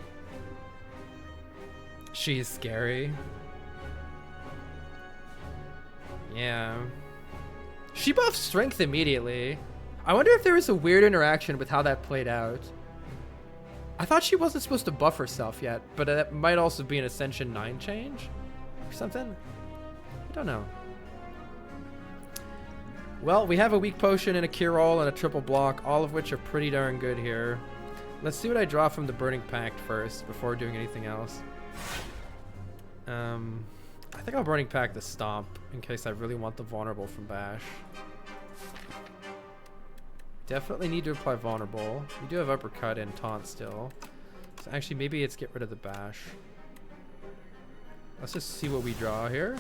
She's scary. Yeah. She buffs strength immediately. I wonder if there was a weird interaction with how that played out. I thought she wasn't supposed to buff herself yet, but that might also be an Ascension 9 change or something. I don't know. Well, we have a weak potion and a cure all and a triple block, all of which are pretty darn good here. Let's see what I draw from the Burning Pact first before doing anything else. I think I'll Burning Pact the Stomp in case I really want the Vulnerable from Bash. Definitely need to apply Vulnerable. We do have Uppercut and Taunt still. So actually, maybe it's get rid of the Bash. Let's just see what we draw here.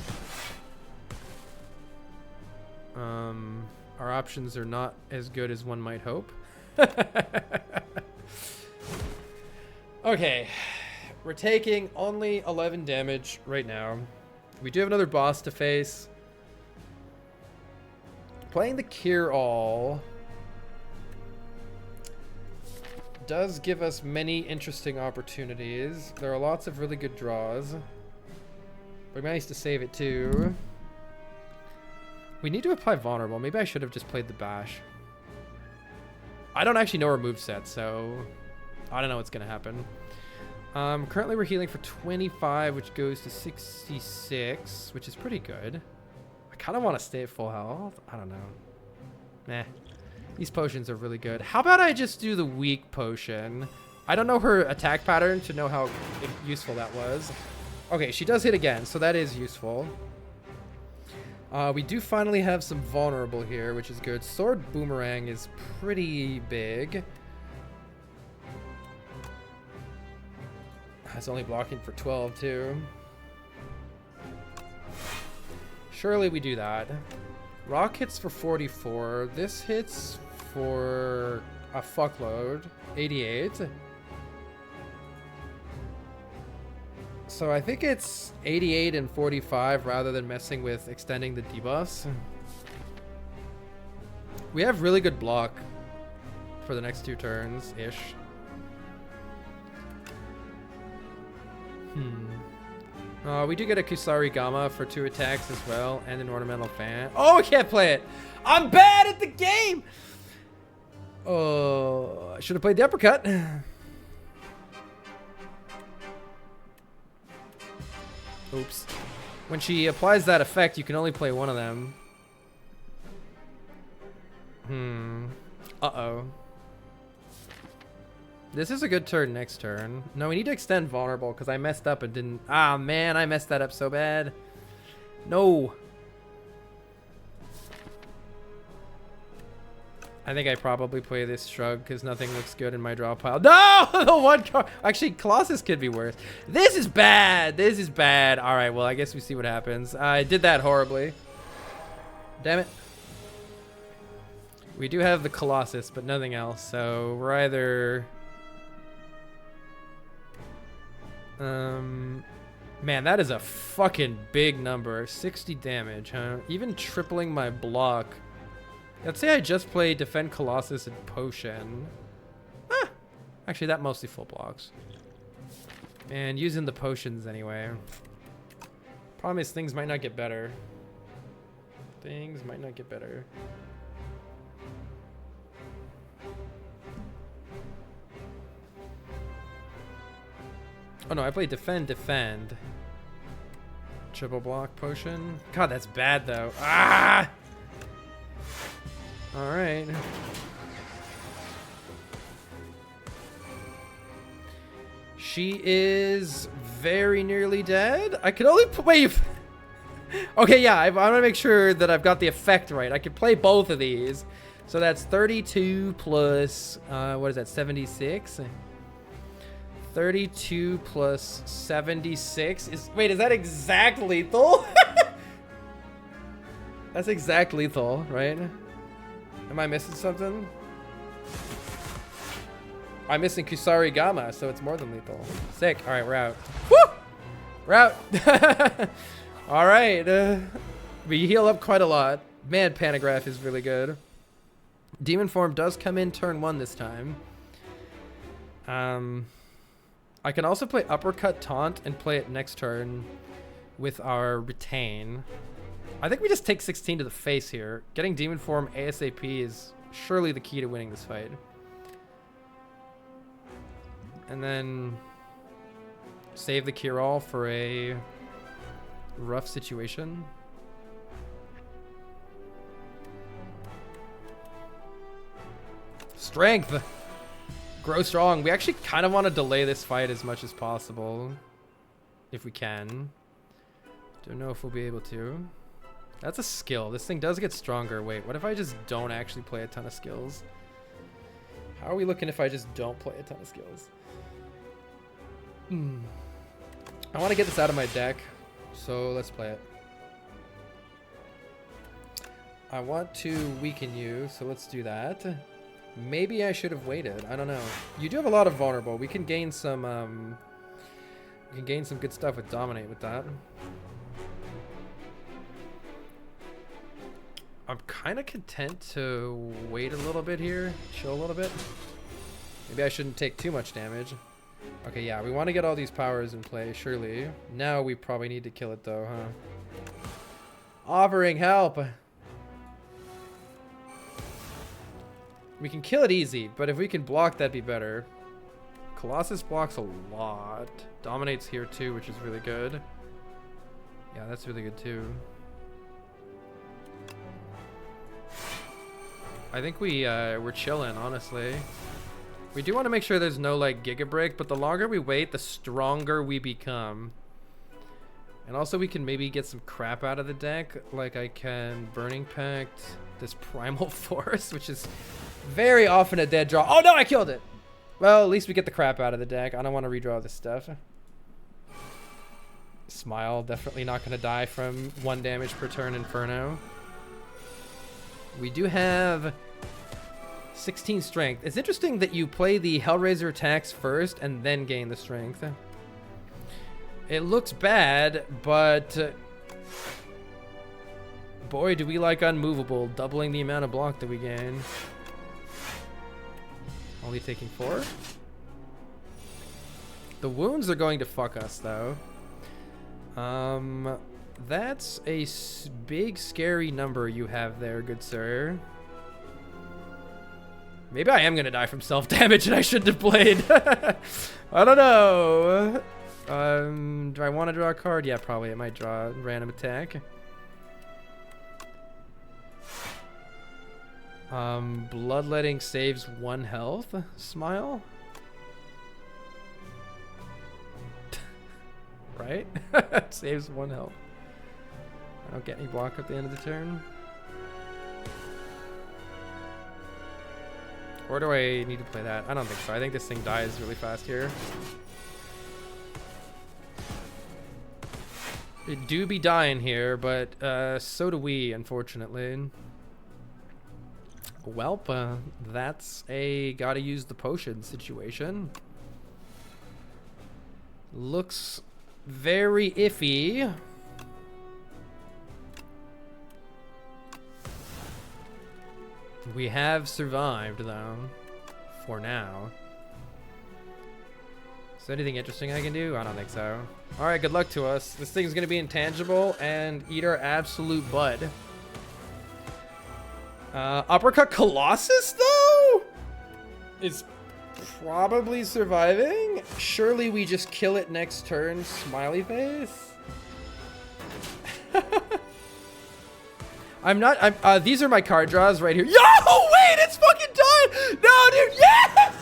Our options are not as good as one might hope. Okay. We're taking only 11 damage right now. We do have another boss to face. Playing the Cure All does give us many interesting opportunities. There are lots of really good draws. But nice to save it too. We need to apply Vulnerable. Maybe I should have just played the Bash. I don't actually know her moveset, so I don't know what's going to happen. Currently we're healing for 25, which goes to 66, which is pretty good. I kind of want to stay at full health. I don't know. Nah. These potions are really good. How about I just do the weak potion? I don't know her attack pattern to know how useful that was. Okay, she does hit again, so that is useful. We do finally have some Vulnerable here, which is good. Sword Boomerang is pretty big. It's only blocking for 12 too. Surely we do that. Rock hits for 44. This hits for a fuckload. 88. So I think it's 88 and 45 rather than messing with extending the debuffs. We have really good block for the next 2 turns-ish. We do get a Kusarigama for 2 attacks as well, and an Ornamental Fan. Oh, we can't play it! I'm bad at the game! Oh, I should have played the uppercut. Oops. When she applies that effect, you can only play one of them. Uh-oh. This is a good turn next turn. No, we need to extend vulnerable because I messed up and didn't... Ah, man, I messed that up so bad. No. I think I probably play this Shrug because nothing looks good in my draw pile. No! The one card. Actually, Colossus could be worse. This is bad. This is bad. All right, well, I guess we see what happens. I did that horribly. Damn it. We do have the Colossus, but nothing else. So we're either... Man, that is a fucking big number. 60 damage, huh? Even tripling my block. Let's say I just play Defend Colossus and Potion. Ah! Actually, that mostly full blocks. And using the potions anyway. Problem is, things might not get better. Things might not get better. Oh no, I played Defend. Triple block potion. God, that's bad though. Ah! Alright. She is very nearly dead. I could only wait. Okay, yeah, I want to make sure that I've got the effect right. I could play both of these. So that's 32 plus, what is that, 76? 32 plus 76 is... Wait, is that exact lethal? That's exact lethal, right? Am I missing something? I'm missing Kusarigama, so it's more than lethal. Sick. All right, we're out. Woo! We're out. All right. We heal up quite a lot. Man, Panagraph is really good. Demon Form does come in turn 1 this time. I can also play Uppercut Taunt and play it next turn with our Retain. I think we just take 16 to the face here. Getting Demon Form ASAP is surely the key to winning this fight. And then save the Kiral for a rough situation. Strength! Grow strong. We actually kind of want to delay this fight as much as possible. If we can. Don't know if we'll be able to. That's a skill. This thing does get stronger. Wait, what if I just don't actually play a ton of skills? How are we looking if I just don't play a ton of skills? I want to get this out of my deck, so let's play it. I want to weaken you, so let's do that. Maybe I should have waited. I don't know. You do have a lot of vulnerable. We can gain some good stuff with Dominate with that. I'm kind of content to wait a little bit here, chill a little bit. Maybe I shouldn't take too much damage. Okay, yeah, we want to get all these powers in play, surely. Now we probably need to kill it though, huh? Offering help. We can kill it easy, but if we can block, that'd be better. Colossus blocks a lot. Dominates here too, which is really good. Yeah, that's really good too. I think we're chilling, honestly. We do want to make sure there's no like Giga Break, but the longer we wait, the stronger we become. And also we can maybe get some crap out of the deck. Like I can Burning Pact, this Primal Force, which is very often a dead draw. Oh no, I killed it! Well, at least we get the crap out of the deck. I don't want to redraw this stuff. Smile, definitely not going to die from 1 damage per turn Inferno. We do have 16 strength. It's interesting that you play the Hellraiser attacks first and then gain the strength. It looks bad, but Boy, do we like unmovable, doubling the amount of block that we gain. Only taking 4. The wounds are going to fuck us, though. That's a big, scary number you have there, good sir. Maybe I am gonna die from self-damage and I shouldn't have played. I don't know. Do I want to draw a card? Yeah, probably. I might draw a random attack. Bloodletting saves 1 health. Smile. Right? Saves 1 health. I don't get any block at the end of the turn. Or do I need to play that? I don't think so. I think this thing dies really fast here. It do be dying here, but so do we, unfortunately. Welp, that's a gotta use the potion situation. Looks very iffy. We have survived, though, for now. Is there anything interesting I can do? I don't think so. All right, good luck to us. This thing's gonna be intangible and eat our absolute bud. Uppercut Colossus, though, is probably surviving. Surely we just kill it next turn. Smiley face. These are my card draws right here. Yo, wait, it's fucking done. No, dude, yes.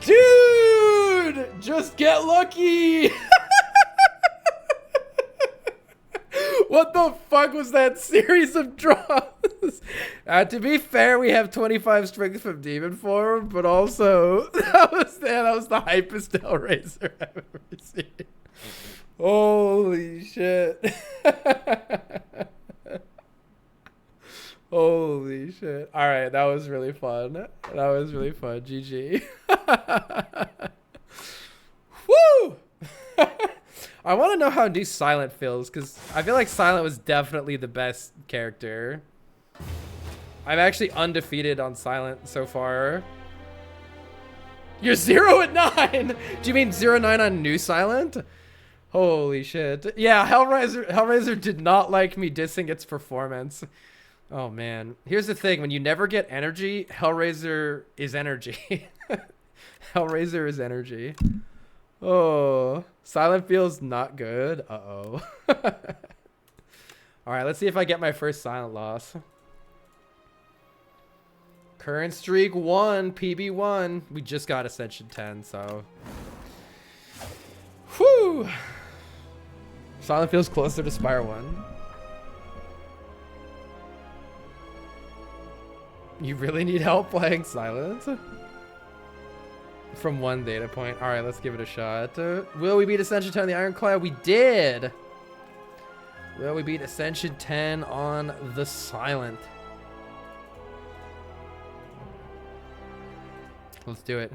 Dude, just get lucky. What the fuck was that series of draws? To be fair, we have 25 strength from demon form, but also that was the hypest Hellraiser I've ever seen. Holy shit. Holy shit. All right, that was really fun. That was really fun. GG. Woo! I want to know how new Silent feels, because I feel like Silent was definitely the best character. I'm actually undefeated on Silent so far. You're 0-9! Do you mean 0-9 on new Silent? Holy shit. Yeah, Hellraiser did not like me dissing its performance. Oh man. Here's the thing, when you never get energy, Hellraiser is energy. Hellraiser is energy. Oh, Silent feels not good. Uh-oh. All right, let's see if I get my first Silent loss. Current streak 1, PB 1. We just got Ascension 10, so. Whew. Silent feels closer to Spire 1. You really need help playing Silent? From 1 data point. All right, let's give it a shot. Will we beat Ascension 10 on the Ironclad? We did. Will we beat Ascension 10 on the Silent? Let's do it.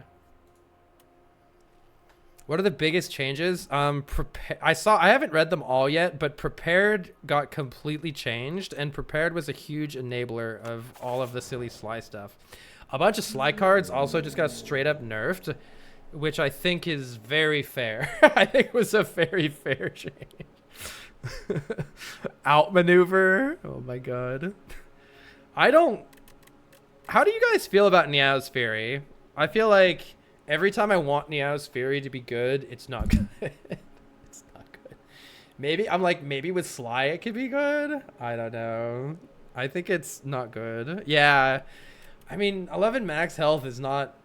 What are the biggest changes? I haven't read them all yet, but Prepared got completely changed, and Prepared was a huge enabler of all of the silly Sly stuff. A bunch of Sly cards also just got straight up nerfed, which I think is very fair. I think it was a very fair change. Outmaneuver. Oh my god. How do you guys feel about Niao's Fury? I feel like every time I want Niao's Fury to be good, it's not good. It's not good. Maybe with Sly it could be good. I don't know. I think it's not good. Yeah. I mean, 11 max health is not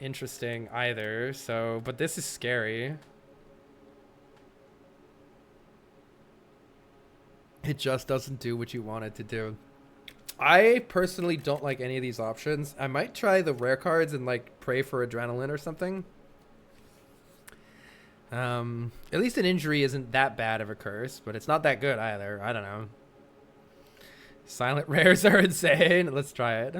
interesting either, so, but this is scary. It just doesn't do what you want it to do. I personally don't like any of these options. I might try the rare cards and like pray for adrenaline or something. At least an injury isn't that bad of a curse, but it's not that good either. I don't know. Silent rares are insane. Let's try it.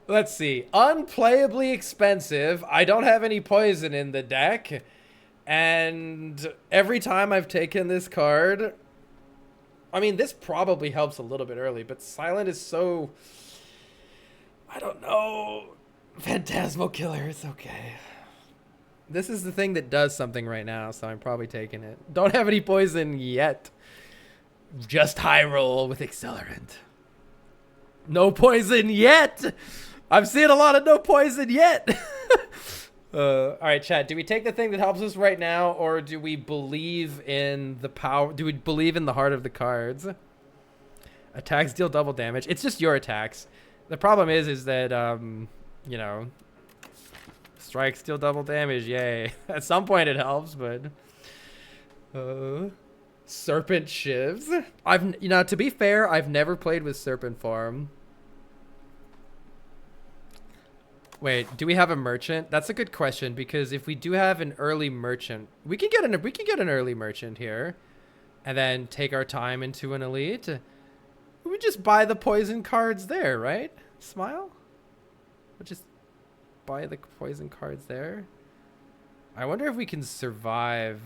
Let's see. Unplayably expensive. I don't have any poison in the deck. And every time I've taken this card... I mean, this probably helps a little bit early, but Silent is so... I don't know. Phantasmal Killer, it's okay. This is the thing that does something right now, so I'm probably taking it. Don't have any poison yet. Just high roll with Accelerant. No poison yet! I'm seeing a lot of no poison yet! Alright, chat. Do we take the thing that helps us right now, or do we believe in the power? Do we believe in the heart of the cards? Attacks deal double damage. It's just your attacks. The problem is that, you know, strikes deal double damage. Yay. At some point it helps, but... Serpent Shivs. You know, to be fair, I've never played with Serpent Farm. Wait, do we have a merchant? That's a good question, because if we do have an early merchant, we can get an early merchant here, and then take our time into an elite. We just buy the poison cards there, right? Smile. We'll just buy the poison cards there. I wonder if we can survive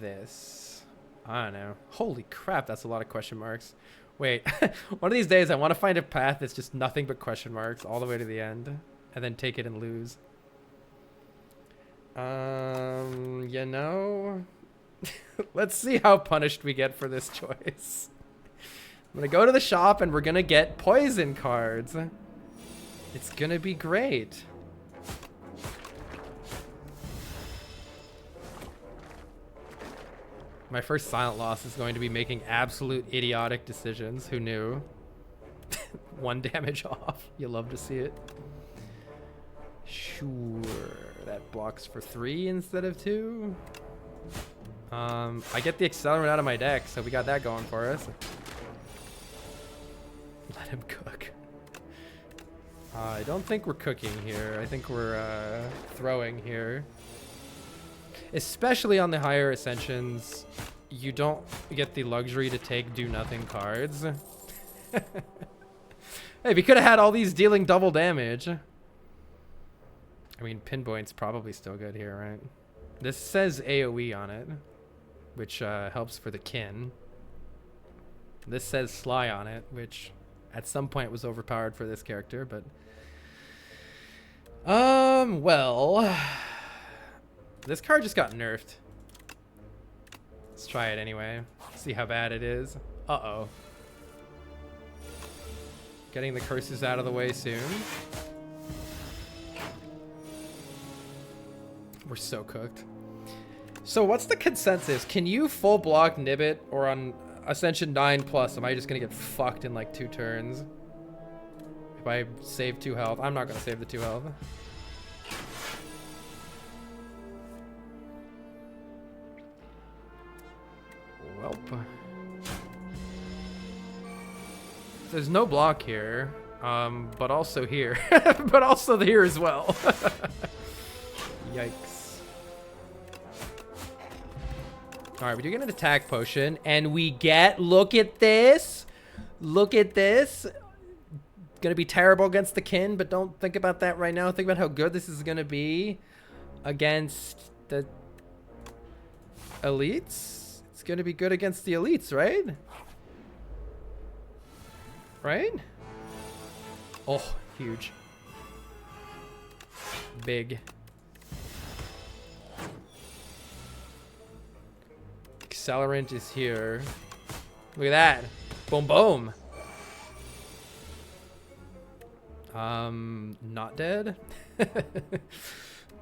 this. I don't know. Holy crap, that's a lot of question marks. Wait, one of these days I want to find a path that's just nothing but question marks all the way to the end. And then take it and lose. You know, let's see how punished we get for this choice. I'm gonna go to the shop and we're gonna get poison cards. It's gonna be great. My first silent loss is going to be making absolute idiotic decisions. Who knew? 1 damage off. You love to see it. Sure, that blocks for 3 instead of 2. I get the Accelerant out of my deck, so we got that going for us. Let him cook. I don't think we're cooking here. I think we're throwing here. Especially on the higher Ascensions, you don't get the luxury to take do-nothing cards. Hey, we could have had all these dealing double damage. I mean, Pinpoint's probably still good here, right? This says AoE on it, which helps for the kin. This says Sly on it, which at some point was overpowered for this character, but... well... This card just got nerfed. Let's try it anyway. See how bad it is. Uh-oh. Getting the curses out of the way soon. We're so cooked. So what's the consensus? Can you full block Nibbit, or on Ascension 9+, am I just gonna get fucked in like 2 turns? If I save 2 health. I'm not gonna save the 2 health. Welp. There's no block here, but also here. But also here as well. Yikes. All right, we do get an attack potion, and we get, look at this. Look at this. Gonna be terrible against the kin, but don't think about that right now. Think about how good this is gonna be against the elites. It's gonna be good against the elites, right? Right? Oh, huge. Big. Accelerant is here. Look at that. Boom, boom. Not dead.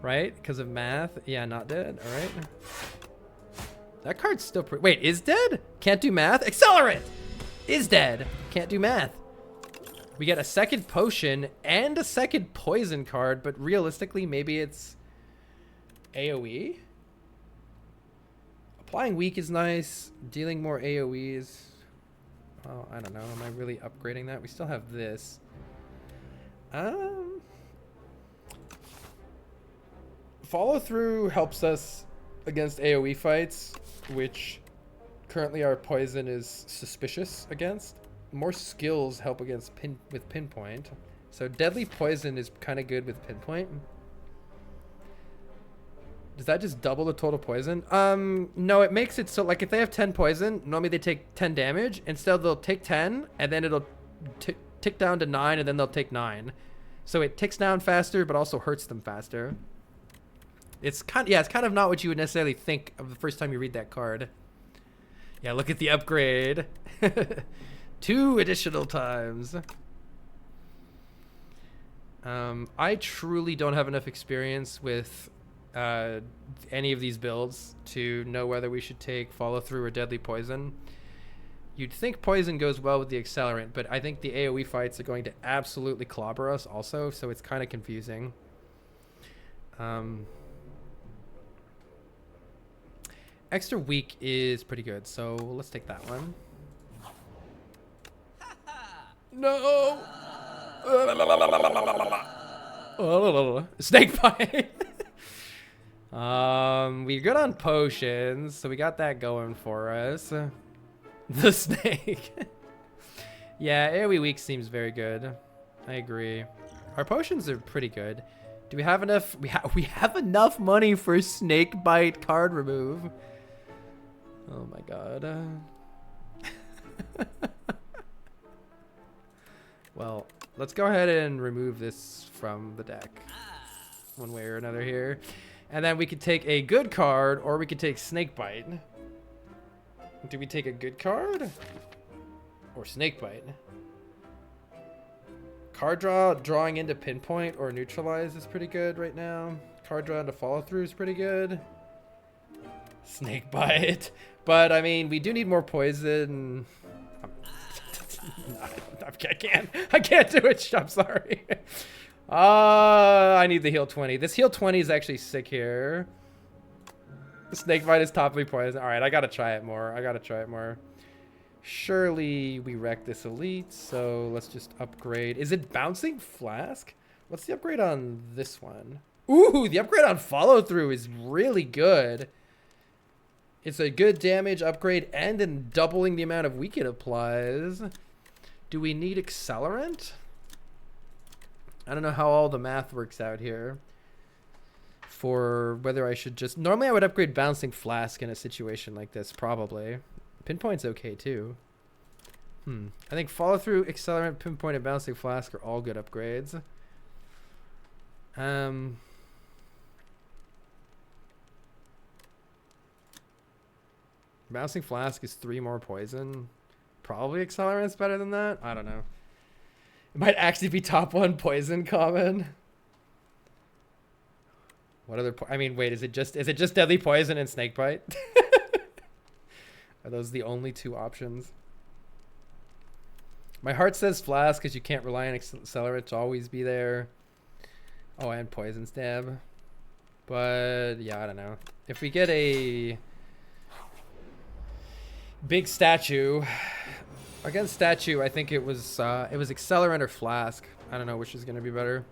Right? Because of math. Yeah, not dead. All right. That card's still pretty... Wait, is dead? Can't do math? Accelerant! Is dead. Can't do math. We get a second potion and a second poison card, but realistically, maybe it's AoE? Applying weak is nice. Dealing more AoEs. Oh, I don't know. Am I really upgrading that? We still have this. Follow through helps us against AoE fights, which currently our poison is suspicious against. More skills help against pinpoint. So deadly poison is kind of good with pinpoint. Does that just double the total poison? No, it makes it so like if they have 10 poison, normally they take 10 damage. Instead, they'll take 10 and then it'll tick down to 9 and then they'll take 9. So it ticks down faster, but also hurts them faster. It's kind of not what you would necessarily think of the first time you read that card. Yeah, look at the upgrade. 2 additional times. I truly don't have enough experience with any of these builds to know whether we should take follow through or deadly poison. You'd think poison goes well with the accelerant, but I think the AoE fights are going to absolutely clobber us also, so it's kind of confusing. Extra weak is pretty good, so let's take that one. No! Snake bite! We're good on potions, so we got that going for us. The snake. Yeah, AoE weak seems very good. I agree. Our potions are pretty good. Do we have enough? We have enough money for snake bite card remove. Oh my god. Well, let's go ahead and remove this from the deck one way or another here. And then we could take a good card or we could take snake bite. Do we take a good card or snake bite? Card drawing into pinpoint or neutralize is pretty good right now. Card draw into follow through is pretty good. Snake bite. But I mean, we do need more poison. I can't do it. I'm sorry. I need the heal 20. This heal 20 is actually sick here. The snake bite is topically poison. All right, I gotta try it more. Surely we wreck this elite, so let's just upgrade. Is it bouncing flask? What's the upgrade on this one? Ooh, the upgrade on follow through is really good. It's a good damage upgrade and in doubling the amount of weak it applies. Do we need accelerant? I don't know how all the math works out here for whether I should just... Normally I would upgrade bouncing flask in a situation like this, probably. Pinpoint's okay too. I think follow through, accelerant, pinpoint, and bouncing flask are all good upgrades. Bouncing flask is 3 more poison. Probably accelerant's better than that. I don't know. It might actually be top 1 poison common. What other? I mean, wait. Is it just deadly poison and snake bite? Are those the only 2 options? My heart says flask because you can't rely on accelerant to always be there. Oh, and poison stab. But yeah, I don't know. If we get a big statue, against statue, I think it was accelerant or flask. I don't know which is gonna be better.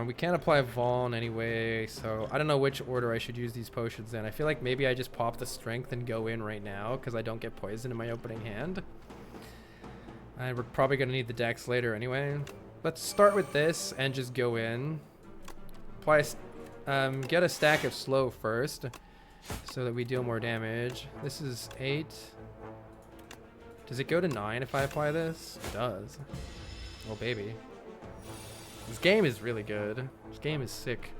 We can't apply Vaughn anyway, so I don't know which order I should use these potions in. I feel like maybe I just pop the strength and go in right now because I don't get poison in my opening hand. And we're probably gonna need the dex later anyway. Let's start with this and just go in. Apply, get a stack of slow first so that we deal more damage. This is 8. Does it go to 9 if I apply this? It does. Oh baby. This game is really good. This game is sick.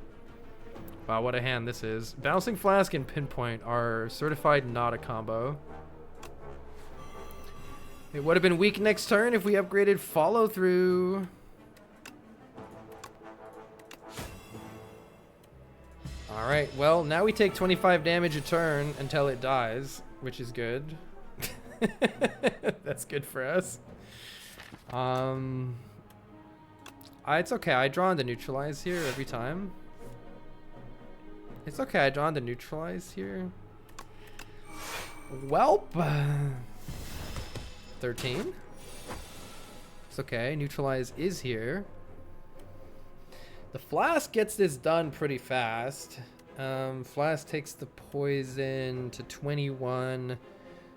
Wow, what a hand this is. Bouncing Flask and Pinpoint are certified not a combo. It would have been weak next turn if we upgraded Follow Through. Alright, well, now we take 25 damage a turn until it dies, which is good. That's good for us. It's okay. I draw on the neutralize here every time. It's okay. I draw on the neutralize here. Welp. 13. It's okay. Neutralize is here. The Flask gets this done pretty fast. Flask takes the poison to 21.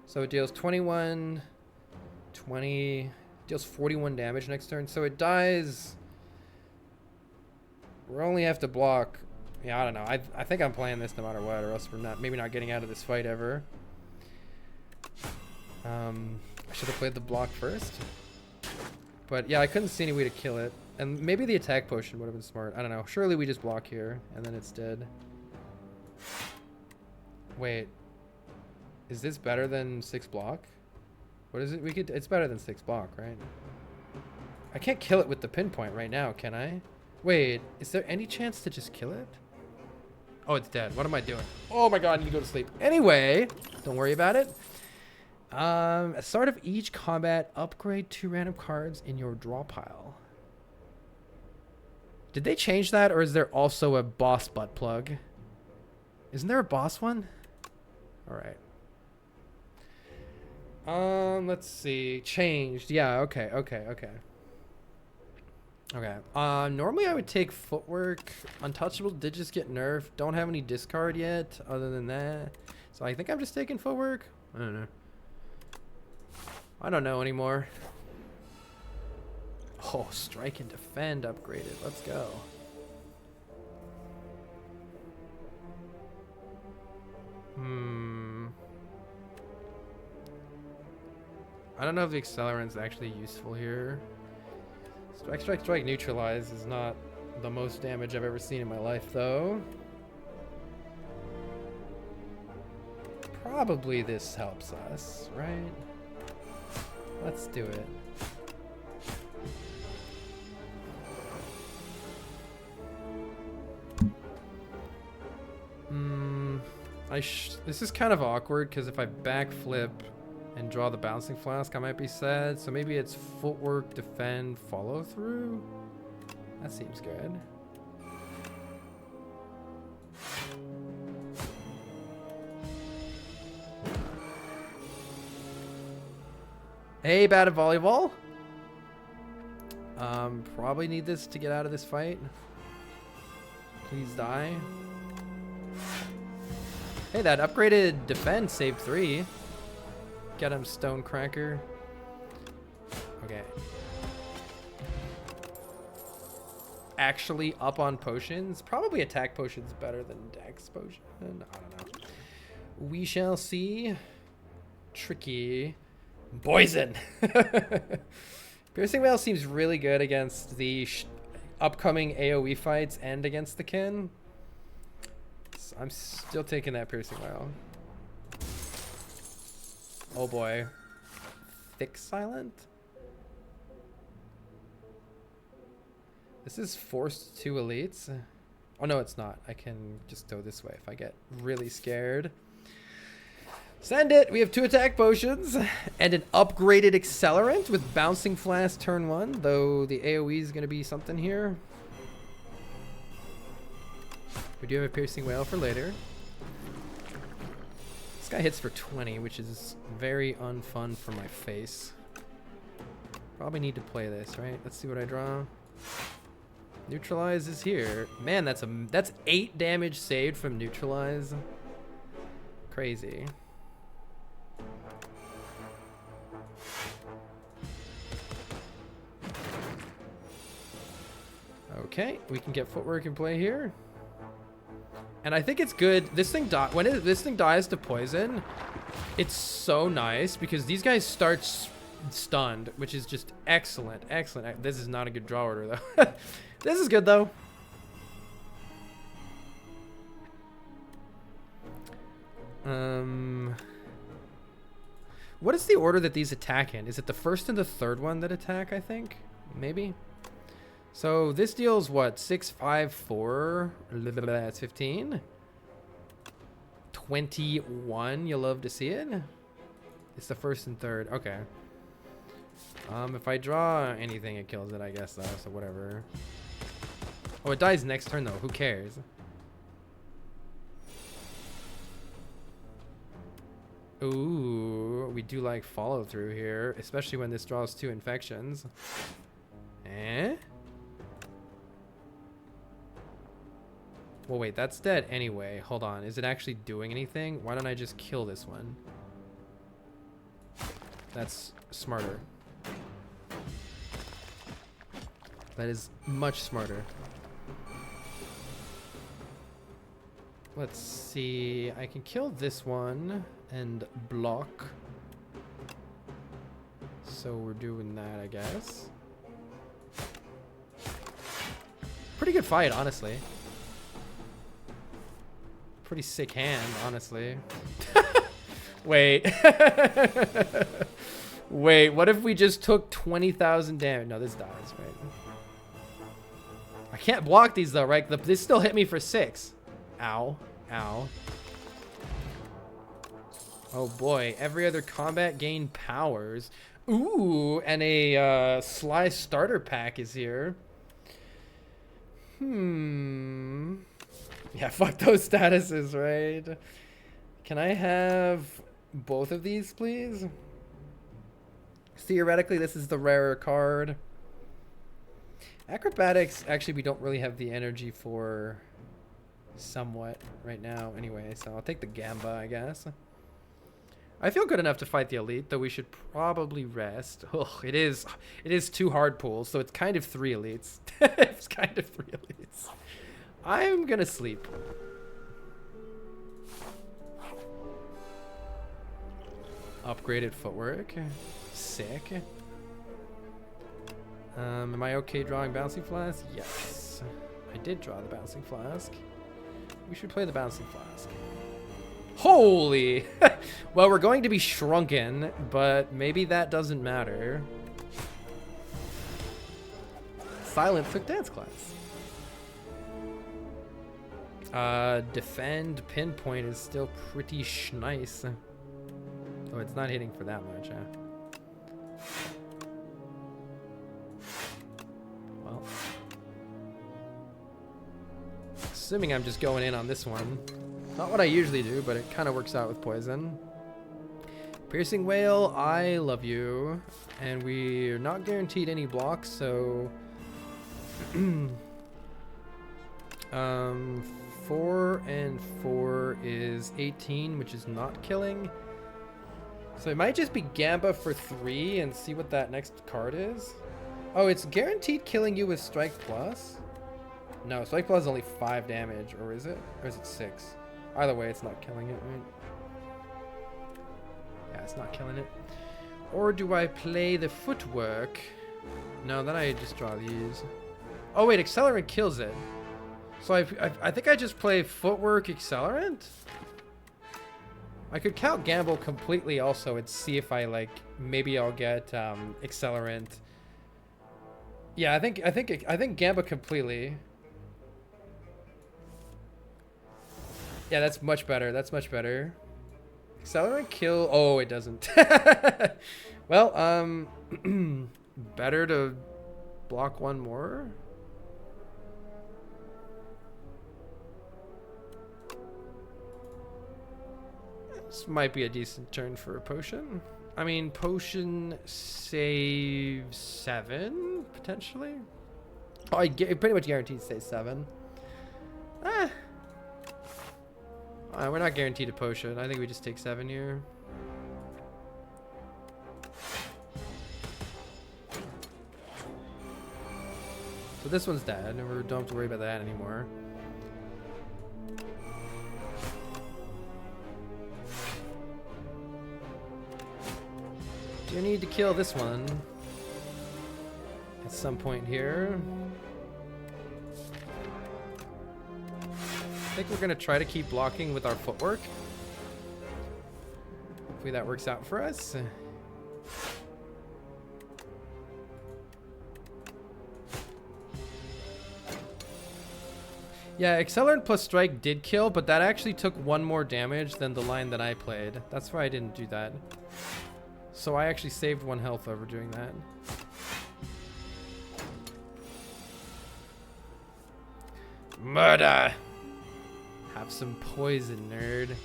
So it deals 21, 20, Deals 41 damage next turn. So it dies. We only have to block. Yeah, I don't know. I think I'm playing this no matter what, or else we're maybe not getting out of this fight ever. I should have played the block first. But yeah, I couldn't see any way to kill it. And maybe the attack potion would have been smart. I don't know. Surely we just block here, and then it's dead. Wait. Is this better than 6 block? What is it? It's better than 6 block, right? I can't kill it with the pinpoint right now, can I? Wait, is there any chance to just kill it? Oh, it's dead. What am I doing? Oh my god, I need to go to sleep. Anyway, don't worry about it. At the start of each combat, upgrade 2 random cards in your draw pile. Did they change that, or is there also a boss butt plug? Isn't there a boss one? Alright. Let's see. Changed. Yeah, okay. Normally I would take footwork. Untouchable did just get nerfed. Don't have any discard yet, other than that. So I think I'm just taking footwork. I don't know. I don't know anymore. Oh, strike and defend upgraded. Let's go. I don't know if the accelerant's actually useful here. Strike, neutralize is not the most damage I've ever seen in my life, though. Probably this helps us, right? Let's do it. This is kind of awkward because if I backflip and draw the bouncing flask, I might be sad. So maybe it's footwork, defend, follow through. That seems good. Hey, bad at volleyball. Probably need this to get out of this fight. Please die. Hey, that upgraded defense saved 3. Get him, Stonecracker. Okay. Actually up on potions. Probably attack potions better than dex potion. I don't know. We shall see. Tricky. Poison. Piercing Veil seems really good against the upcoming AoE fights and against the kin. So I'm still taking that Piercing Veil. Oh boy. Thick Silent? This is forced 2 elites. Oh no, it's not. I can just go this way if I get really scared. Send it! We have 2 attack potions and an upgraded accelerant with Bouncing Flask turn 1, though the AoE is going to be something here. We do have a Piercing Wail for later. This guy hits for 20, which is very unfun for my face. Probably need to play this, right? Let's see what I draw. Neutralize is here. Man, that's 8 damage saved from Neutralize. Crazy. Okay, we can get footwork in play here. And I think it's good. This thing this thing dies to poison, it's so nice because these guys start stunned, which is just excellent. Excellent. This is not a good draw order though. This is good though. What is the order that these attack in? Is it the first and the third one that attack, I think? Maybe. So this deals what? 6, 5, 4. That's 15. 21. You love to see it. It's the first and third. Okay. If I draw anything, it kills it, I guess, though. So whatever. Oh, it dies next turn, though. Who cares? Ooh, we do like follow through here, especially when this draws 2 infections. Eh? Well, wait, that's dead anyway. Hold on. Is it actually doing anything? Why don't I just kill this one? That's smarter. That is much smarter. Let's see. I can kill this one and block. So we're doing that, I guess. Pretty good fight, honestly. Pretty sick hand, honestly. Wait. Wait, what if we just took 20,000 damage? No, this dies, right? I can't block these though, right? This still hit me for 6. Ow. Ow. Oh boy, every other combat gain powers. Ooh, and a Sly starter pack is here. Yeah, fuck those statuses, right? Can I have both of these, please? Theoretically, this is the rarer card. Acrobatics, actually, we don't really have the energy for somewhat right now anyway, so I'll take the Gamba, I guess. I feel good enough to fight the elite, though we should probably rest. Ugh, it is 2 hard pulls, so it's kind of 3 elites. It's kind of 3 elites. I'm gonna sleep. Upgraded footwork. Sick. Am I okay drawing Bouncing Flask? Yes. I did draw the Bouncing Flask. We should play the Bouncing Flask. Holy! Well, we're going to be shrunken, but maybe that doesn't matter. Silent took dance class. Defend pinpoint is still pretty nice. Oh, it's not hitting for that much, huh? Well. Assuming I'm just going in on this one. Not what I usually do, but it kind of works out with poison. Piercing Whale, I love you. And we're not guaranteed any blocks, so... 4 and 4 is 18, which is not killing. So it might just be Gamba for 3 and see what that next card is. Oh, it's guaranteed killing you with Strike Plus? No, Strike Plus is only 5 damage, or is it? Or is it 6? Either way, it's not killing it, right? Yeah, it's not killing it. Or do I play the footwork? No, then I just draw these. Oh wait, Accelerant kills it. So I think I just play footwork Accelerant? I could count Gamble completely also and see if I like, maybe I'll get Accelerant. Yeah, I think Gamba completely. Yeah, that's much better. That's much better. Accelerant kill. Oh, it doesn't. Well, better to block one more. This might be a decent turn for a potion. I mean, potion saves 7 potentially. Oh, it pretty much guaranteed saves 7. Ah. We're not guaranteed a potion. I think we just take 7 here. So this one's dead, and we don't have to worry about that anymore. Do need to kill this one at some point here. I think we're gonna try to keep blocking with our footwork. Hopefully that works out for us. Yeah, Accelerant plus Strike did kill, but that actually took 1 more damage than the line that I played. That's why I didn't do that. So I actually saved 1 health over doing that. Murder! Have some poison, nerd.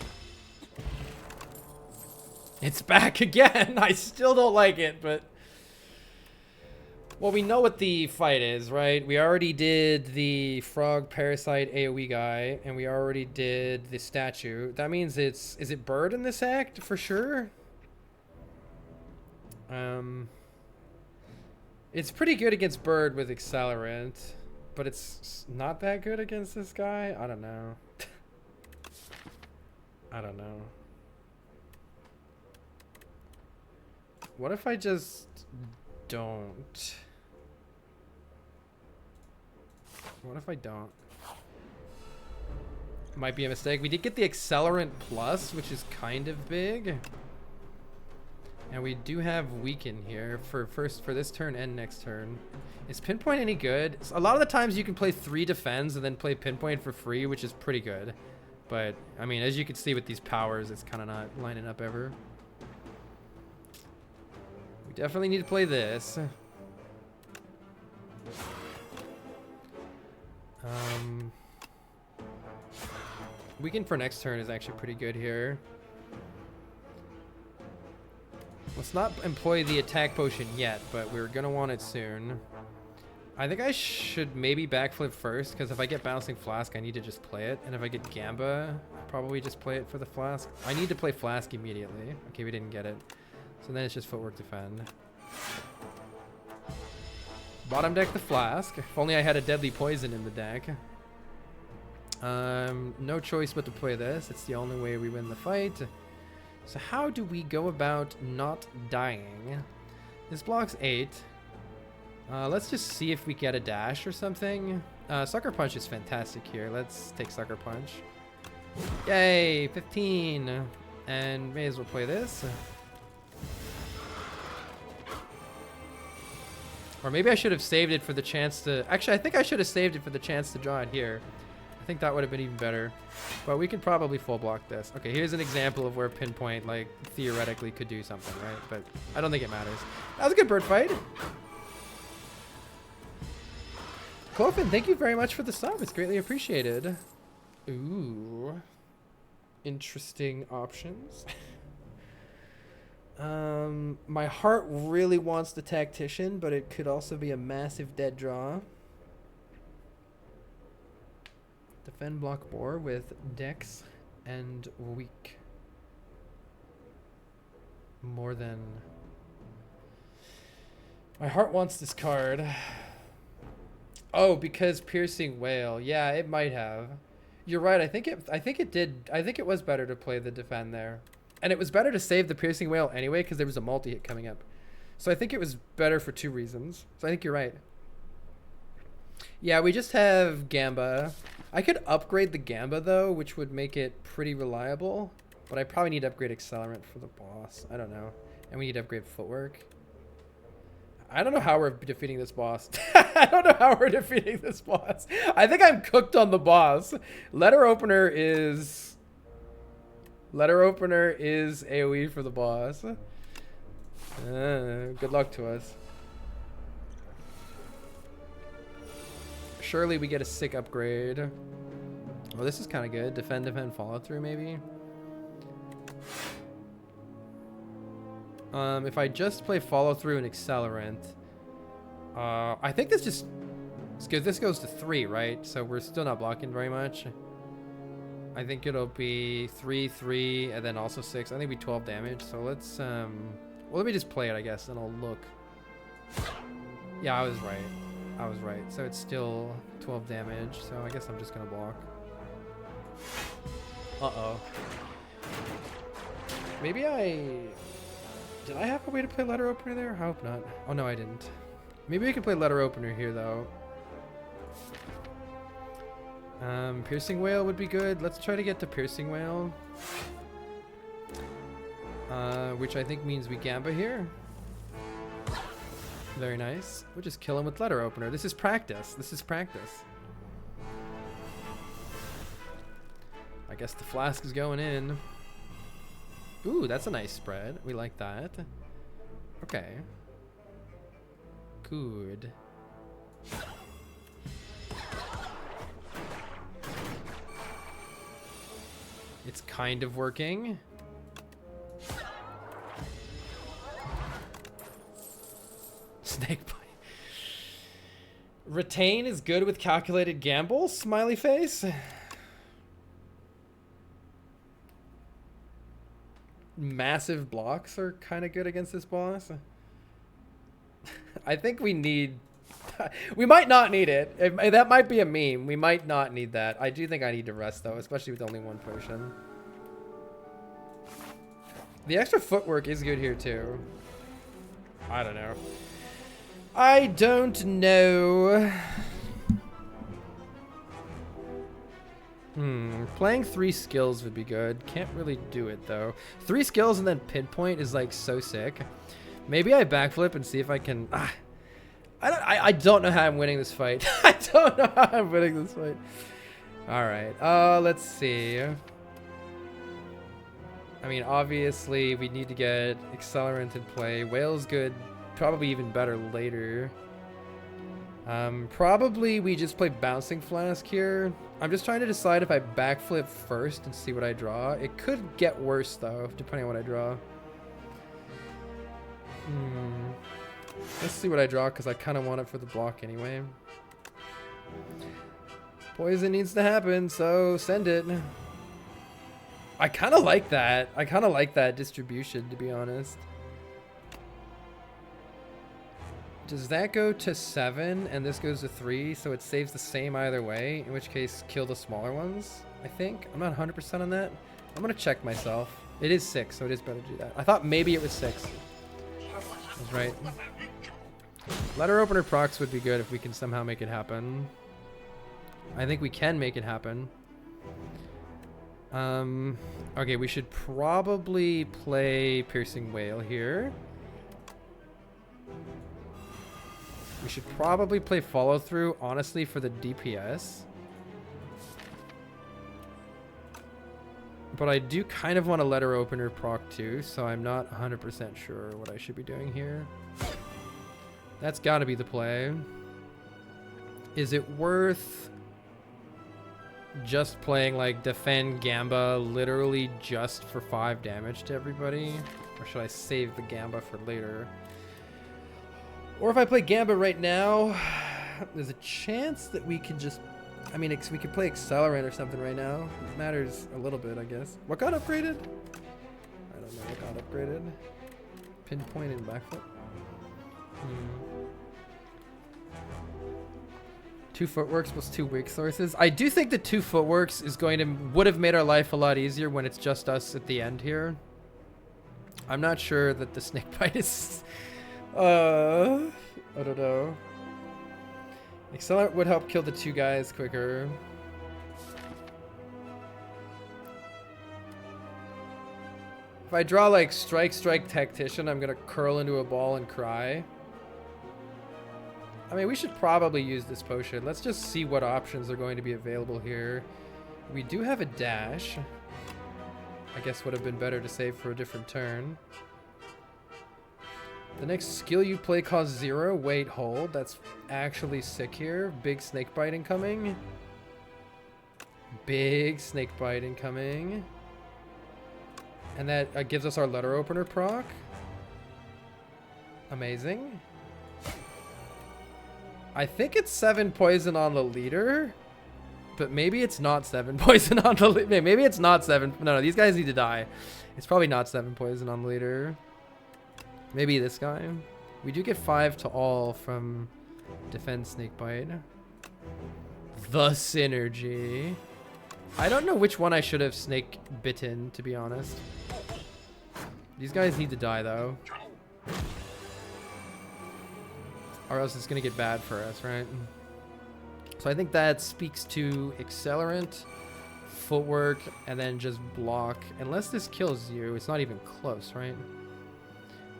It's back again! I still don't like it, but... Well, we know what the fight is, right? We already did the frog parasite AoE guy, and we already did the statue. That means it's... Is it bird in this act, It's pretty good against Bird with Accelerant, but it's not that good against this guy. I don't know. I don't know. What if I just don't? What if I don't? Might be a mistake. We did get the Accelerant Plus, which is kind of big. And we do have Weaken here for this turn and next turn. Is Pinpoint any good? A lot of the times you can play 3 Defends and then play Pinpoint for free, which is pretty good. But, I mean, as you can see with these powers, it's kind of not lining up ever. We definitely need to play this. Weaken for next turn is actually pretty good here. Let's not employ the attack potion yet, but we're gonna want it soon. I think I should maybe backflip first, because if I get Bouncing Flask, I need to just play it. And if I get Gamba, I'll probably just play it for the Flask. I need to play Flask immediately. Okay, we didn't get it. So then it's just Footwork Defend. Bottom deck the Flask. If only I had a Deadly Poison in the deck. No choice but to play this. It's the only way we win the fight. So how do we go about not dying? This blocks 8. Let's just see if we get a dash or something. Sucker Punch is fantastic here. Let's take Sucker Punch. Yay, 15. And may as well play this. Or maybe I should have saved it for the chance to... Actually, I think I should have saved it for the chance to draw it here. I think that would have been even better. But we could probably full block this. Okay, here's an example of where Pinpoint, like, theoretically could do something, right? But I don't think it matters. That was a good bird fight. Clofin, thank you very much for the sub. It's greatly appreciated. Ooh. Interesting options. My heart really wants the Tactician, but it could also be a massive dead draw. Defend block Boar with Dex and Weak. More than... My heart wants this card. Oh, because Piercing Wail. Yeah, it might have. You're right. I think it did. I think it was better to play the Defend there. And it was better to save the Piercing Wail anyway, because there was a multi-hit coming up. So I think it was better for 2 reasons. So I think you're right. Yeah, we just have Gamba. I could upgrade the Gamba, though, which would make it pretty reliable. But I probably need to upgrade Accelerant for the boss. I don't know. And we need to upgrade Footwork. I don't know how we're defeating this boss. I don't know how we're defeating this boss. I think I'm cooked on the boss. Letter Opener is AoE for the boss. Good luck to us. Surely we get a sick upgrade. Oh, this is kind of good. Defend, defend, follow through maybe. If I just play follow through and Accelerant, I think this just, because this goes to 3, right? So we're still not blocking very much. I think it'll be 3, 3, and then also 6. I think it'll be 12 damage. So let's, well, let me just play it, I guess, and I'll look. Yeah, I was right. I was right. So it's still 12 damage. So I guess I'm just gonna block. Uh-oh. Maybe did I have a way to play Letter Opener there? I hope not. Oh, no, I didn't. Maybe we can play Letter Opener here, though. Piercing Wail would be good. Let's try to get to Piercing Wail. Which I think means we Gamba here. Very nice. We'll just kill him with Letter Opener. This is practice. This is practice. I guess the Flask is going in. Ooh, that's a nice spread. We like that. Okay. Good. It's kind of working. Snake bite. Retain is good with calculated gamble? Smiley face. Massive blocks are kind of good against this boss. I think we need... we might not need it. That might be a meme. We might not need that. I do think I need to rest, though, especially with only one potion. The extra footwork is good here, too. I don't know. I don't know. Playing 3 skills would be good. Can't really do it, though. 3 skills and then pinpoint is, like, so sick. Maybe I backflip and see if I can... I don't know how I'm winning this fight. I don't know how I'm winning this fight. Alright. Let's see. I mean, obviously, we need to get Accelerant in play. Whale's good. Probably even better later. Probably we just play Bouncing Flask here. I'm just trying to decide if I backflip first and see what I draw. It could get worse, though, depending on what I draw. Let's see what I draw, because I kind of want it for the block anyway. Poison needs to happen, so send it. I kind of like that. I kind of like that distribution, to be honest. Does that go to 7 and this goes to 3, so it saves the same either way, in which case kill the smaller ones, I think? I'm not 100% on that. I'm going to check myself. It is 6, so it is better to do that. I thought maybe it was 6. I was right. Letter opener procs would be good if we can somehow make it happen. I think we can make it happen. Okay, we should probably play Piercing Whale here. We should probably play Follow Through, honestly, for the DPS. But I do kind of want a Letter Opener proc too, so I'm not 100% sure what I should be doing here. That's got to be the play. Is it worth just playing like Defend Gamba literally just for 5 damage to everybody? Or should I save the Gamba for later? Or if I play Gamba right now, there's a chance that we can just... I mean, we could play Accelerant or something right now. It matters a little bit, I guess. What got upgraded? I don't know what got upgraded. Pinpoint and backflip. 2 footworks plus 2 weak sources. I do think the 2 footworks is would have made our life a lot easier when it's just us at the end here. I'm not sure that the snake bite is... I don't know. Accelerant would help kill the 2 guys quicker. If I draw like Strike Tactician, I'm gonna curl into a ball and cry. I mean, we should probably use this potion. Let's just see what options are going to be available here. We do have a dash. I guess would have been better to save for a different turn. The next skill you play costs 0. Wait, hold. That's actually sick here. Big snake bite incoming. Big snake bite incoming. And that gives us our letter opener proc. Amazing. I think it's 7 poison on the leader. But maybe it's not 7 poison on the leader. Maybe it's not 7. No, these guys need to die. It's probably not 7 poison on the leader. Maybe this guy. We do get 5 to all from Defend Snakebite. The synergy. I don't know which one I should have snake bitten, to be honest. These guys need to die, though. Or else it's going to get bad for us, right? So I think that speaks to Accelerant, Footwork, and then just block. Unless this kills you, it's not even close, right?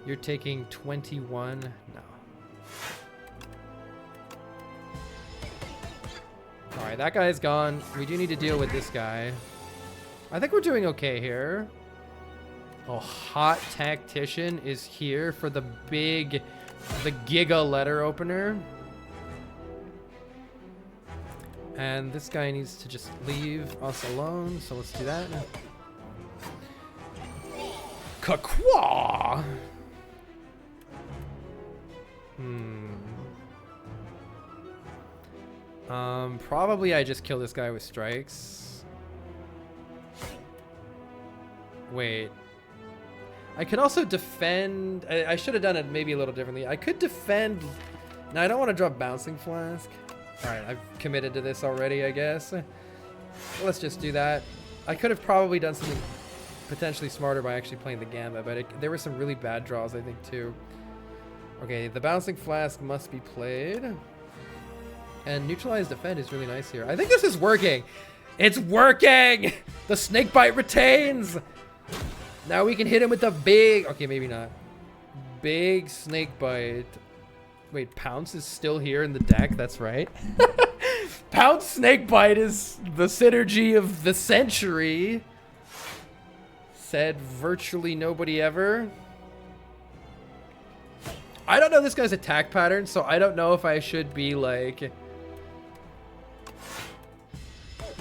You're taking 21. No. Alright, that guy's gone. We do need to deal with this guy. I think we're doing okay here. Oh, Hot Tactician is here for the Giga letter opener. And this guy needs to just leave us alone, so let's do that. Kakwa! Probably I just kill this guy with strikes. Wait. I could also defend. I should have done it maybe a little differently. I could defend. Now, I don't want to drop Bouncing Flask. All right, I've committed to this already, I guess. Let's just do that. I could have probably done something potentially smarter by actually playing the Gambit, but there were some really bad draws, I think, too. Okay, the Bouncing Flask must be played. And Neutralize Defend is really nice here. I think this is working. It's working! The Snakebite retains! Now we can hit him with the big... Okay, maybe not. Big Snakebite. Wait, Pounce is still here in the deck? That's right. Pounce Snakebite is the synergy of the century. Said virtually nobody ever. I don't know this guy's attack pattern, so I don't know if I should be, like,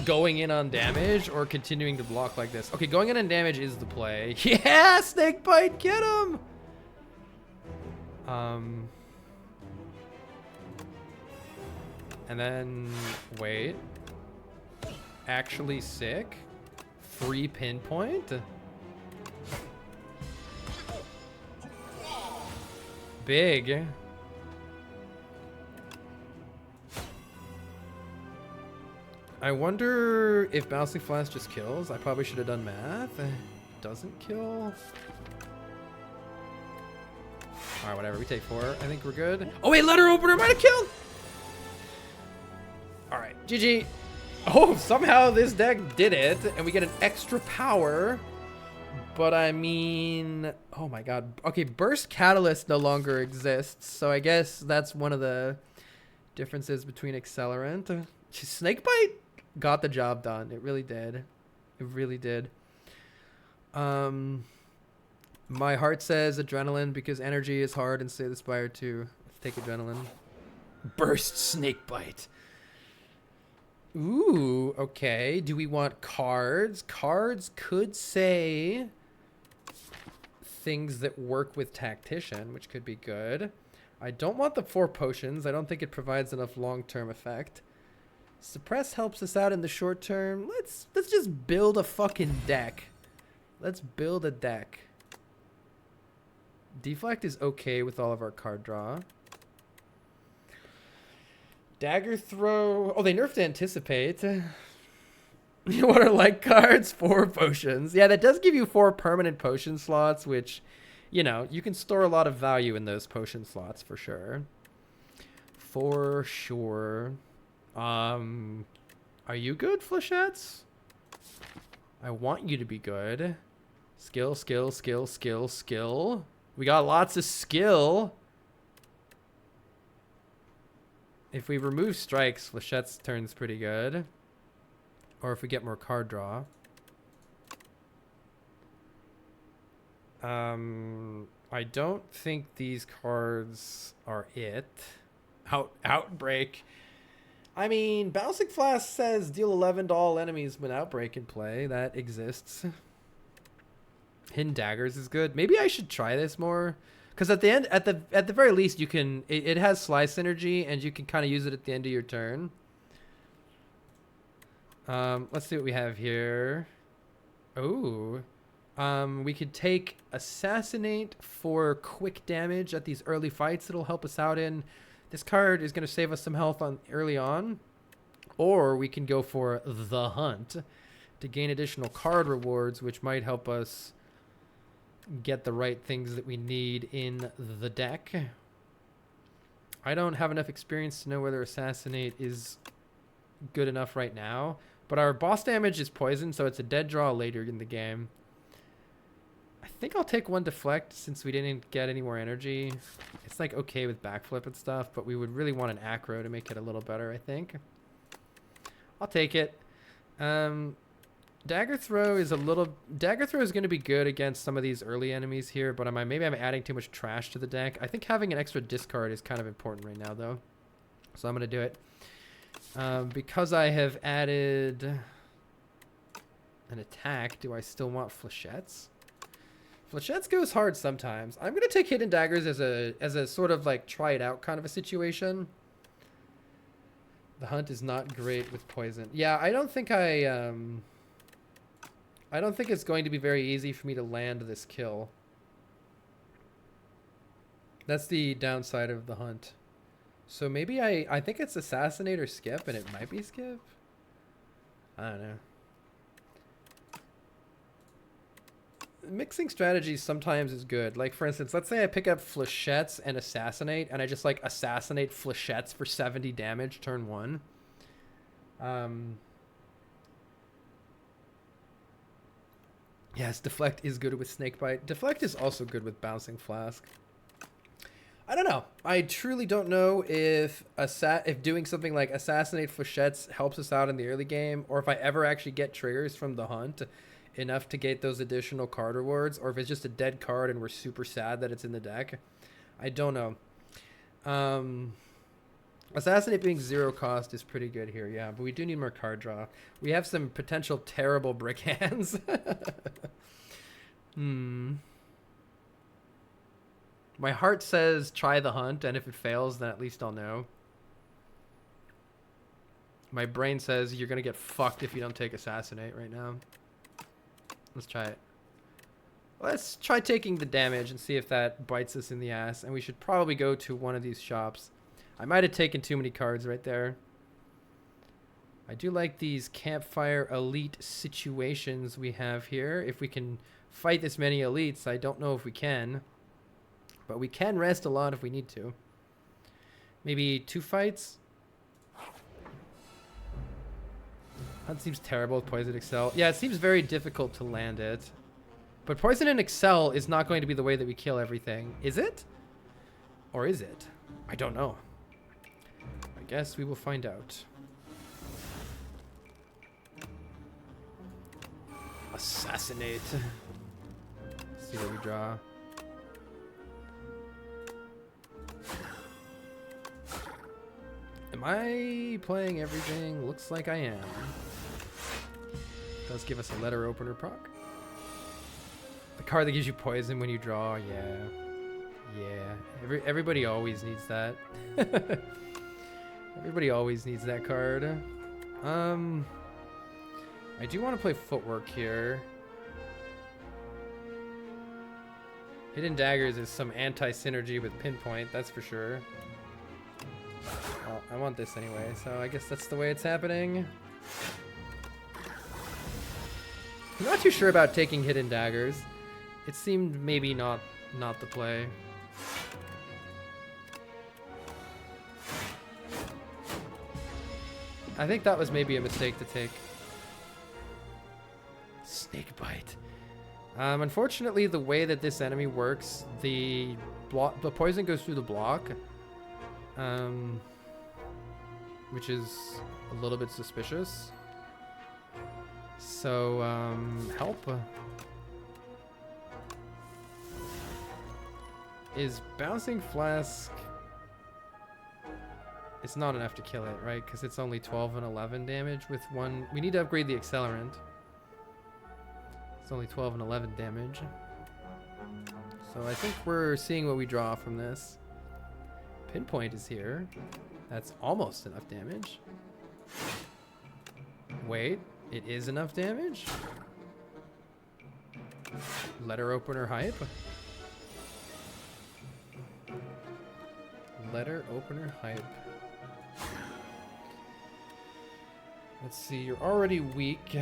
going in on damage or continuing to block like this. Okay, going in on damage is the play. Yeah, Snakebite, get him! And then, wait. Actually sick. Free pinpoint. Big. I wonder if Bouncing Flask just kills. I probably should have done math. Doesn't kill. Alright, whatever. We take 4. I think we're good. Oh, wait, Letter Opener might have killed! Alright, GG. Oh, somehow this deck did it, and we get an extra power. But I mean, oh my god. Okay, Burst Catalyst no longer exists, so I guess that's one of the differences between Accelerant. Snakebite got the job done. It really did. It really did. My heart says Adrenaline because energy is hard and Slay the Spire too. Let's take Adrenaline. Burst Snakebite. Ooh, okay. Do we want cards? Cards could say things that work with Tactician, which could be good. I don't want the 4 potions. I don't think it provides enough long-term effect. Suppress helps us out in the short term. Let's just build a fucking deck. Let's build a deck. Deflect is okay with all of our card draw. Dagger Throw. Oh, they nerfed Anticipate. What are like cards? 4 potions. Yeah, that does give you 4 permanent potion slots, which, you know, you can store a lot of value in those potion slots for sure. For sure. Are you good, Flechettes? I want you to be good. Skill, skill, skill, skill, skill. We got lots of skill. If we remove strikes, Flechette's turn's pretty good. Or if we get more card draw. I don't think these cards are it. Outbreak. I mean, Bouncing Flask says deal 11 to all enemies when Outbreak in play. That exists. Hidden Daggers is good. Maybe I should try this more. Because at the end, at the very least, you can. It has Slice synergy, and you can kind of use it at the end of your turn. Let's see what we have here. Oh, we could take Assassinate for quick damage at these early fights. It'll help us out in. This card is going to save us some health on early on, or we can go for the Hunt to gain additional card rewards, which might help us get the right things that we need in the deck. I don't have enough experience to know whether Assassinate is good enough right now, but our boss damage is poison, so it's a dead draw later in the game. I think I'll take 1 Deflect since we didn't get any more energy. It's like okay with backflip and stuff, but we would really want an acro to make it a little better, I think. I'll take it. Dagger Throw is going to be good against some of these early enemies here, but maybe I'm adding too much trash to the deck. I think having an extra discard is kind of important right now, though. So I'm going to do it. Because I have added an attack, do I still want Flechettes? Flechettes goes hard sometimes. I'm going to take Hidden Daggers as a sort of like try it out kind of a situation. The Hunt is not great with poison. Yeah, I don't think it's going to be very easy for me to land this kill. That's the downside of the hunt. So maybe I think it's assassinate or skip, and it might be skip. I don't know. Mixing strategies sometimes is good. Like, for instance, let's say I pick up flechettes and assassinate, and I just like assassinate flechettes for 70 damage turn 1. Yes, deflect is good with snakebite. Deflect is also good with bouncing flask. I don't know. I truly don't know if doing something like assassinate flechettes helps us out in the early game, or if I ever actually get triggers from the hunt enough to get those additional card rewards, or if it's just a dead card and we're super sad that it's in the deck. I don't know. Assassinate being 0 cost is pretty good here, yeah, but we do need more card draw. We have some potential terrible brick hands. My heart says try the hunt, and if it fails, then at least I'll know. My brain says you're going to get fucked if you don't take assassinate right now. Let's try it. Let's try taking the damage and see if that bites us in the ass, and we should probably go to one of these shops. I might have taken too many cards right there. I do like these campfire elite situations we have here. If we can fight this many elites, I don't know if we can. But we can rest a lot if we need to. Maybe 2 fights? That seems terrible with Poison Excel. Yeah, it seems very difficult to land it. But Poison and Excel is not going to be the way that we kill everything. Is it? Or is it? I don't know. I guess we will find out. Assassinate. Let's see what we draw. Am I playing everything? Looks like I am. Does give us a letter opener proc. The card that gives you poison when you draw, yeah. Yeah. Everybody always needs that. Everybody always needs that card. I do want to play footwork here. Hidden Daggers is some anti-synergy with Pinpoint, that's for sure. Well, I want this anyway, so I guess that's the way it's happening. I'm not too sure about taking Hidden Daggers. It seemed maybe not the play. I think that was maybe a mistake to take. Snakebite. Unfortunately, the way that this enemy works, the poison goes through the block, which is a little bit suspicious. So, help. Is Bouncing Flask... It's not enough to kill it, right? Because it's only 12 and 11 damage with one... We need to upgrade the accelerant. It's only 12 and 11 damage. So I think we're seeing what we draw from this. Pinpoint is here. That's almost enough damage. Wait, it is enough damage? Letter opener hype? Letter opener hype. Let's see, you're already weak.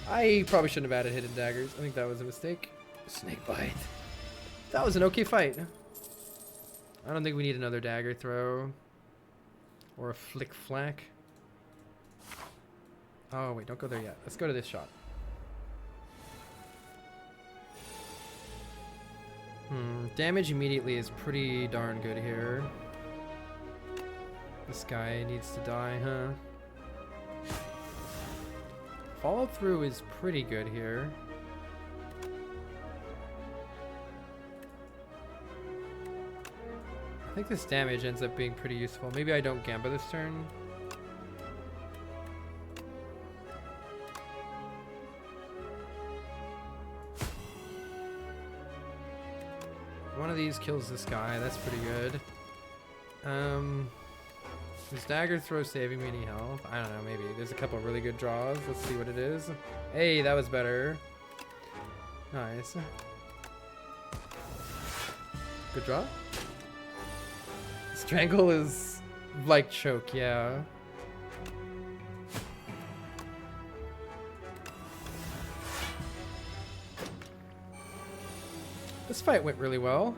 I probably shouldn't have added Hidden Daggers. I think that was a mistake. Snakebite. That was an okay fight. I don't think we need another dagger throw. Or a flick flack. Oh, wait, don't go there yet. Let's go to this shot. Damage immediately is pretty darn good here. This guy needs to die, huh? Follow through is pretty good here. I think this damage ends up being pretty useful. Maybe I don't Gamba this turn. One of these kills this guy. That's pretty good. Is dagger throw saving me any health? I don't know, maybe. There's a couple really good draws. Let's see what it is. Hey, that was better. Nice. Good draw. Strangle is like choke, yeah. This fight went really well.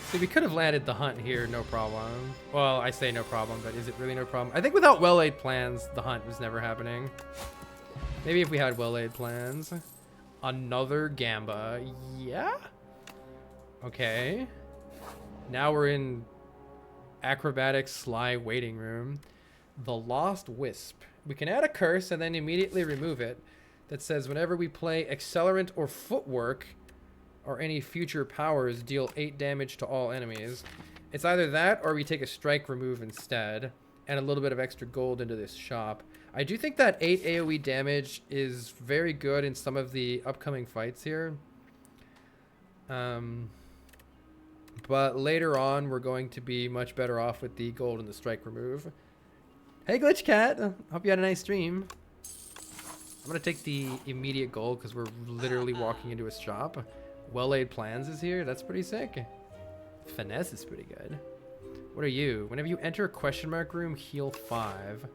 See, we could have landed the hunt here, no problem. Well, I say no problem, but is it really no problem? I think without well-laid plans, the hunt was never happening. Maybe if we had well-laid plans. Another Gamba. Yeah? Okay. Now we're in acrobatic sly waiting room. The Lost Wisp. We can add a curse and then immediately remove it. That says whenever we play Accelerant or Footwork, or any future powers, deal 8 damage to all enemies. It's either that or we take a strike remove instead and a little bit of extra gold into this shop. I do think that 8 AoE damage is very good in some of the upcoming fights here. But later on, we're going to be much better off with the gold and the strike remove. Hey, Glitch Cat. Hope you had a nice stream. I'm going to take the immediate gold because we're literally walking into a shop. Well-laid plans is here. That's pretty sick. Finesse is pretty good. What are you? Whenever you enter a question mark room, heal 5.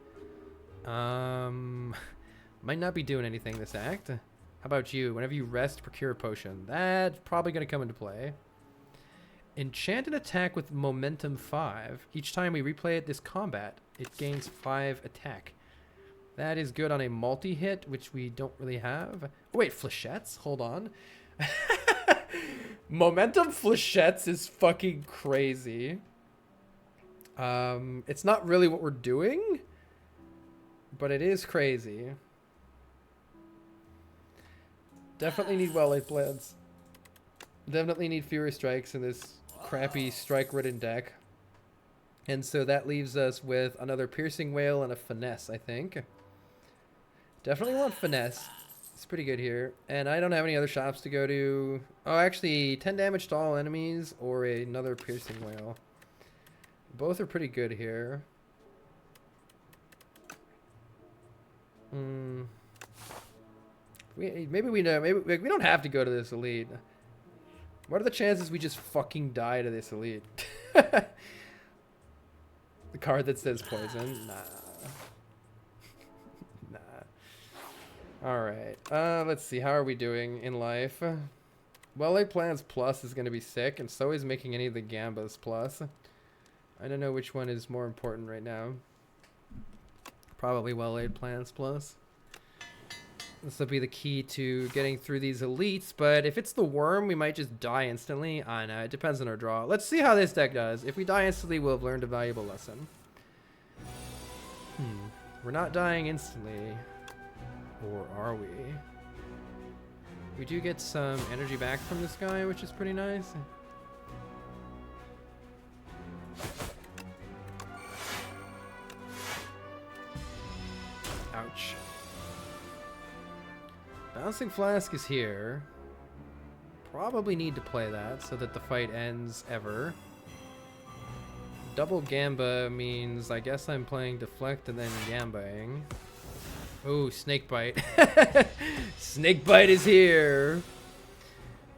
Might not be doing anything this act. How about you? Whenever you rest, procure a potion. That's probably going to come into play. Enchant an attack with momentum 5. Each time we replay it this combat, it gains 5 attack. That is good on a multi-hit, which we don't really have. Oh, wait, flechettes? Hold on. Momentum flechettes is fucking crazy. It's not really what we're doing, but it is crazy. Definitely need well-laid plans. Definitely need fewer strikes in this crappy strike-ridden deck. And so that leaves us with another piercing wail and a finesse, I think. Definitely want finesse. It's pretty good here. And I don't have any other shops to go to. Oh, actually, 10 damage to all enemies or another piercing wail. Both are pretty good here. Maybe we know. Maybe we don't have to go to this elite. What are the chances we just fucking die to this elite? The card that says poison? Nah. Alright, let's see, how are we doing in life? Well-laid plans plus is going to be sick, and so is making any of the Gambas plus. I don't know which one is more important right now. Probably well-laid plans plus. This will be the key to getting through these elites, but if it's the worm, we might just die instantly. I know, it depends on our draw. Let's see how this deck does. If we die instantly, we'll have learned a valuable lesson. We're not dying instantly. Or are we? We do get some energy back from this guy, which is pretty nice. Ouch. Bouncing Flask is here. Probably need to play that so that the fight ends ever. Double Gamba means I guess I'm playing Deflect and then Gambaing. Oh, Snake Bite. Snake Bite is here.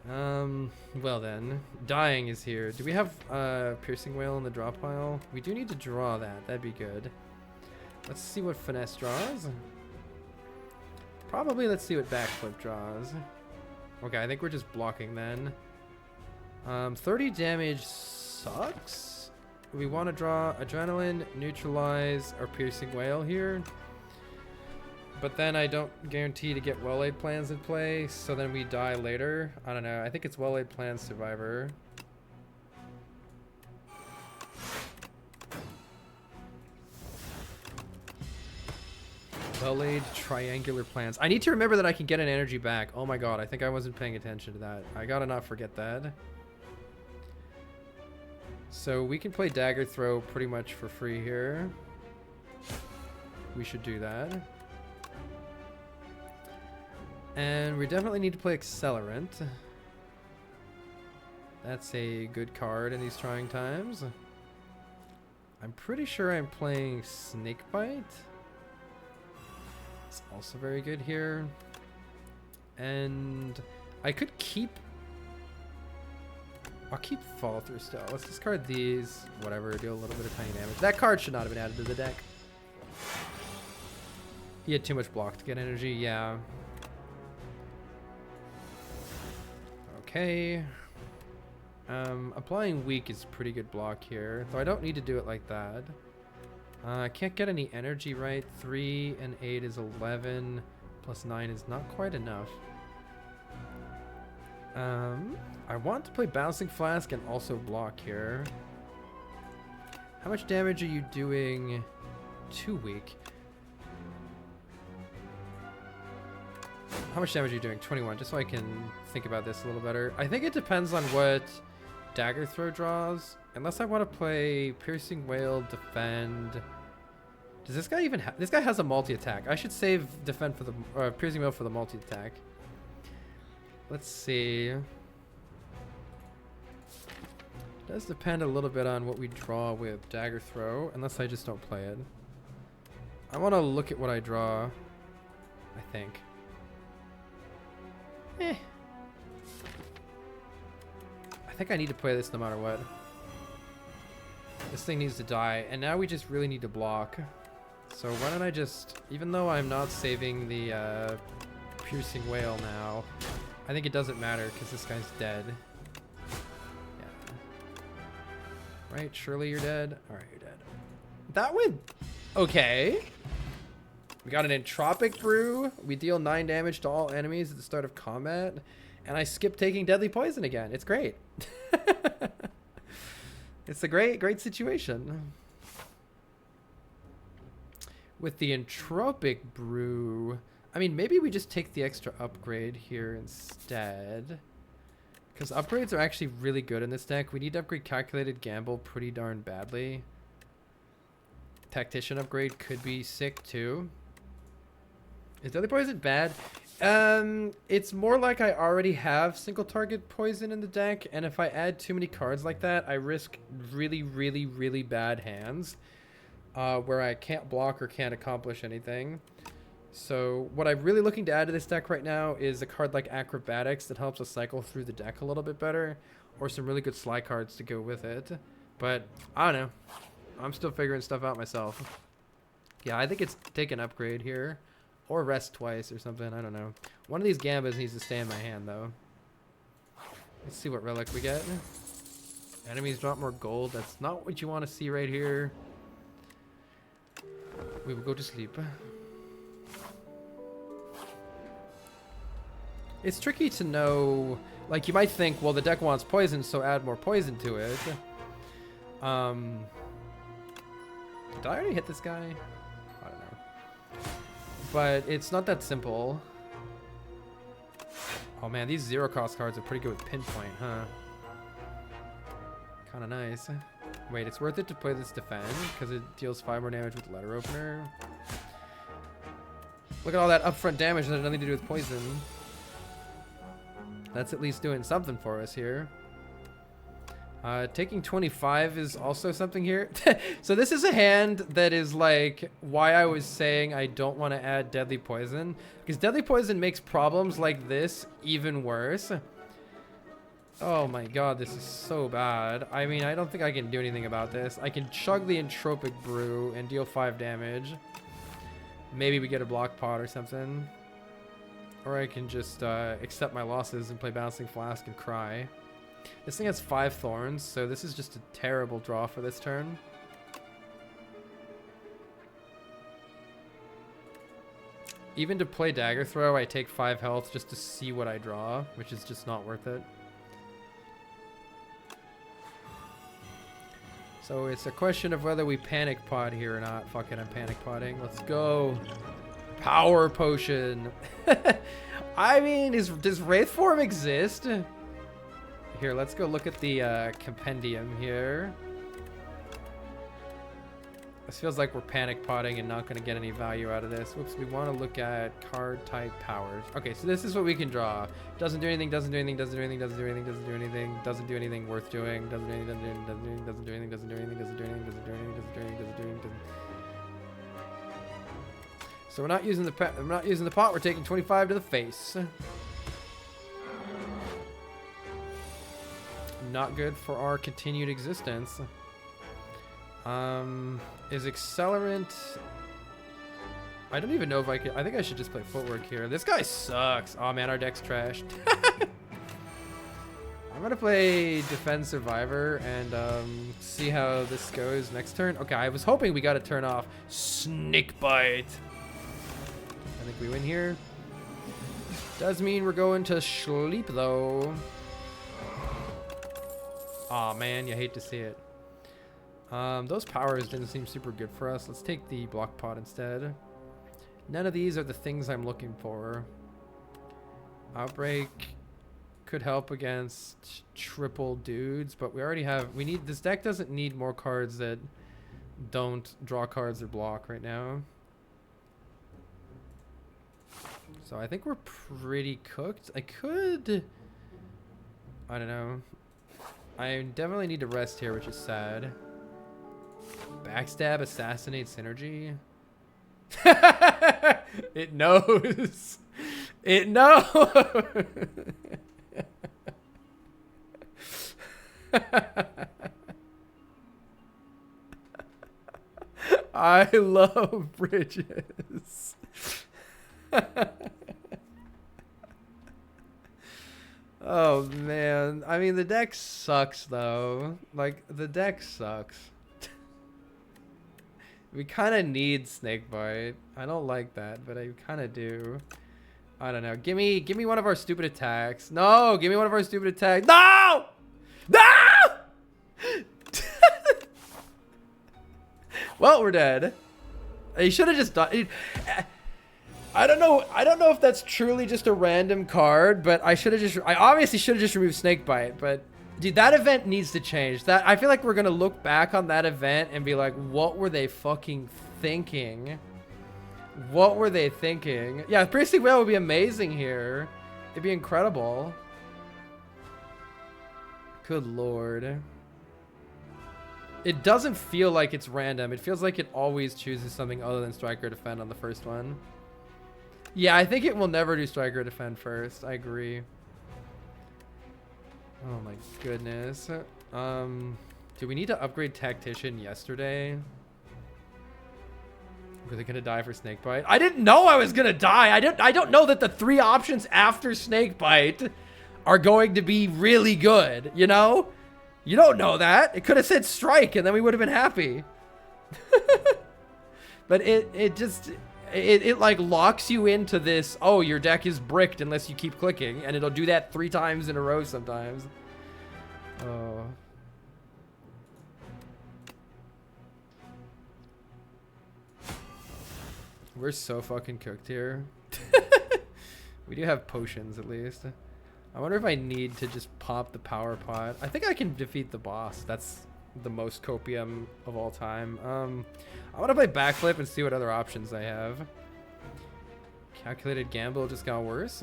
Well then, Dying is here. Do we have Piercing Wail in the draw pile? We do need to draw that. That'd be good. Let's see what Finesse draws. Probably let's see what Backflip draws. Okay, I think we're just blocking then. 30 damage sucks. We want to draw Adrenaline, Neutralize, or Piercing Wail here. But then I don't guarantee to get well-laid plans in play, so then we die later. I don't know. I think it's well-laid plans Survivor. Well-laid triangular plans. I need to remember that I can get an energy back. Oh my god, I think I wasn't paying attention to that. I gotta not forget that. So we can play Dagger Throw pretty much for free here. We should do that. And we definitely need to play Accelerant. That's a good card in these trying times. I'm pretty sure I'm playing Snakebite. It's also very good here. And I could keep... I'll keep Follow Through still. Let's discard these. Whatever, deal a little bit of tiny damage. That card should not have been added to the deck. He had too much block to get energy, yeah. Okay. Applying Weak is pretty good block here, though I don't need to do it like that. I can't get any energy right. 3 and 8 is 11. Plus 9 is not quite enough. I want to play Bouncing Flask and also block here. How much damage are you doing to Weak? How much damage are you doing? 21, just so I can think about this a little better. I think it depends on what Dagger Throw draws. Unless I want to play Piercing Wail, Defend. Does this guy even have... This guy has a multi-attack. I should save Defend for the... Piercing Wail for the multi-attack. Let's see. It does depend a little bit on what we draw with Dagger Throw, unless I just don't play it. I want to look at what I draw, I think. I think I need to play this no matter what. This thing needs to die, and now we just really need to block. So why don't I just, even though I'm not saving the Piercing Wail now, I think it doesn't matter because this guy's dead. Yeah. Right, surely you're dead. Alright, you're dead. That went okay. We got an Entropic Brew. We deal 9 damage to all enemies at the start of combat. And I skip taking Deadly Poison again. It's great. It's a great situation. With the Entropic Brew, I mean, maybe we just take the extra upgrade here instead. Because upgrades are actually really good in this deck. We need to upgrade Calculated Gamble pretty darn badly. Tactician upgrade could be sick too. Is Deadly Poison bad? It's more like I already have single target poison in the deck, and if I add too many cards like that, I risk really, really, really bad hands where I can't block or can't accomplish anything. So what I'm really looking to add to this deck right now is a card like Acrobatics that helps us cycle through the deck a little bit better, or some really good Sly cards to go with it. But I don't know. I'm still figuring stuff out myself. Yeah, I think it's take an upgrade here. Or rest twice or something. I don't know. One of these Gambas needs to stay in my hand, though. Let's see what relic we get. Enemies drop more gold. That's not what you want to see right here. We will go to sleep. It's tricky to know. Like, you might think, well, the deck wants poison, so add more poison to it. Did I already hit this guy? I don't know. But it's not that simple. Oh man, these zero cost cards are pretty good with Pinpoint, huh? Kind of nice. Wait, it's worth it to play this Defend because it deals 5 more damage with Letter Opener. Look at all that upfront damage that had nothing to do with poison. That's at least doing something for us here. Taking 25 is also something here. So this is a hand that is like why I was saying I don't want to add Deadly Poison. Because Deadly Poison makes problems like this even worse. Oh my god, this is so bad. I mean, I don't think I can do anything about this. I can chug the Entropic Brew and deal 5 damage. Maybe we get a block pot or something. Or I can just accept my losses and play Bouncing Flask and cry. This thing has 5 thorns, so this is just a terrible draw for this turn. Even to play Dagger Throw, I take 5 health just to see what I draw, which is just not worth it. So it's a question of whether we panic pot here or not. Fuck it, I'm panic potting. Let's go. Power Potion. I mean, does Wraith Form exist? Here, let's go look at the compendium here. This feels like we're panic potting and not going to get any value out of this. Whoops, we want to look at card type powers. Okay, so this is what we can draw. Doesn't do anything, doesn't do anything, doesn't do anything, doesn't do anything, doesn't do anything, doesn't do anything worth doing, doesn't do anything, doesn't do anything, doesn't do anything, doesn't do anything, doesn't do anything, doesn't do anything, doesn't do anything. So we're not using the pot, we're taking 25 to the face. Not good for our continued existence. Is accelerant... I don't even know if I could... I think I should just play footwork here. This guy sucks. Oh man, our deck's trashed. I'm gonna play Defend Survivor and see how this goes next turn. Okay, I was hoping we got a turn off Snake Bite. I think we win here. Does mean we're going to sleep though. Aw, man, you hate to see it. Those powers didn't seem super good for us. Let's take the block pot instead. None of these are the things I'm looking for. Outbreak could help against triple dudes, but we already have... This deck doesn't need more cards that don't draw cards or block right now. So I think we're pretty cooked. I could... I don't know. I definitely need to rest here, which is sad. Backstab, assassinate, synergy. It knows. It knows. I love bridges. Oh man, I mean the deck sucks though. Like the deck sucks. We kind of need Snakebite. I don't like that, but I kind of do. I don't know. Give me one of our stupid attacks. No, give me one of our stupid attacks. No! No! Well, we're dead. You should have just died. I don't know if that's truly just a random card, but I obviously should have just removed Snakebite, but dude, that event needs to change. I feel like we're gonna look back on that event and be like, what were they fucking thinking? What were they thinking? Yeah, Priestly Whale would be amazing here. It'd be incredible. Good lord. It doesn't feel like it's random. It feels like it always chooses something other than Strike or Defend on the first one. Yeah, I think it will never do Strike or Defend first. I agree. Oh my goodness. Do we need to upgrade Tactician yesterday? Were they gonna die for Snakebite? I didn't know I was gonna die. I don't know that the 3 options after Snakebite are going to be really good, you know? You don't know that. It could have said Strike and then we would have been happy. But it like locks you into this, oh, your deck is bricked unless you keep clicking, and it'll do that 3 times in a row sometimes. Oh. We're so fucking cooked here. We do have potions at least. I wonder if I need to just pop the power pot. I think I can defeat the boss. That's the most copium of all time. I want to play backflip and see what other options I have. Calculated gamble just got worse.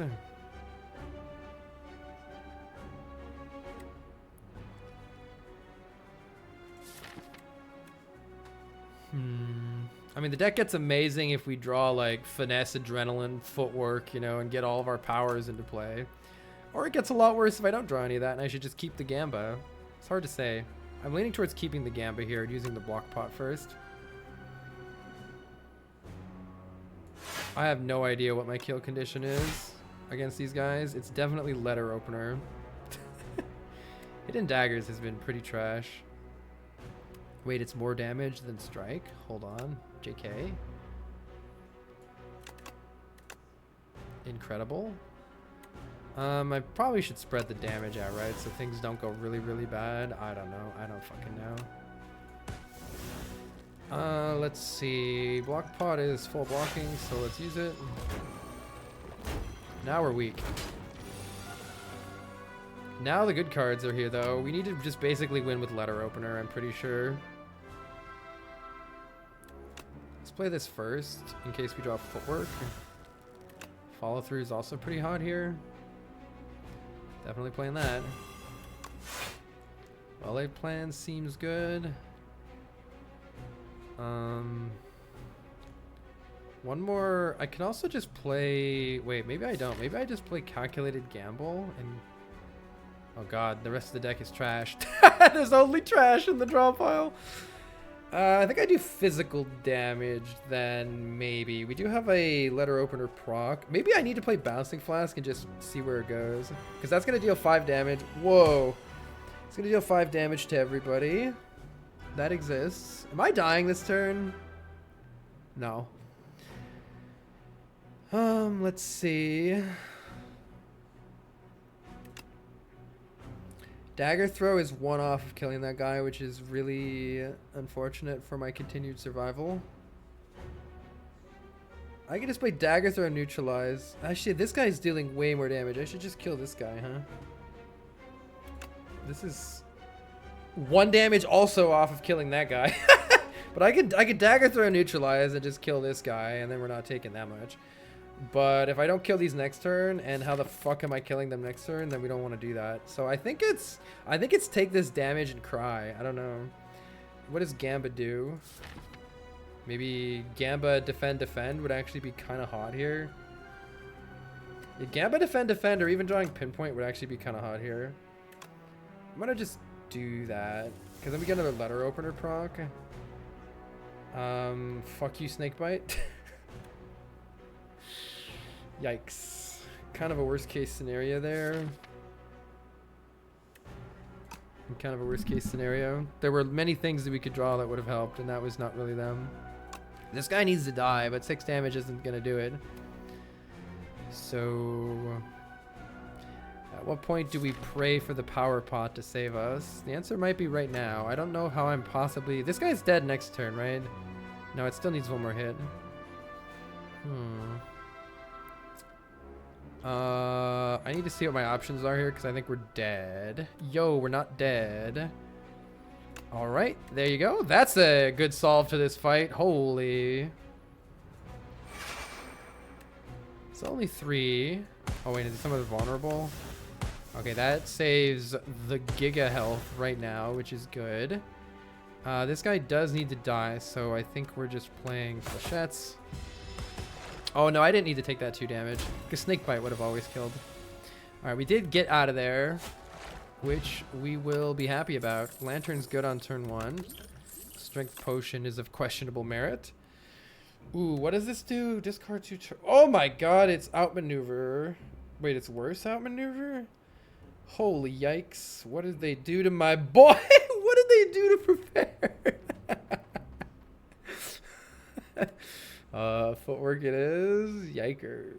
I mean, the deck gets amazing if we draw like finesse, adrenaline, footwork, you know, and get all of our powers into play. Or it gets a lot worse if I don't draw any of that and I should just keep the Gamba. It's hard to say. I'm leaning towards keeping the Gamba here and using the block pot first. I have no idea what my kill condition is against these guys. It's definitely letter opener. Hidden Daggers has been pretty trash. Wait, it's more damage than Strike? Hold on. JK. Incredible. I probably should spread the damage out, right? So things don't go really, really bad. I don't know. I don't fucking know. Let's see. Block pot is full blocking, so let's use it. Now we're weak. Now the good cards are here, though. We need to just basically win with letter opener, I'm pretty sure. Let's play this first in case we draw footwork. Follow through is also pretty hot here. Definitely playing that. Well-laid plan seems good. One more. I can also just play. Wait, maybe I don't. Maybe I just play calculated gamble and. Oh god, the rest of the deck is trashed. There's only trash in the draw pile. I think I do physical damage then, maybe. We do have a letter opener proc. Maybe I need to play Bouncing Flask and just see where it goes. Because that's going to deal 5 damage. Whoa. It's going to deal 5 damage to everybody. That exists. Am I dying this turn? No. Let's see. Dagger Throw is 1 off of killing that guy, which is really unfortunate for my continued survival. I can just play Dagger Throw and Neutralize. Actually, this guy's dealing way more damage. I should just kill this guy, huh? This is 1 damage also off of killing that guy. But I could Dagger Throw and Neutralize and just kill this guy, and then we're not taking that much. But if I don't kill these next turn, and how the fuck am I killing them next turn, then we don't want to do that. So I think it's take this damage and cry. I don't know. What does Gamba do? Maybe Gamba defend would actually be kind of hot here. Yeah, Gamba defend, or even drawing Pinpoint would actually be kind of hot here. I'm gonna just do that because then we get another letter opener proc. Fuck you, Snakebite. Yikes. Kind of a worst case scenario there. Kind of a worst case scenario. There were many things that we could draw that would have helped, and that was not really them. This guy needs to die, but 6 damage isn't going to do it. So, at what point do we pray for the power pot to save us? The answer might be right now. I don't know how I'm possibly... This guy's dead next turn, right? No, it still needs 1 more hit. I need to see what my options are here because I think we're dead. Yo, we're not dead. All right, there you go. That's a good solve to this fight. Holy. It's only 3. Oh, wait, is some of it vulnerable? Okay, that saves the Giga health right now, which is good. This guy does need to die, so I think we're just playing flechettes. Oh, no, I didn't need to take that 2 damage because Snakebite would have always killed. All right, we did get out of there, which we will be happy about. Lantern's good on turn 1. Strength Potion is of questionable merit. Ooh, what does this do? Discard 2 Oh my god, it's outmaneuver. Wait, it's worse outmaneuver? Holy yikes. What did they do to my boy? What did they do to prepare? Footwork it is. Yikers.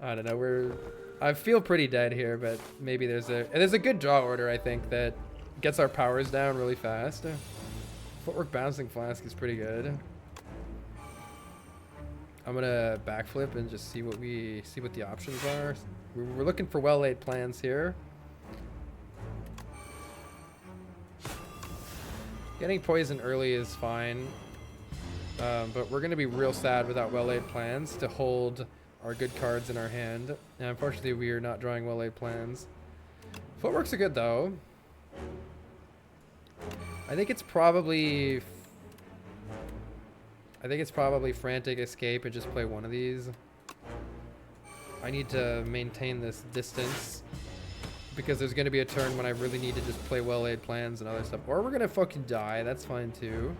I don't know. I feel pretty dead here, but maybe there's a good draw order, I think, that gets our powers down really fast. Footwork Bouncing Flask is pretty good. I'm gonna backflip and just see what the options are. We're looking for well-laid plans here. Getting poison early is fine, but we're gonna be real sad without well-laid plans to hold our good cards in our hand. And unfortunately, we are not drawing well-laid plans. Footworks are good though. I think it's probably Frantic Escape and just play one of these. I need to maintain this distance because there's going to be a turn when I really need to just play well-laid plans and other stuff. Or we're going to fucking die. That's fine too.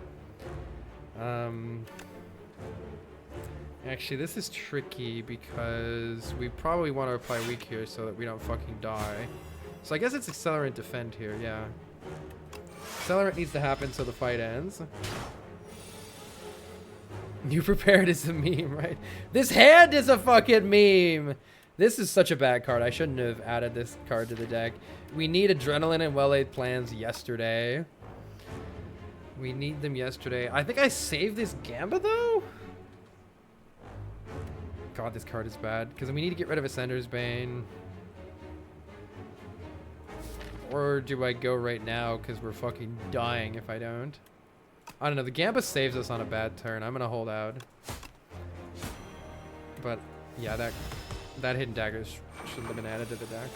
Actually, this is tricky because we probably want to apply weak here so that we don't fucking die. So I guess it's Accelerant Defend here, yeah. Accelerant needs to happen so the fight ends. You prepared is a meme, right? This hand is a fucking meme! This is such a bad card. I shouldn't have added this card to the deck. We need Adrenaline and well-laid plans yesterday. We need them yesterday. I think I saved this Gamba, though? God, this card is bad. Because we need to get rid of Ascender's Bane. Or do I go right now because we're fucking dying if I don't? I don't know. The Gamba saves us on a bad turn. I'm going to hold out. But yeah, that hidden dagger shouldn't have been added to the deck.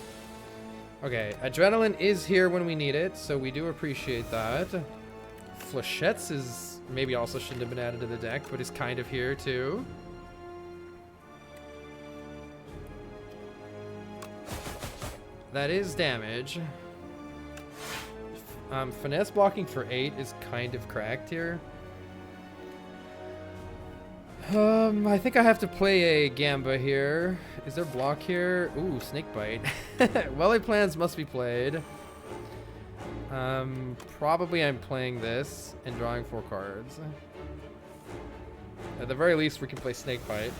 Okay, Adrenaline is here when we need it, so we do appreciate that. Flechettes is maybe also shouldn't have been added to the deck, but is kind of here too. That is damage. Finesse blocking for 8 is kind of cracked here. I think I have to play a Gamba here. Is there block here? Ooh, Snakebite. Well-laid plans must be played. Probably I'm playing this and drawing 4 cards. At the very least, we can play Snakebite.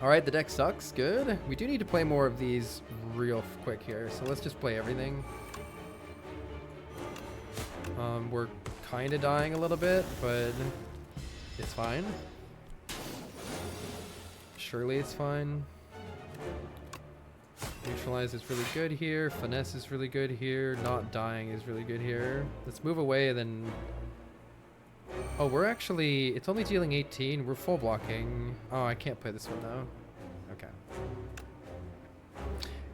Alright, the deck sucks. Good. We do need to play more of these real quick here, so let's just play everything. We're kind of dying a little bit, but it's fine. Surely it's fine. Neutralize is really good here. Finesse is really good here. Not dying is really good here. Let's move away and then... Oh, we're actually... It's only dealing 18. We're full blocking. Oh, I can't play this one though. Okay.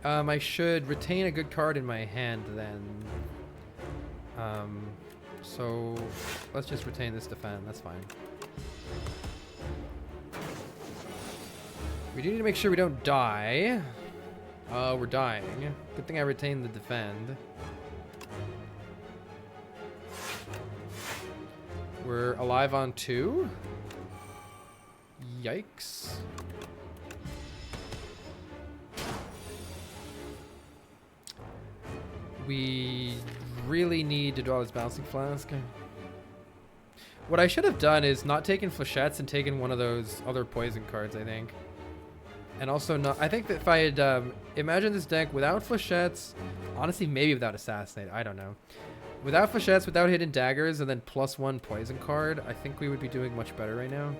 I should retain a good card in my hand then. So let's just retain this defend. That's fine. We do need to make sure we don't die. We're dying. Good thing I retained the defend. We're alive on 2. Yikes. We really need to draw this Bouncing Flask. What I should have done is not taken Flechettes and taken one of those other poison cards, I think. And also not... I think that if I had... imagined this deck without Flechettes... Honestly, maybe without Assassinate. I don't know. Without Flechettes, without Hidden Daggers, and then +1 poison card, I think we would be doing much better right now.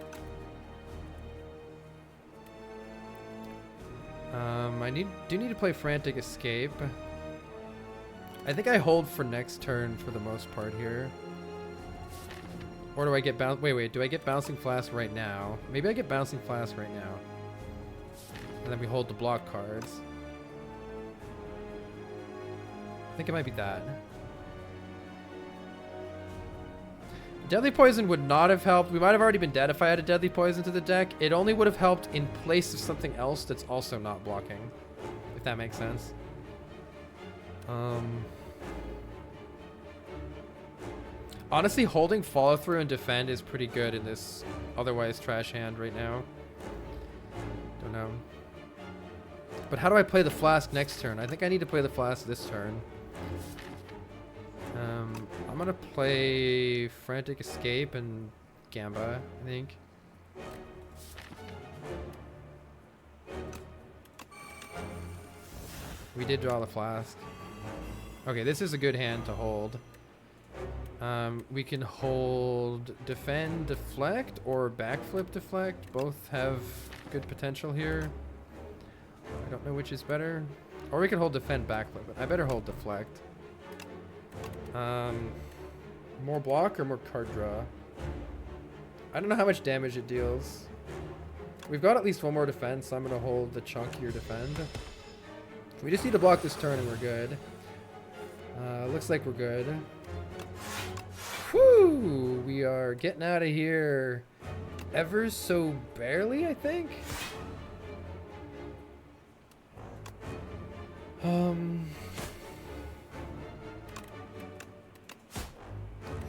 I do need to play Frantic Escape. I think I hold for next turn for the most part here. Or do I get wait, do I get Bouncing Flask right now? Maybe I get Bouncing Flask right now. And then we hold the block cards. I think it might be that. Deadly Poison would not have helped. We might have already been dead if I had a Deadly Poison to the deck. It only would have helped in place of something else that's also not blocking. If that makes sense. Honestly, holding Follow Through and Defend is pretty good in this otherwise trash hand right now. Don't know. But how do I play the Flask next turn? I think I need to play the Flask this turn. I'm gonna play Frantic Escape and Gamba, I think. We did draw the Flask. Okay, this is a good hand to hold. We can hold Defend, Deflect, or Backflip, Deflect. Both have good potential here. I don't know which is better. Or we can hold Defend, Backflip, but I better hold Deflect. More block or more card draw? I don't know how much damage it deals. We've got at least one more defense, so I'm going to hold the chunkier defend. We just need to block this turn and we're good. Looks like we're good. Whew! We are getting out of here ever so barely, I think.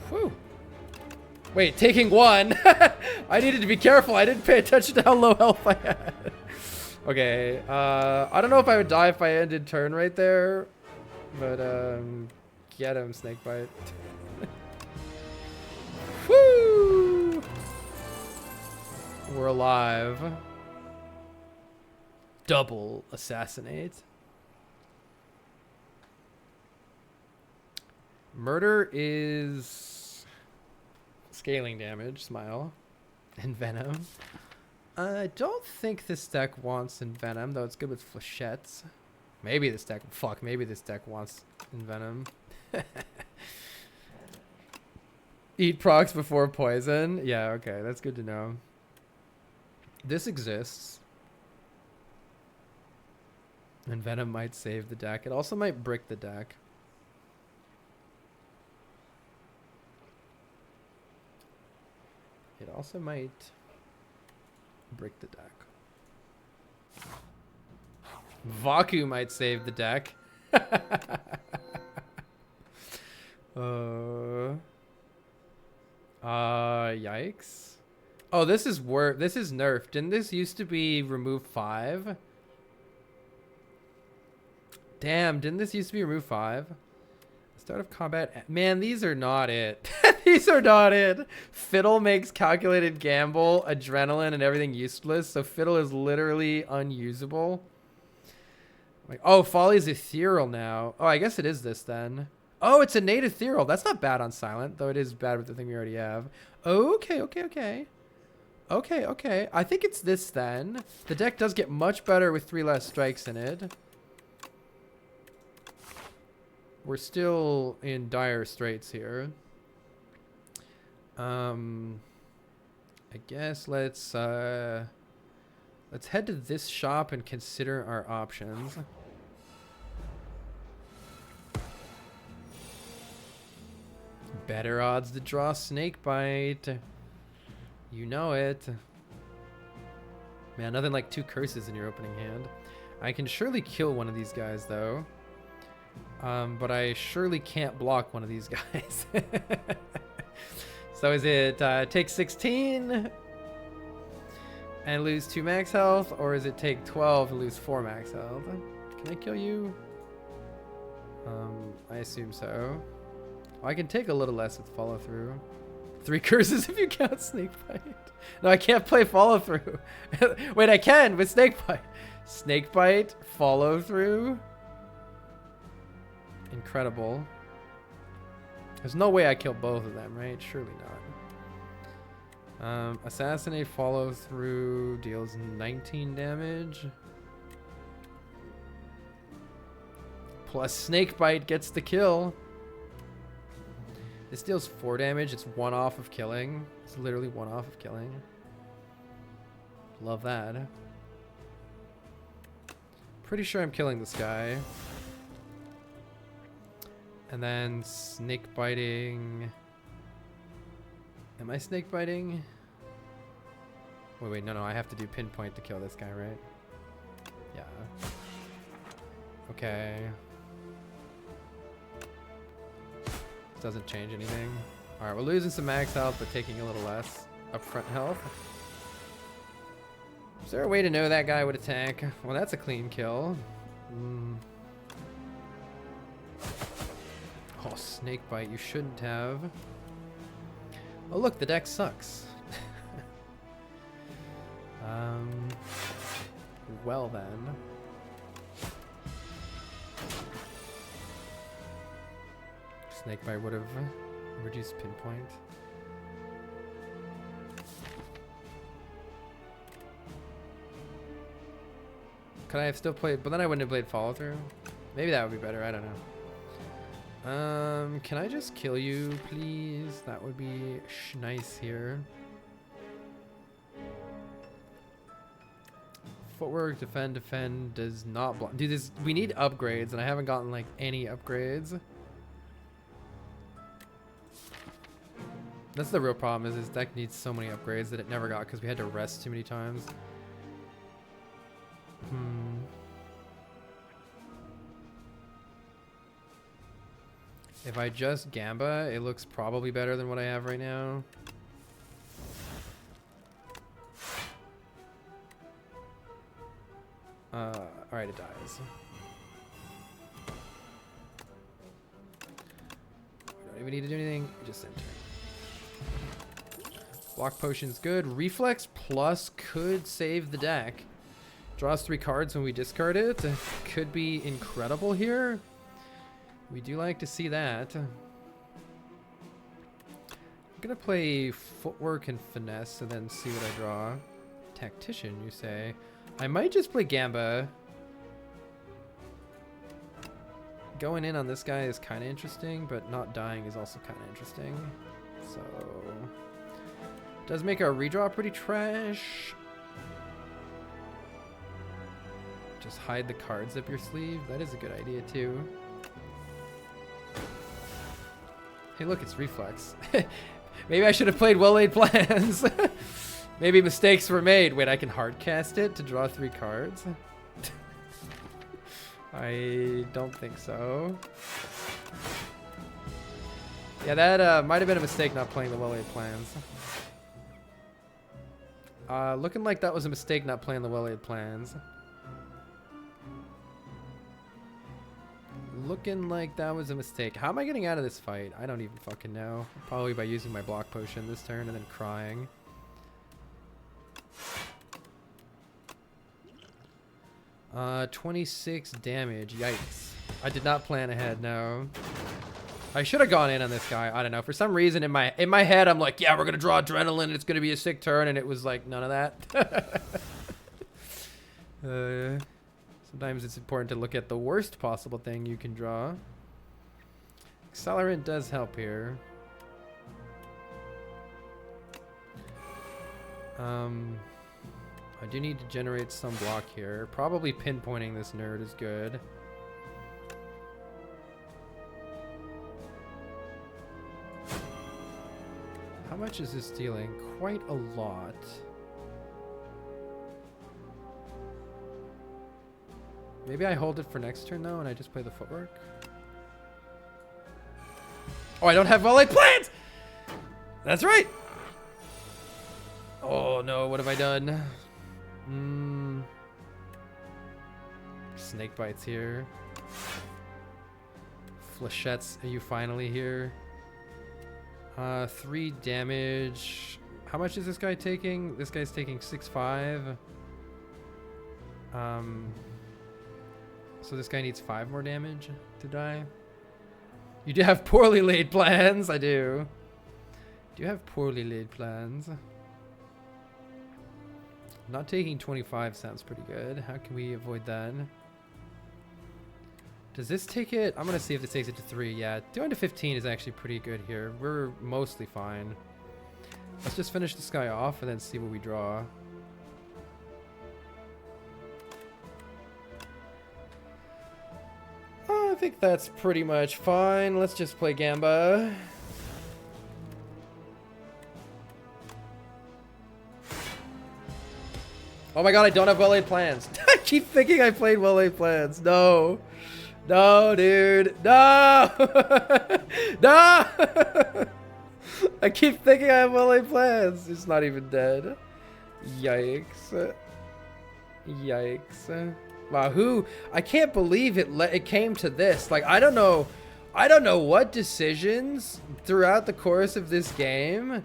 Whew. Wait, taking 1. I needed to be careful. I didn't pay attention to how low health I had. Okay. I don't know if I would die if I ended turn right there. But, get him, Snakebite. Woo! We're alive. Double Assassinate. Murder is scaling damage, smile, and venom. I don't think this deck wants Envenom, though it's good with Flechettes. Maybe this deck, fuck, maybe this deck wants Envenom. Eat procs before poison. Yeah, okay, that's good to know. This exists. Envenom might save the deck. It also might brick the deck. It also might brick the deck. Vaku might save the deck. Yikes. Oh, this is nerfed. Didn't this used to be remove 5? Damn, didn't this used to be remove 5? Start of combat. Man, these are not it. These are not it. Fiddle makes calculated gamble, adrenaline, and everything useless. So Fiddle is literally unusable. Like, oh, Folly's ethereal now. Oh, I guess it is this then. Oh, it's innate ethereal. That's not bad on silent, though it is bad with the thing we already have. Okay. Okay. I think it's this then. The deck does get much better with 3 less strikes in it. We're still in dire straits here. I guess let's head to this shop and consider our options. Better odds to draw Snakebite. You know it. Man, nothing like 2 curses in your opening hand. I can surely kill one of these guys though. But I surely can't block one of these guys. So is it take 16 and lose 2 max health, or is it take 12 and lose 4 max health? Can I kill you? I assume so. Well, I can take a little less with follow through. 3 curses if you count Snakebite. No, I can't play follow through. Wait, I can with Snakebite. Snakebite, follow through. Incredible. There's no way I kill both of them, right? Surely not. Assassinate, follow through, deals 19 damage. Plus Snakebite gets the kill. This deals 4 damage. It's 1 off of killing. It's literally 1 off of killing. Love that. Pretty sure I'm killing this guy. And then snake biting. Am I snake biting? Wait, no, I have to do pinpoint to kill this guy, right? Yeah. Okay. Doesn't change anything. Alright, we're losing some max health, but taking a little less upfront health. Is there a way to know that guy would attack? Well, that's a clean kill. Oh, snake bite, you shouldn't have. Oh, look, the deck sucks. Well then. Snakebite would have reduced pinpoint. Could I have still played? But then I wouldn't have played follow through. Maybe that would be better. I don't know. Can I just kill you, please? That would be nice here. Footwork, defend does not block. Dude, this, we need upgrades, and I haven't gotten like any upgrades. That's the real problem, is this deck needs so many upgrades that it never got because we had to rest too many times. If I just Gamba, it looks probably better than what I have right now. Alright, it dies. Don't even need to do anything, just enter. Block potion's good. Reflex plus could save the deck. Draws 3 cards when we discard it. Could be incredible here. We do like to see that. I'm gonna play footwork and finesse and then see what I draw. Tactician, you say? I might just play Gamba. going in on this guy is kind of interesting, but not dying is also kind of interesting. So, does make our redraw pretty trash. Just hide the cards up your sleeve. That is a good idea too. Hey, look, it's reflex. Maybe I should have played well-laid plans. Maybe mistakes were made. Wait, I can hardcast it to draw 3 cards? I don't think so. Yeah, that might have been a mistake not playing the well-laid plans. Looking like that was a mistake not playing the well-laid plans. Looking like that was a mistake. How am I getting out of this fight? I don't even fucking know. Probably by using my block potion this turn and then crying. 26 damage. Yikes. I did not plan ahead, no. I should have gone in on this guy. I don't know. For some reason in my head, I'm like, yeah, we're going to draw adrenaline and it's going to be a sick turn. And it was like, none of that. Sometimes it's important to look at the worst possible thing you can draw. Accelerant does help here. I do need to generate some block here. Probably pinpointing this nerd is good. How much is this dealing? Quite a lot. Maybe I hold it for next turn though and I just play the footwork. Oh, I don't have well-laid plans! That's right! Oh no, what have I done? Snake bites here. Flechettes, are you finally here? 3 damage. How much is this guy taking? This guy's taking 6-5. So this guy needs 5 more damage to die. You do have poorly laid plans. I do. Do you have poorly laid plans? Not taking 25 sounds pretty good. How can we avoid that? Does this take it? I'm going to see if this takes it to 3. Yeah, doing to 15 is actually pretty good here. We're mostly fine. Let's just finish this guy off and then see what we draw. I think that's pretty much fine. Let's just play Gamba. Oh my god, I don't have well-laid plans. I keep thinking I played well-laid plans. No. No, dude. No! No! I keep thinking I have well-laid plans. It's not even dead. Yikes. Yikes. Wow, who? I can't believe it came to this. Like, I don't know what decisions throughout the course of this game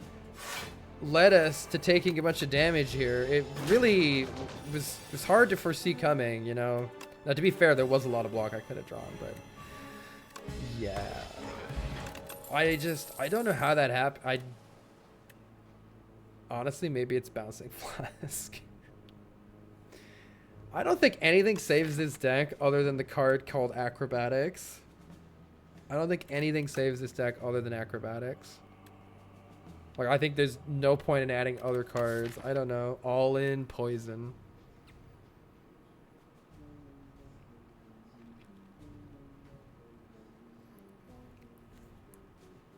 led us to taking a bunch of damage here. It really was hard to foresee coming, you know. Now, to be fair, there was a lot of block I could have drawn, but yeah. I don't know how that happened. Honestly, maybe it's Bouncing Flask. I don't think anything saves this deck other than the card called Acrobatics. I don't think anything saves this deck other than Acrobatics. Like, I think there's no point in adding other cards. I don't know. All in Poison.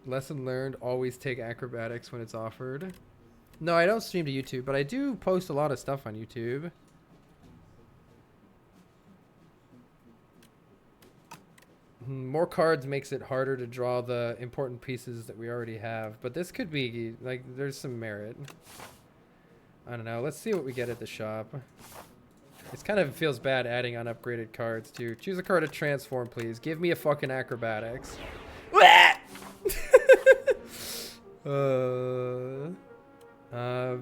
Lesson learned, always take Acrobatics when it's offered. No, I don't stream to YouTube, but I do post a lot of stuff on YouTube. More cards makes it harder to draw the important pieces that we already have, but this could be, like, there's some merit. I don't know. Let's see what we get at the shop. It kind of feels bad adding unupgraded cards, too. Choose a card to transform, please. Give me a fucking Acrobatics.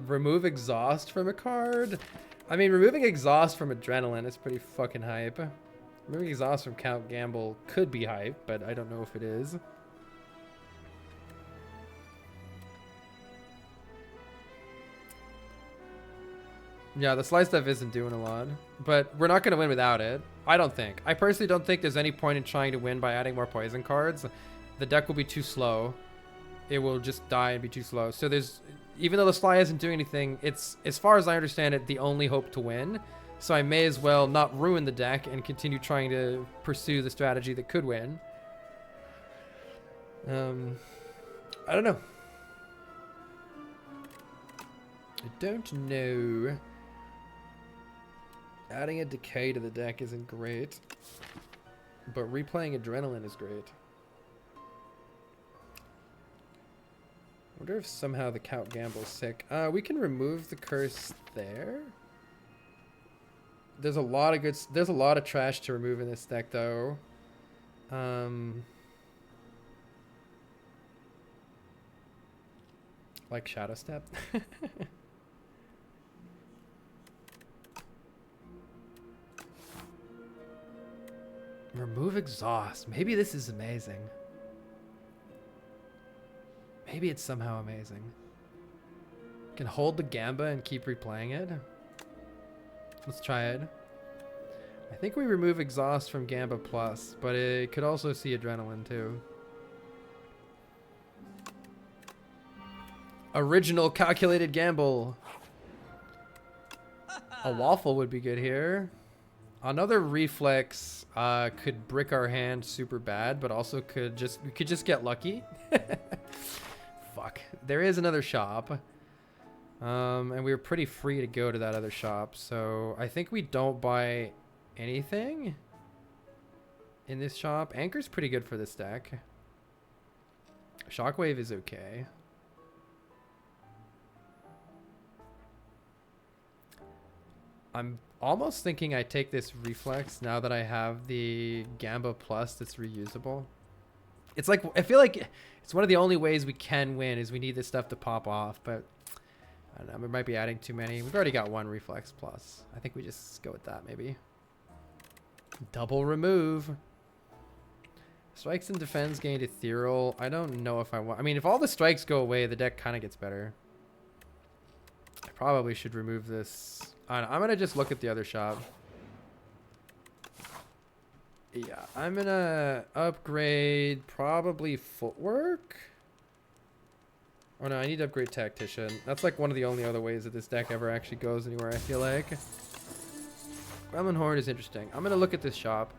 Remove Exhaust from a card? I mean, removing Exhaust from Adrenaline is pretty fucking hype. Removing Exhaust from Count Gamble could be hype, but I don't know if it is. Yeah, the slide stuff isn't doing a lot, but we're not going to win without it. I don't think. I personally don't think there's any point in trying to win by adding more poison cards. The deck will be too slow. It will just die and be too slow. So there's, even though the slide isn't doing anything, it's, as far as I understand it, the only hope to win. So I may as well not ruin the deck and continue trying to pursue the strategy that could win. I don't know. I don't know. Adding a decay to the deck isn't great, but replaying adrenaline is great. I wonder if somehow the Count Gamble's sick. We can remove the curse there. There's a lot of good. There's a lot of trash to remove in this deck, though. Like Shadow Step. Remove exhaust. Maybe this is amazing. Maybe it's somehow amazing. Can hold the Gamba and keep replaying it. Let's try it. I think we remove exhaust from Gamba Plus, but it could also see adrenaline too. Original calculated gamble. A waffle would be good here. Another reflex could brick our hand super bad, but also we could just get lucky. Fuck. There is another shop. And we were pretty free to go to that other shop, so I think we don't buy anything in this shop. Anchor's pretty good for this deck. Shockwave is okay. I'm almost thinking I take this reflex now that I have the Gamba Plus that's reusable. It's like, I feel like it's one of the only ways we can win is we need this stuff to pop off, but I don't know, we might be adding too many. We've already got one reflex plus. I think we just go with that maybe. Double remove. Strikes and defense gained ethereal. I don't know if I want, I mean, if all the strikes go away, the deck kind of gets better. I probably should remove this. I don't know, I'm going to just look at the other shop. Yeah, I'm going to upgrade probably footwork. Oh no, I need to upgrade Tactician. That's like one of the only other ways that this deck ever actually goes anywhere, I feel like. Gremlin Horde is interesting. I'm going to look at this shop.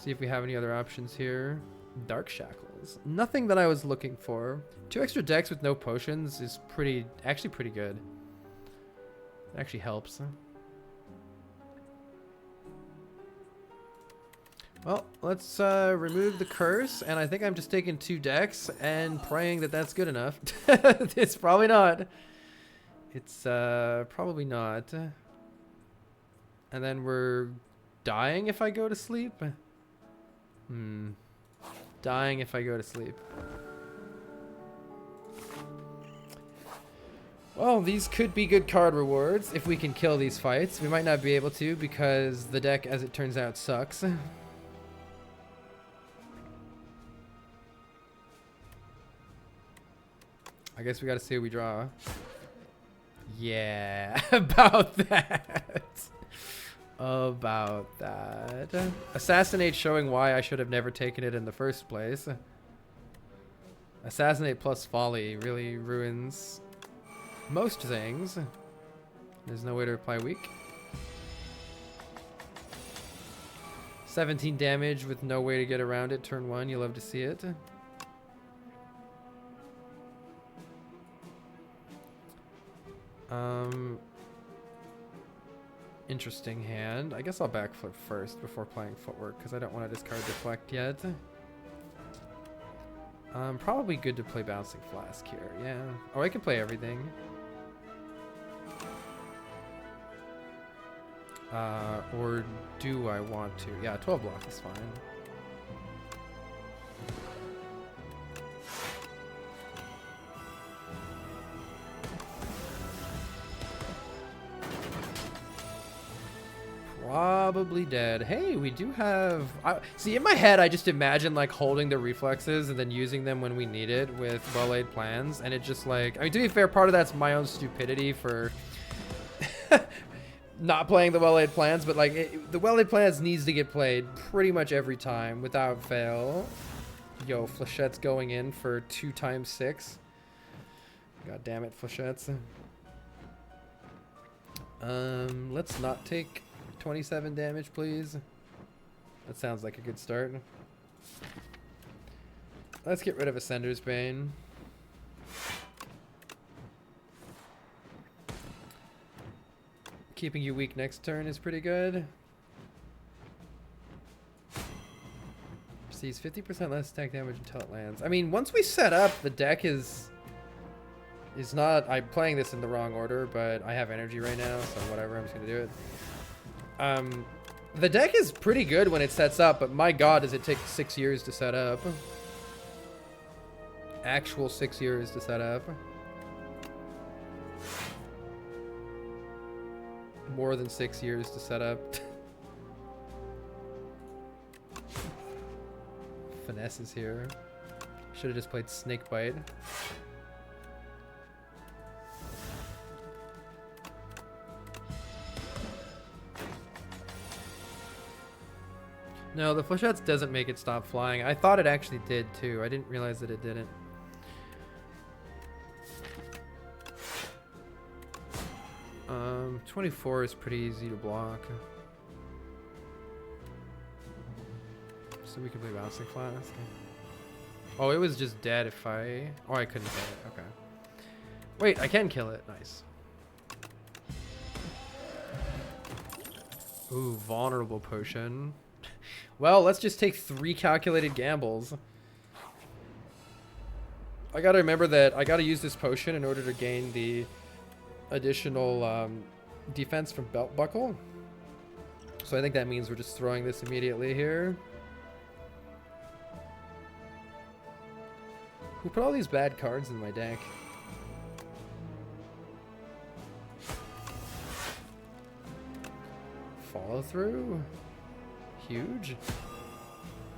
See if we have any other options here. Dark Shackles. Nothing that I was looking for. 2 extra decks with no potions is actually pretty good. It actually helps. Well, let's remove the curse, and I think I'm just taking 2 decks and praying that that's good enough. It's probably not. It's probably not. And then we're dying if I go to sleep. Dying if I go to sleep. Well, these could be good card rewards if we can kill these fights. We might not be able to because the deck, as it turns out, sucks. I guess we gotta see what we draw. Yeah, about that. About that. Assassinate showing why I should have never taken it in the first place. Assassinate plus Folly really ruins most things. There's no way to reply weak. 17 damage with no way to get around it. Turn 1, you love to see it. Interesting hand. I guess I'll backflip first before playing footwork because I don't want to discard deflect yet. Probably good to play bouncing flask here. Yeah. Oh, I can play everything. Or do I want to? Yeah, 12 block is fine. Probably dead. Hey, we do have... see, in my head, I just imagine, like, holding the reflexes and then using them when we need it with well-laid plans. And it just, like... I mean, to be fair, part of that's my own stupidity for Not playing the well-laid plans, but like the well-laid plans needs to get played pretty much every time without fail. Yo, Flechette's going in for 2 times 6. God damn it, Flechette's. Let's not take 27 damage, please. That sounds like a good start. Let's get rid of Ascender's Bane. Keeping you weak next turn is pretty good. Sees 50% less attack damage until it lands. I mean, once we set up, the deck is not... I'm playing this in the wrong order, but I have energy right now, so whatever, I'm just going to do it. The deck is pretty good when it sets up, but my god, does it take 6 years to set up. Actual 6 years to set up. More than 6 years to set up. Finesse is here. Should have just played Snakebite. No, the Flechettes doesn't make it stop flying. I thought it actually did too. I didn't realize that it didn't. 24 is pretty easy to block. So we can play Bouncing Flask. Oh, it was just dead if I... Oh, I couldn't kill it. Okay. Wait, I can kill it. Nice. Ooh, Vulnerable Potion. Well, let's just take 3 calculated gambles. I gotta remember that I gotta use this potion in order to gain the additional defense from Belt Buckle. So I think that means we're just throwing this immediately here. Who put all these bad cards in my deck? Follow through. Huge.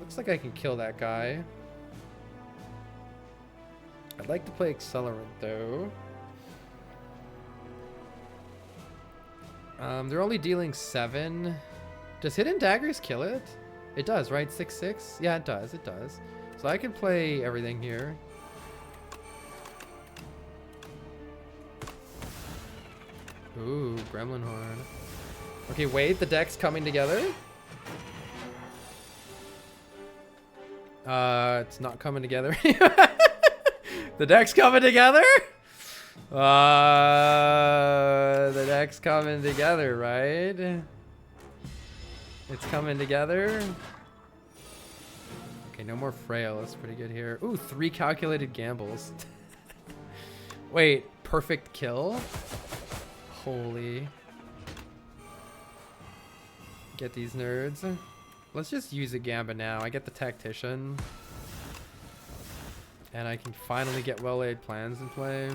Looks like I can kill that guy. I'd like to play Accelerant though. They're only dealing 7. Does Hidden Daggers kill it? It does, right? 6/6? Yeah, it does. It does. So I can play everything here. Ooh, Gremlin Horn. Okay, wait, the deck's coming together. It's not coming together. The deck's coming together? The deck's coming together, right? It's coming together. Okay, no more Frail. That's pretty good here. Ooh, 3 calculated gambles. Wait, perfect kill? Holy. Get these nerds. Let's just use a Gamba now. I get the Tactician. And I can finally get well-laid plans in play.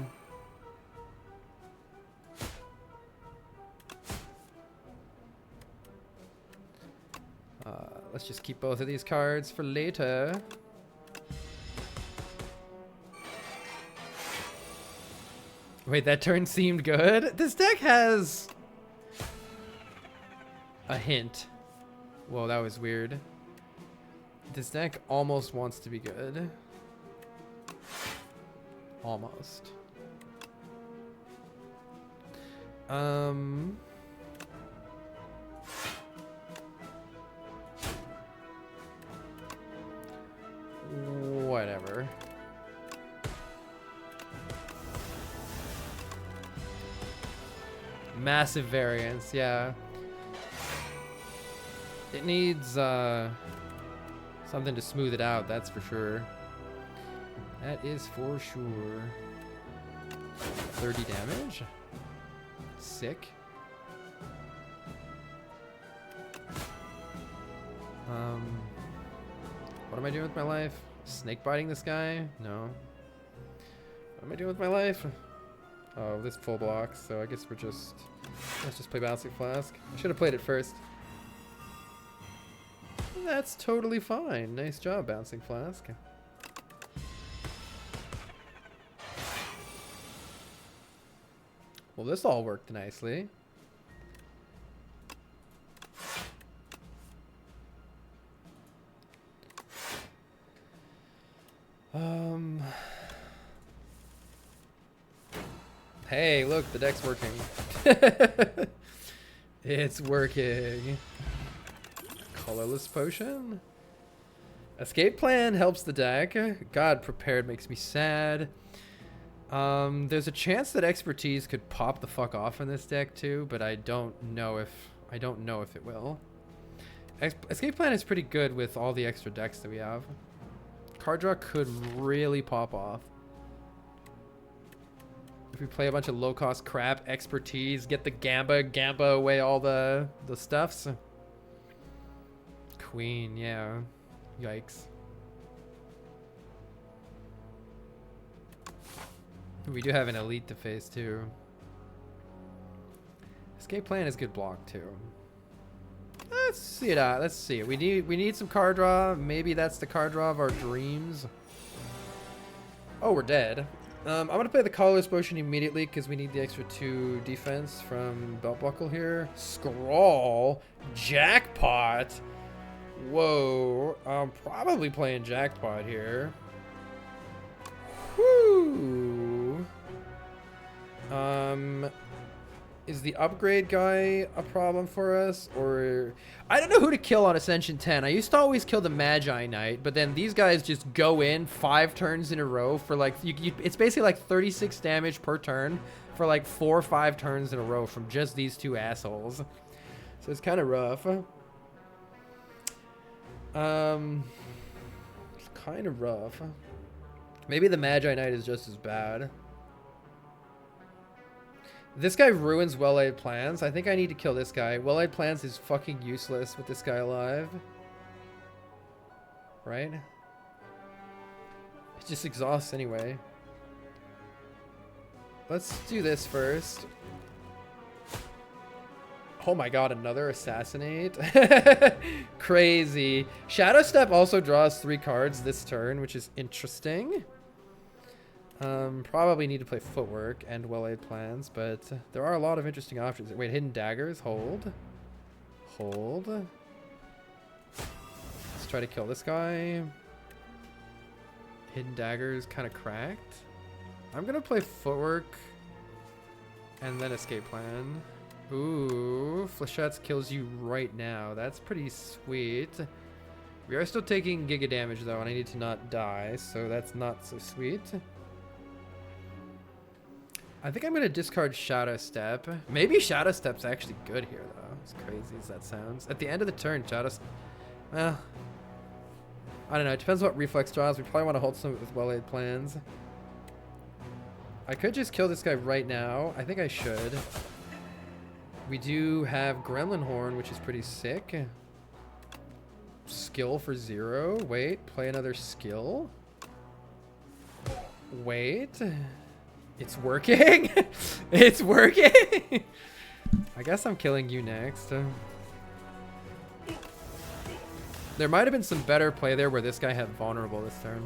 Let's just keep both of these cards for later. Wait, that turn seemed good? This deck has a hint. Whoa, that was weird. This deck almost wants to be good. Almost. Whatever. Massive variance, yeah. It needs something to smooth it out, that's for sure. That is for sure. 30 damage? Sick. What am I doing with my life? Snake biting this guy? No. What am I doing with my life? Oh, this full blocks, so I guess let's just play Bouncing Flask. I should have played it first. That's totally fine. Nice job, Bouncing Flask. Well, this all worked nicely. Um. Hey, look, the deck's working. It's working. Colorless potion. Escape plan helps the deck. God, prepared makes me sad. There's a chance that expertise could pop the fuck off in this deck too, but I don't know if it will. Escape plan is pretty good with all the extra decks that we have. Card draw could really pop off. If we play a bunch of low-cost crap, expertise, get the Gamba away all the stuffs. Queen, yeah. Yikes. We do have an elite to face too. Escape plan is good block too. Let's see it out. Let's see it. We need some card draw. Maybe that's the card draw of our dreams. Oh, we're dead. I'm gonna play the colorless potion immediately because we need the extra 2 defense from belt buckle here. Scrawl, jackpot. Whoa, I'm probably playing jackpot here. Whoo. Is the upgrade guy a problem for us? Or I don't know who to kill on Ascension 10. I used to always kill the Magi Knight, but then these guys just go in 5 turns in a row for like, it's basically like 36 damage per turn for like 4 or 5 turns in a row from just these 2 assholes. So it's kind of rough. It's kind of rough. Maybe the Magi Knight is just as bad. This guy ruins well-laid plans. I think I need to kill this guy. Well-laid plans is fucking useless with this guy alive. Right? It just exhausts anyway. Let's do this first. Oh my god, another assassinate. Crazy. Shadow Step also draws 3 cards this turn, which is interesting. Probably need to play footwork and well-laid plans, but there are a lot of interesting options. Wait, hidden daggers, hold. Hold. Let's try to kill this guy. Hidden daggers kind of cracked. I'm gonna play footwork and then escape plan. Ooh, Flechettes kills you right now. That's pretty sweet. We are still taking giga damage though, and I need to not die, so that's not so sweet. I think I'm going to discard Shadow Step. Maybe Shadow Step's actually good here, though. As crazy as that sounds. At the end of the turn, Shadow Step... Well... I don't know. It depends what reflex draws. We probably want to hold some with well-laid plans. I could just kill this guy right now. I think I should. We do have Gremlin Horn, which is pretty sick. Skill for 0. Wait. Play another skill. Wait... It's working? It's working? I guess I'm killing you next. There might have been some better play there where this guy had vulnerable this turn.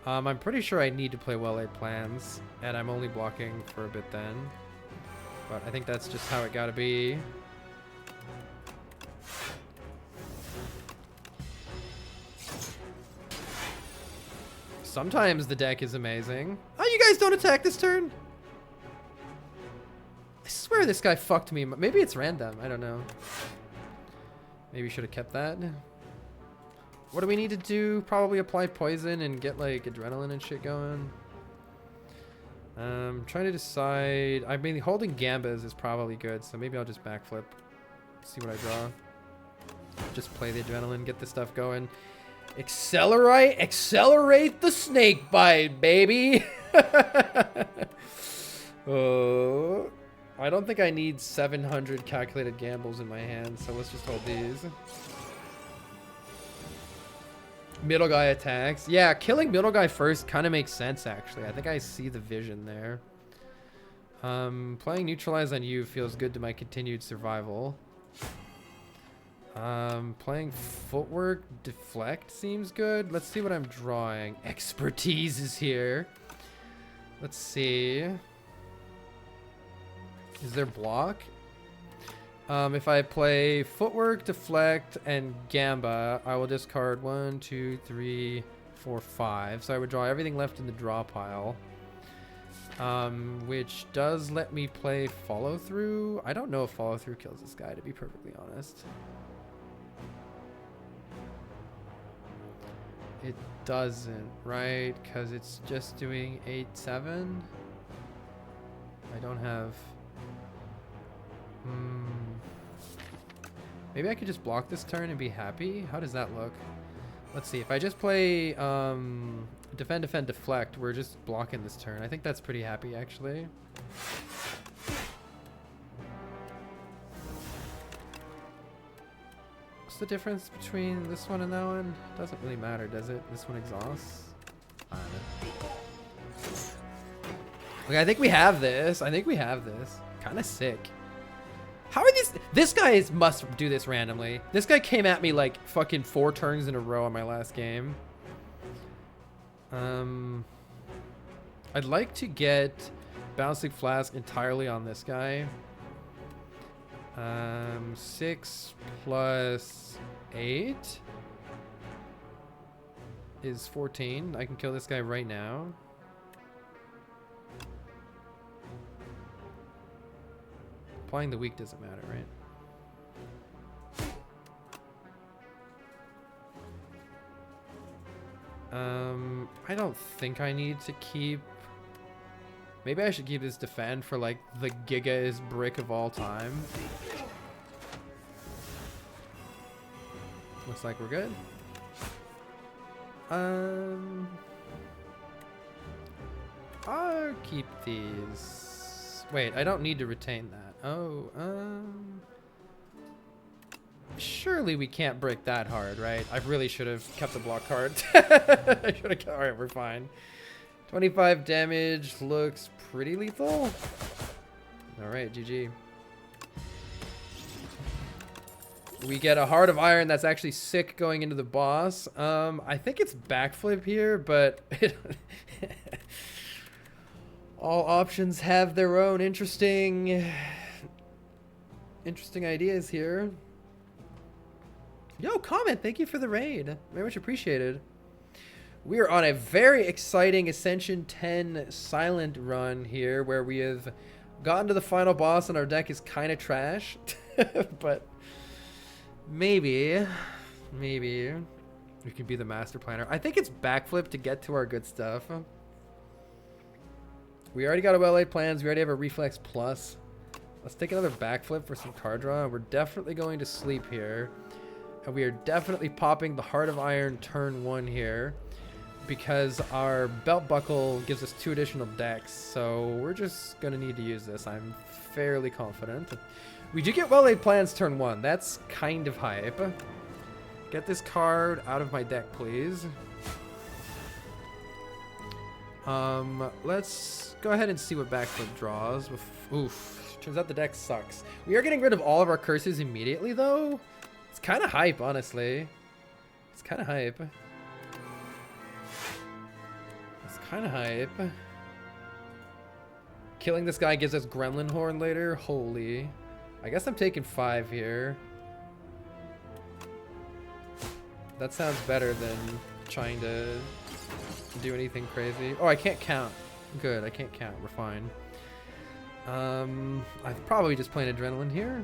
I'm pretty sure I need to play well-laid plans, and I'm only blocking for a bit then. But I think that's just how it gotta be. Sometimes the deck is amazing. Oh, you guys don't attack this turn? I swear this guy fucked me. Maybe it's random. I don't know. Maybe should have kept that. What do we need to do? Probably apply poison and get like adrenaline and shit going. Trying to decide. I mean, holding Gambas is probably good, so maybe I'll just backflip. See what I draw. Just play the adrenaline, get this stuff going. Accelerate the snake bite, baby. Oh, I don't think I need 700 calculated gambles in my hand, so let's just hold these. Middle guy attacks. Yeah, killing middle guy first kind of makes sense, actually. I think I see the vision there. Playing neutralize on you feels good to my continued survival. Playing footwork deflect seems good. Let's see what I'm drawing. Expertise is here. Let's see. Is there block? If I play footwork, deflect, and gamba, I will discard 1, 2, 3, 4, 5. So I would draw everything left in the draw pile. Which does let me play follow through. I don't know if follow through kills this guy, to be perfectly honest. It doesn't, right? Because it's just doing 8, 7. I don't have... Maybe I could just block this turn and be happy. How does that look? Let's see. If I just play defend, defend, deflect, we're just blocking this turn. I think that's pretty happy, actually. What's the difference between this one and that one? Doesn't really matter, does it? This one exhausts. I don't know. Okay, I think we have this. I think we have this. Kind of sick. How are these? This guy must do this randomly. This guy came at me like fucking 4 turns in a row on my last game. I'd like to get Bouncing Flask entirely on this guy. 6 plus 8 is 14. I can kill this guy right now. Applying the weak doesn't matter, right? I don't think I need to keep... Maybe I should keep this defend for like the gigaest brick of all time. Looks like we're good. I'll keep these. Wait, I don't need to retain that. Oh, surely we can't break that hard, right? I really should have kept the block card. I should have. All right, we're fine. 25 damage looks pretty lethal. All right, GG. We get a Heart of Iron that's actually sick going into the boss. I think it's backflip here, but all options have their own interesting ideas here. Yo, comment, thank you for the raid. Very much appreciated. We are on a very exciting Ascension 10 silent run here where we have gotten to the final boss and our deck is kind of trash. But maybe we can be the master planner. I think it's backflip to get to our good stuff. We already got a well-laid plans. We already have a reflex plus. Let's take another backflip for some card draw. We're definitely going to sleep here. And we are definitely popping the Heart of Iron turn 1 here because our belt buckle gives us 2 additional decks. So we're just going to need to use this. I'm fairly confident. We do get well-laid plans turn 1. That's kind of hype. Get this card out of my deck, please. Let's go ahead and see what backflip draws. Oof. Turns out the deck sucks. We are getting rid of all of our curses immediately, though. It's kind of hype, honestly. It's kind of hype. It's kind of hype. Killing this guy gives us Gremlin Horn later. Holy. I guess I'm taking 5 here. That sounds better than trying to do anything crazy. Oh, I can't count. Good, I can't count. We're fine. I've probably just playing Adrenaline here.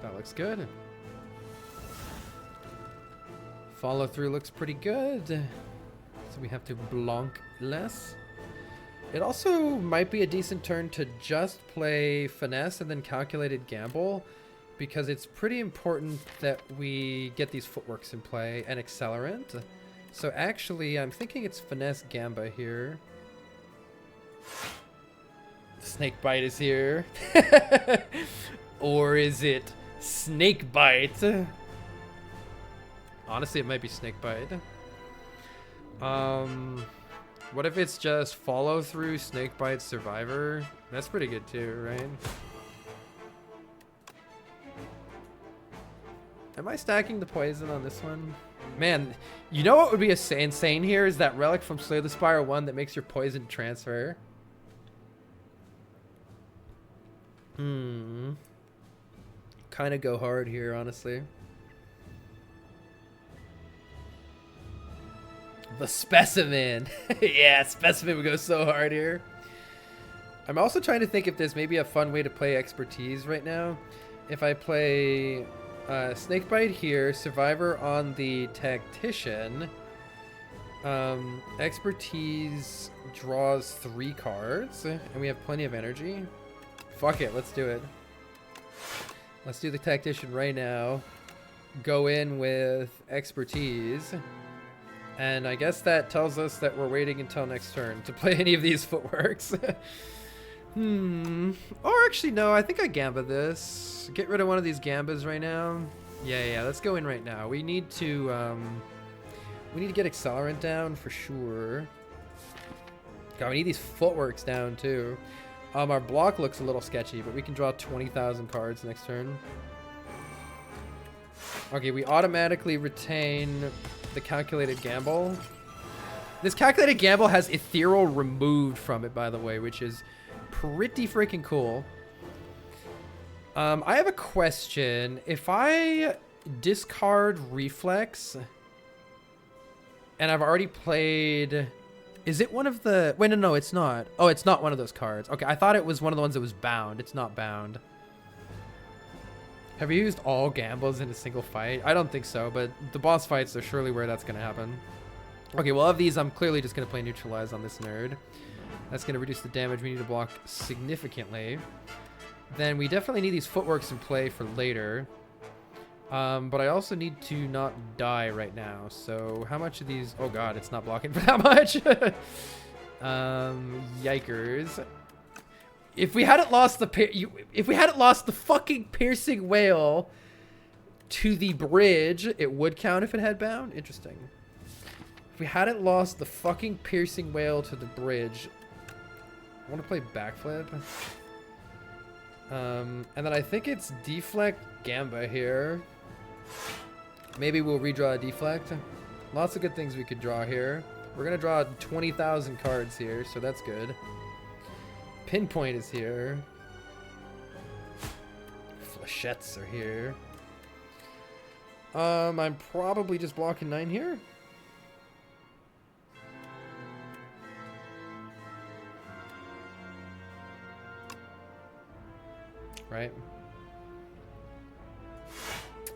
That looks good. Follow through looks pretty good. So we have to blanc less. It also might be a decent turn to just play Finesse and then Calculated Gamble, because it's pretty important that we get these footworks in play and Accelerant. So actually, I'm thinking it's Finesse Gamba here. Snake Bite is here. Or is it Snake Bite? Honestly, it might be Snake Bite. What if it's just Follow Through, Snake Bite, Survivor? That's pretty good too, right? Am I stacking the poison on this one? Man, you know what would be insane here is that relic from Slay the Spire 1 that makes your poison transfer. Kind of go hard here, honestly. The specimen. Yeah, specimen would go so hard here. I'm also trying to think if there's maybe a fun way to play expertise right now. If I play Snakebite here, Survivor on the Tactician, expertise draws 3 cards, and we have plenty of energy. Fuck it, let's do it. Let's do the Tactician right now. Go in with expertise. And I guess that tells us that we're waiting until next turn to play any of these footworks. Or actually, no, I think I Gamba this. Get rid of one of these Gambas right now. Yeah, let's go in right now. We need to get Accelerant down for sure. God, we need these footworks down too. Our block looks a little sketchy, but we can draw 20,000 cards next turn. Okay, we automatically retain the calculated gamble. This calculated gamble has ethereal removed from it, by the way, which is pretty freaking cool. I have a question. If I discard reflex and I've already played, is it one of the, wait, no, it's not. Oh, it's not one of those cards. Okay, I thought it was one of the ones that was bound. It's not bound. Have you used all gambles in a single fight? I don't think so, but the boss fights are surely where that's going to happen. Okay, well, of these, I'm clearly just going to play Neutralize on this nerd. That's going to reduce the damage we need to block significantly. Then we definitely need these footworks in play for later. But I also need to not die right now. So how much of these... Oh, God, it's not blocking for that much. Yikers. If we hadn't lost the fucking piercing whale to the bridge, it would count if it had bound. Interesting. If we hadn't lost the fucking piercing whale to the bridge, I want to play backflip. And then I think it's deflect Gamba here. Maybe we'll redraw a deflect. Lots of good things we could draw here. We're gonna draw 20,000 cards here, so that's good. Pinpoint is here. Flechettes are here. I'm probably just blocking 9 here. Right.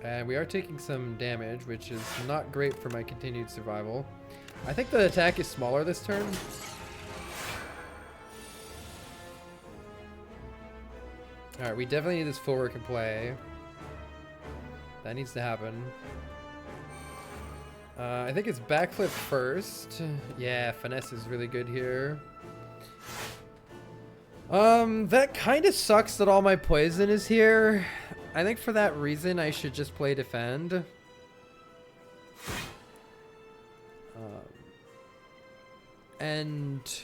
And we are taking some damage, which is not great for my continued survival. I think the attack is smaller this turn. Alright, we definitely need this footwork in play. That needs to happen. I think it's backflip first. Yeah, finesse is really good here. That kind of sucks that all my poison is here. I think for that reason, I should just play defend. And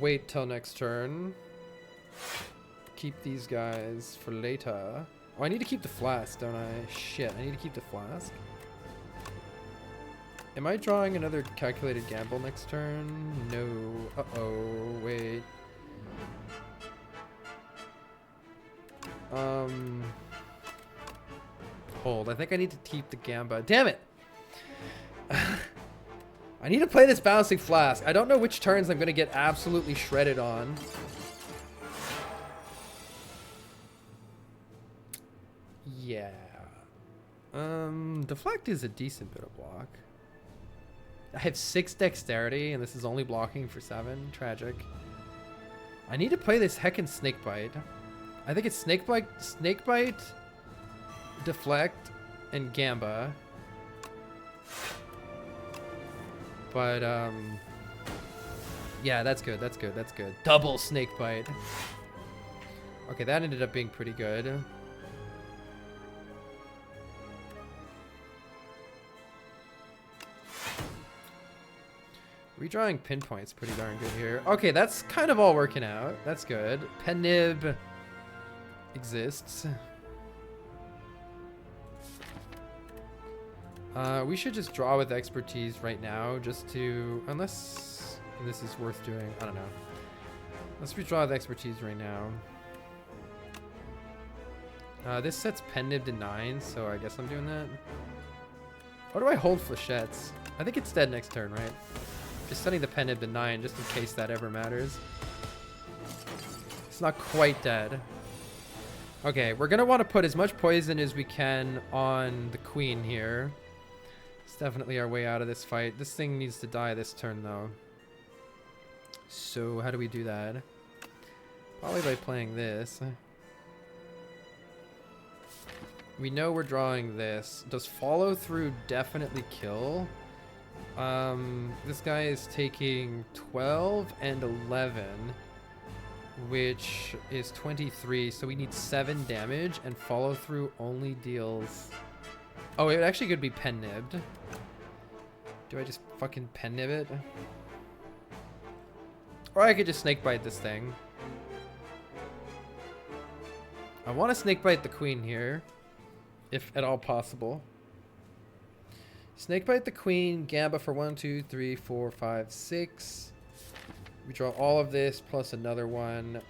wait till next turn. Keep these guys for later. Oh, I need to keep the flask, don't I? Shit, I need to keep the flask. Am I drawing another calculated gamble next turn? No. Uh-oh, wait. Hold. I think I need to keep the Gamba. Damn it! I need to play this Balancing Flask. I don't know which turns I'm going to get absolutely shredded on. Yeah. Deflect is a decent bit of block. I have 6 dexterity, and this is only blocking for 7. Tragic. I need to play this heckin' Snakebite. I think it's Snakebite, Deflect, and Gamba. But, yeah, that's good, that's good, that's good. Double Snakebite. Okay, that ended up being pretty good. Redrawing Pinpoint's pretty darn good here. Okay, that's kind of all working out. That's good. Pen Nib exists. We should just draw with expertise right now, just to, unless this is worth doing. I don't know. Let's redraw with expertise right now. This sets Pen Nib to 9, so I guess I'm doing that. Or do I hold Flechettes? I think it's dead next turn, right? Just setting the pen nib to 9 just in case that ever matters. It's not quite dead. Okay, we're going to want to put as much poison as we can on the queen here. It's definitely our way out of this fight. This thing needs to die this turn, though. So how do we do that? Probably by playing this. We know we're drawing this. Does follow through definitely kill? This guy is taking 12 and 11, which is 23. So we need 7 damage, and follow through only deals. Oh, it actually could be pen nibbed. Do I just fucking pen nib it? Or I could just snake bite this thing. I want to snake bite the queen here, if at all possible. Snakebite the queen, Gamba for 1, 2, 3, 4, 5, 6. We draw all of this plus another one.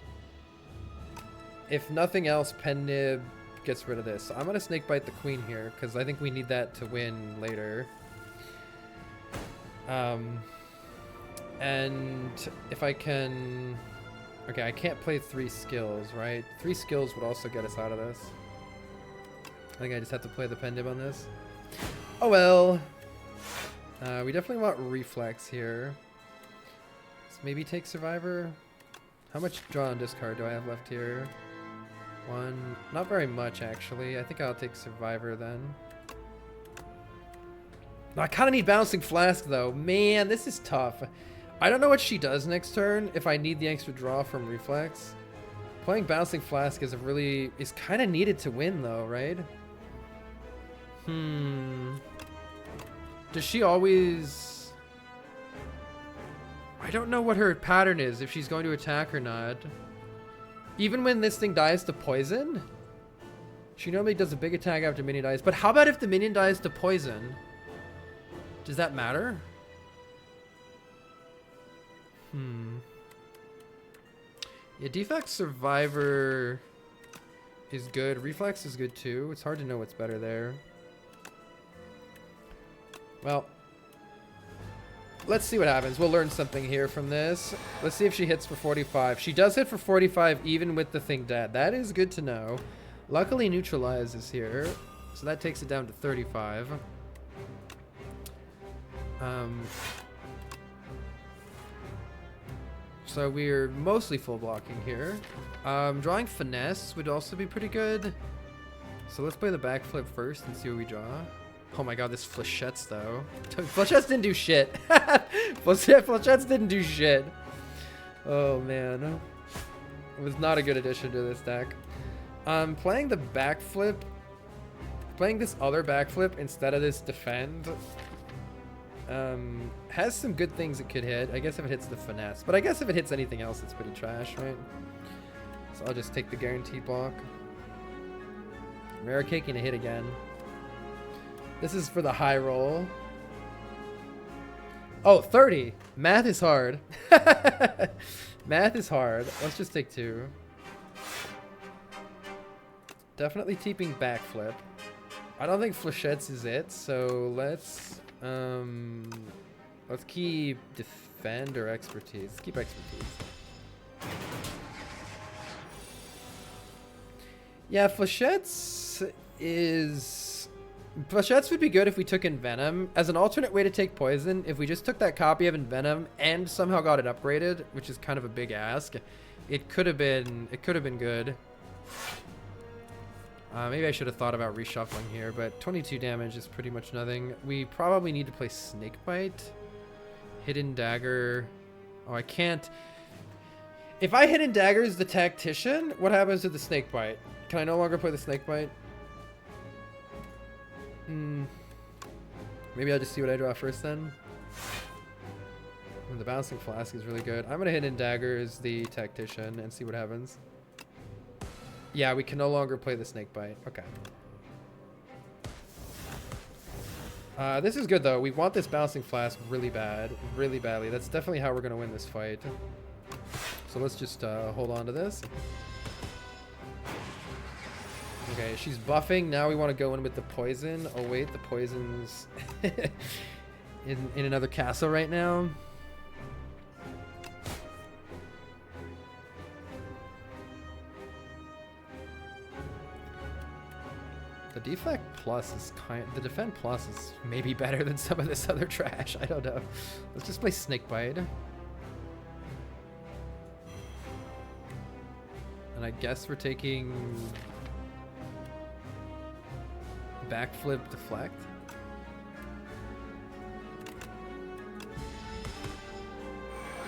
If nothing else, pen nib gets rid of this. So I'm going to snakebite the queen here because I think we need that to win later. And if I can... Okay, I can't play 3 skills, right? 3 skills would also get us out of this. I think I just have to play the pen nib on this. Oh well. We definitely want reflex here. Let's maybe take survivor. How much draw and discard do I have left here? 1. Not very much, actually. I think I'll take survivor then. I kind of need bouncing flask though. Man, this is tough. I don't know what she does next turn if I need the extra draw from reflex. Playing bouncing flask is kind of needed to win though, right? Does she always... I don't know what her pattern is, if she's going to attack or not. Even when this thing dies to poison? She normally does a big attack after minion dies. But how about if the minion dies to poison? Does that matter? Yeah, defect survivor is good. Reflex is good too. It's hard to know what's better there. Well, let's see what happens. We'll learn something here from this. Let's see if she hits for 45. She does hit for 45 even with the thing dead. That is good to know. Luckily neutralizes here, so that takes it down to 35. So we're mostly full blocking here. Drawing finesse would also be pretty good. So let's play the backflip first and see what we draw. Oh my god, this flechettes though. Flechettes didn't do shit. Flechettes didn't do shit. Oh man. It was not a good addition to this deck. Playing the backflip. Playing this other backflip instead of this defend. Has some good things it could hit. I guess if it hits the finesse. But I guess if it hits anything else, it's pretty trash, right? So I'll just take the guaranteed block. Rare caking a hit again. This is for the high roll. Oh, 30. Math is hard. Math is hard. Let's just take 2. Definitely keeping backflip. I don't think flechettes is it, so let's keep defend or expertise. Let's keep expertise. Yeah, flechettes would be good if we took Envenom. As an alternate way to take poison, if we just took that copy of Envenom and somehow got it upgraded, which is kind of a big ask, it could have been good. Maybe I should have thought about reshuffling here, but 22 damage is pretty much nothing. We probably need to play Snakebite. Hidden Dagger. Oh, I can't. If I Hidden Daggers the Tactician, what happens to the Snakebite? Can I no longer play the Snakebite? Maybe I'll just see what I draw first then. And the Bouncing Flask is really good. I'm going to Hidden Daggers the Tactician and see what happens. Yeah, we can no longer play the Snakebite. Okay. This is good, though. We want this Bouncing Flask really bad. Really badly. That's definitely how we're going to win this fight. So let's just hold on to this. Okay, she's buffing. Now we want to go in with the poison. Oh wait, the poison's in another castle right now. The defect plus is the defend plus is maybe better than some of this other trash. I don't know. Let's just play Snakebite. And I guess we're taking backflip deflect.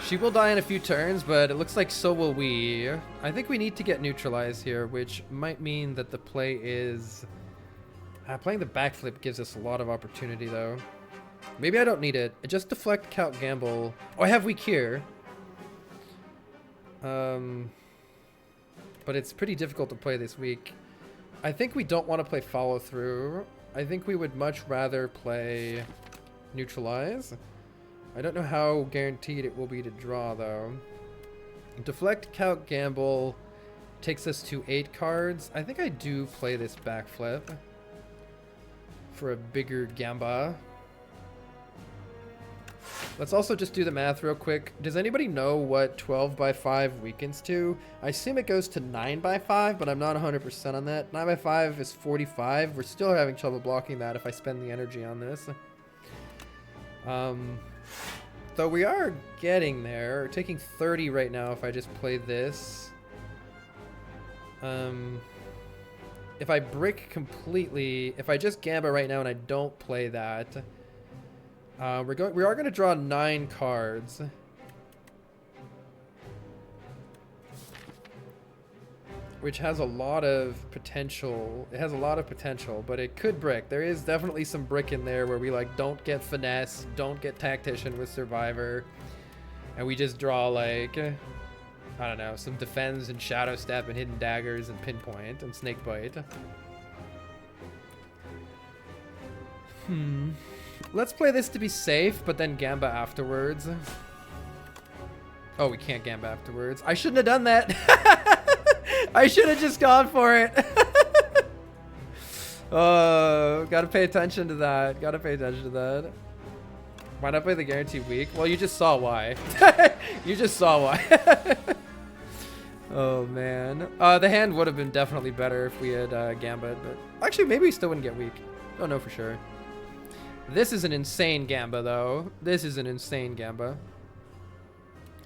She will die in a few turns, but it looks like so will we. I think we need to get neutralized here, which might mean that the play is... playing the backflip gives us a lot of opportunity, though. Maybe I don't need it. Just deflect, count, gamble. Oh, I have weak here. But it's pretty difficult to play this week. I think we don't want to play follow through. I think we would much rather play neutralize. I don't know how guaranteed it will be to draw, though. Deflect, count, gamble takes us to 8 cards. I think I do play this backflip for a bigger gamba. Let's also just do the math real quick. Does anybody know what 12 by 5 weakens to? I assume it goes to 9 by 5, but I'm not 100% on that. 9 by 5 is 45. We're still having trouble blocking that if I spend the energy on this. Though we are getting there. We're taking 30 right now if I just play this. If I brick completely, if I just gamba right now and I don't play that, we are going to draw 9 cards. Which has a lot of potential. It has a lot of potential, but it could brick. There is definitely some brick in there where we like don't get finesse, don't get tactician with survivor, and we just draw like, I don't know, some defense and shadow step and hidden daggers and pinpoint and snakebite. Let's play this to be safe, but then gamba afterwards. Oh, we can't gamba afterwards. I shouldn't have done that. I should have just gone for it. Oh, gotta pay attention to that. Gotta pay attention to that. Why not play the guarantee weak? Well, you just saw why. You just saw why. Oh, man. The hand would have been definitely better if we had gambit, but actually, maybe we still wouldn't get weak. Don't know for sure. This is an insane gamba, though. This is an insane gamba.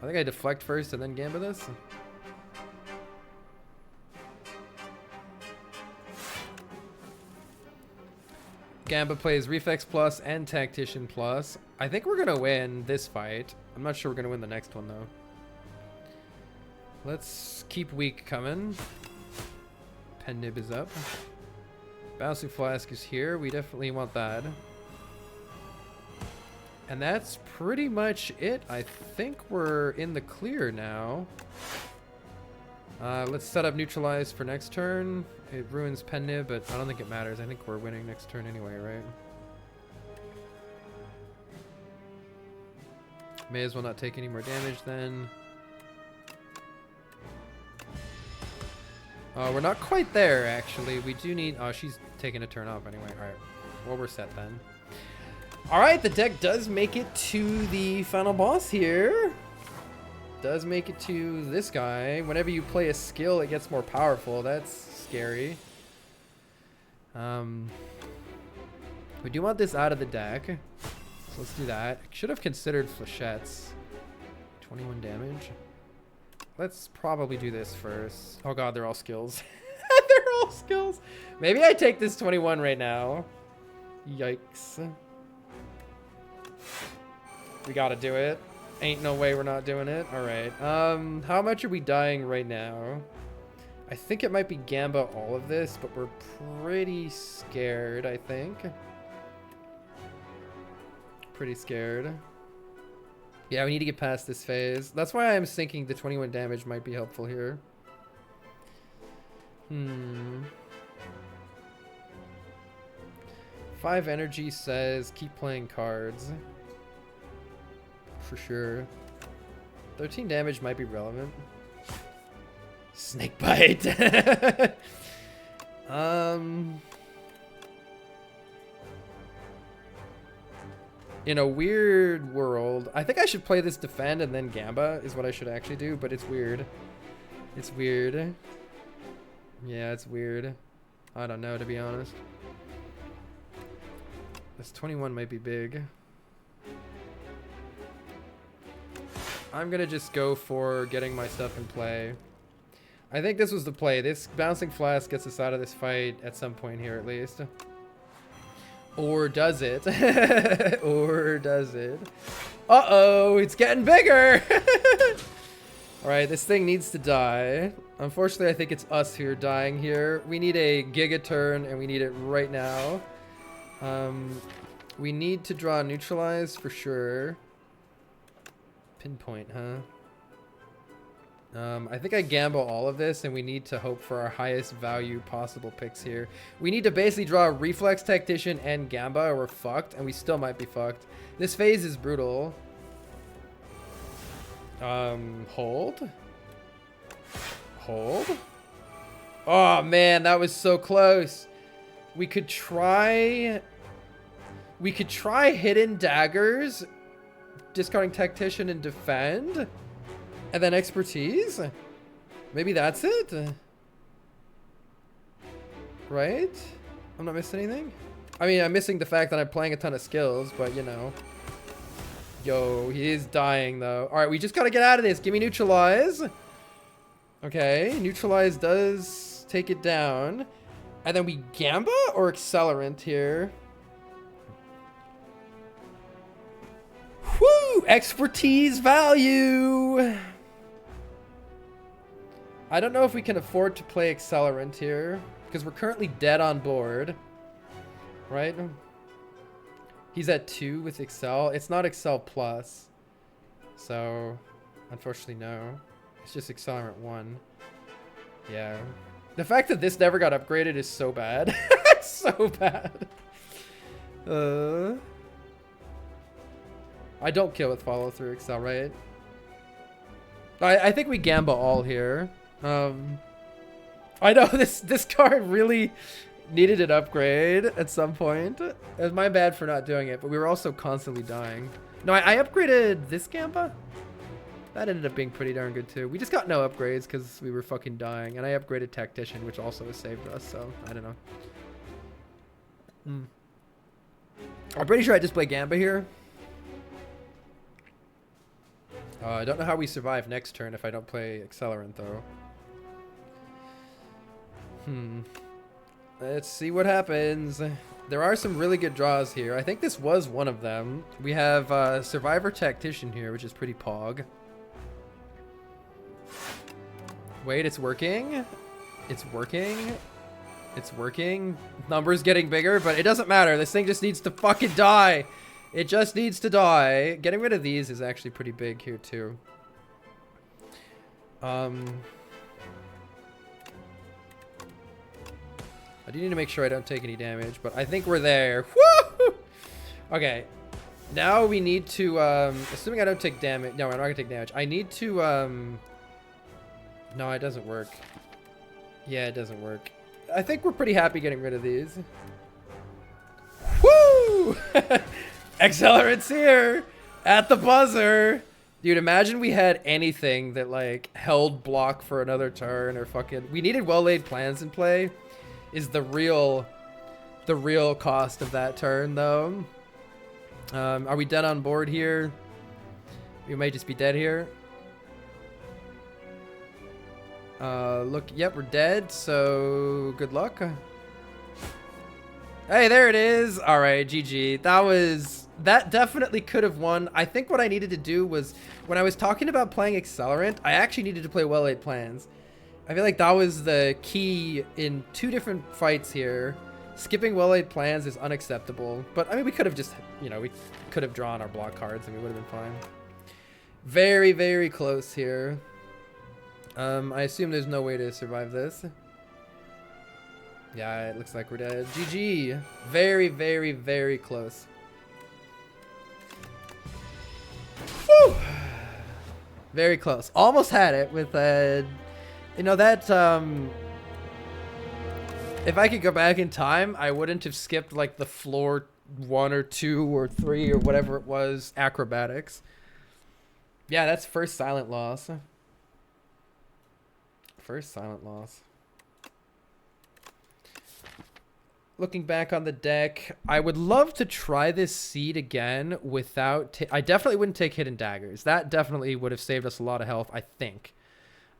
I think I deflect first and then gamba this. Gamba plays Reflex Plus and Tactician Plus. I think we're going to win this fight. I'm not sure we're going to win the next one, though. Let's keep weak coming. Pen nib is up. Bouncing Flask is here. We definitely want that. And that's pretty much it. I think we're in the clear now. Let's set up Neutralize for next turn. It ruins Pen nib, but I don't think it matters. I think we're winning next turn anyway, right? May as well not take any more damage then. We're not quite there, actually. We do need... Oh, she's taking a turn off anyway. All right. Well, we're set then. All right, the deck does make it to the final boss here. Does make it to this guy. Whenever you play a skill, it gets more powerful. That's scary. We do want this out of the deck. So let's do that. Should have considered flechettes. 21 damage. Let's probably do this first. Oh god, they're all skills. They're all skills. Maybe I take this 21 right now. Yikes. We gotta do it. Ain't no way we're not doing it. Alright. How much are we dying right now? I think it might be gamba all of this, but we're pretty scared, I think. Pretty scared. Yeah, we need to get past this phase. That's why I'm thinking the 21 damage might be helpful here. 5 energy says keep playing cards. For sure. 13 damage might be relevant. Snakebite. In a weird world, I think I should play this defend and then Gamba is what I should actually do, but it's weird. It's weird. Yeah, it's weird. I don't know, to be honest. This 21 might be big. I'm gonna just go for getting my stuff in play. I think this was the play. This bouncing flask gets us out of this fight at some point here, at least. Or does it? Or does it? Uh-oh, it's getting bigger! Alright, this thing needs to die. Unfortunately, I think it's us who are dying here. We need a Giga turn, and we need it right now. We need to draw neutralize for sure. Pinpoint, huh? I think I gamble all of this, and we need to hope for our highest value possible picks here. We need to basically draw a Reflex Tactician and Gamba, or we're fucked, and we still might be fucked. This phase is brutal. Hold? Hold? Oh, man, that was so close. We could try Hidden Daggers, discarding Tactician and defend. And then expertise? Maybe that's it? Right? I'm not missing anything? I mean, I'm missing the fact that I'm playing a ton of skills, but you know. Yo, he is dying though. Alright, we just gotta get out of this. Give me neutralize. Okay, neutralize does take it down. And then we Gamba or Accelerant here? Woo! Expertise value! I don't know if we can afford to play Accelerant here, because we're currently dead on board, right? He's at 2 with Excel. It's not Excel Plus, so unfortunately no. It's just Accelerant 1. Yeah. The fact that this never got upgraded is so bad. It's so bad. I don't kill with follow through Excel, right? I think we Gamba all here. I know this card really needed an upgrade at some point. It was my bad for not doing it, but we were also constantly dying. No, I upgraded this Gamba. That ended up being pretty darn good too. We just got no upgrades because we were fucking dying, and I upgraded Tactician, which also has saved us. So I don't know. I'm pretty sure I just play Gamba here. I don't know how we survive next turn if I don't play Accelerant though. Let's see what happens. There are some really good draws here. I think this was one of them. We have Survivor Tactician here, which is pretty pog. Wait, it's working? It's working? It's working? Numbers getting bigger, but it doesn't matter. This thing just needs to fucking die. It just needs to die. Getting rid of these is actually pretty big here too. I do need to make sure I don't take any damage, but I think we're there. Woo! Okay. Now we need to, assuming I don't take damage. No, I'm not gonna take damage. I need to, no, it doesn't work. Yeah, it doesn't work. I think we're pretty happy getting rid of these. Woo! Accelerant's here at the buzzer. Dude, imagine we had anything that like held block for another turn or fucking, we needed well-laid plans in play. Is the real cost of that turn though. Are we dead on board here? We might just be dead here. Look, yep, we're dead, so good luck. Hey, there it is. All right, GG. That definitely could have won. I think what I needed to do was, when I was talking about playing Accelerant, I actually needed to play well-laid plans. I feel like that was the key in 2 different fights here. Skipping well-laid plans is unacceptable. But, I mean, we could have just, you know, we could have drawn our block cards and we would have been fine. Very, very close here. I assume there's no way to survive this. Yeah, it looks like we're dead. GG. Very, very, very close. Whew. Very close. Almost had it with you know, that If I could go back in time, I wouldn't have skipped like the floor 1 or 2 or 3 or whatever it was, acrobatics. Yeah, that's first silent loss. First silent loss. Looking back on the deck, I would love to try this seed again without... I definitely wouldn't take hidden daggers. That definitely would have saved us a lot of health, I think.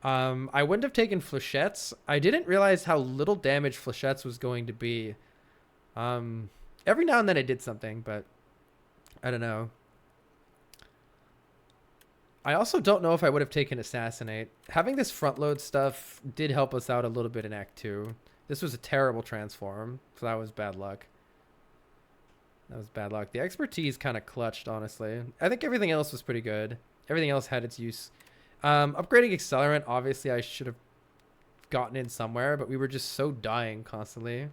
I wouldn't have taken flechettes. I didn't realize how little damage flechettes was going to be. Every now and then I did something, but I don't know. I also don't know if I would have taken assassinate. Having this front load stuff did help us out a little bit in Act 2. This was a terrible transform, so that was bad luck. That was bad luck. The expertise kind of clutched, honestly. I think everything else was pretty good. Everything else had its use. Upgrading accelerant, obviously I should have gotten in somewhere, but we were just so dying constantly.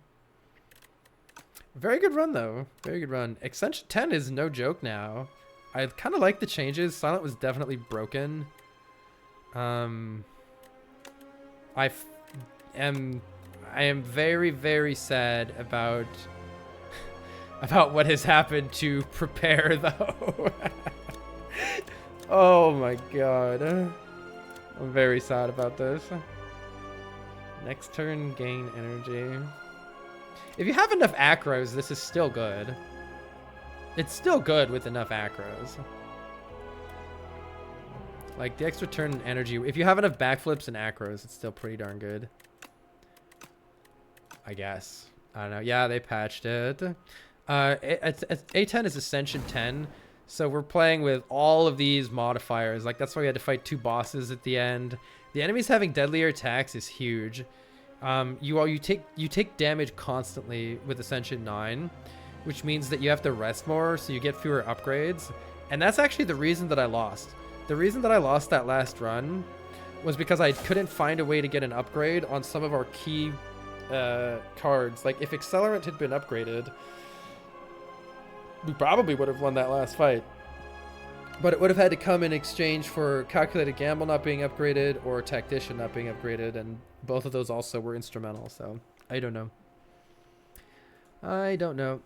Very good run, though. Very good run. Extension 10 is no joke now. I kind of like the changes. Silent was definitely broken. I am very, very sad about what has happened to prepare, though. Oh my god. I'm very sad about this. Next turn, gain energy. If you have enough acros, this is still good. It's still good with enough acros. Like, the extra turn energy. If you have enough backflips and acros, it's still pretty darn good. I guess. I don't know. Yeah, they patched it. A10 is Ascension 10. So we're playing with all of these modifiers. Like, that's why we had to fight 2 bosses at the end. The enemies having deadlier attacks is huge. You take damage constantly with Ascension 9, which means that you have to rest more, so you get fewer upgrades. And that's actually the reason that I lost. The reason that I lost that last run was because I couldn't find a way to get an upgrade on some of our key cards. Like, if Accelerant had been upgraded, we probably would have won that last fight. But it would have had to come in exchange for Calculated Gamble not being upgraded or Tactician not being upgraded, and both of those also were instrumental, so I don't know. I don't know.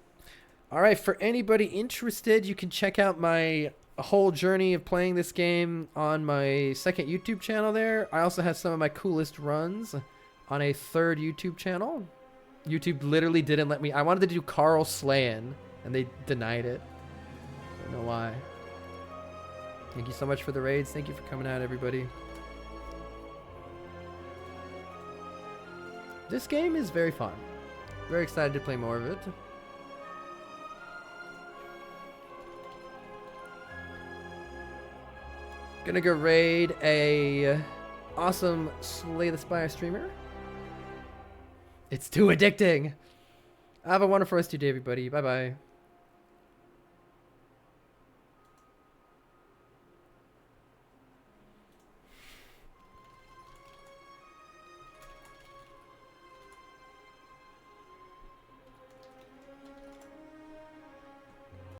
Alright, for anybody interested, you can check out my whole journey of playing this game on my second YouTube channel there. I also have some of my coolest runs on a third YouTube channel. YouTube literally didn't let me... I wanted to do Carl Slayin, and they denied it. I don't know why. Thank you so much for the raids. Thank you for coming out, everybody. This game is very fun. Very excited to play more of it. Gonna go raid a awesome Slay the Spire streamer. It's too addicting. Have a wonderful rest of your day, everybody. Bye-bye.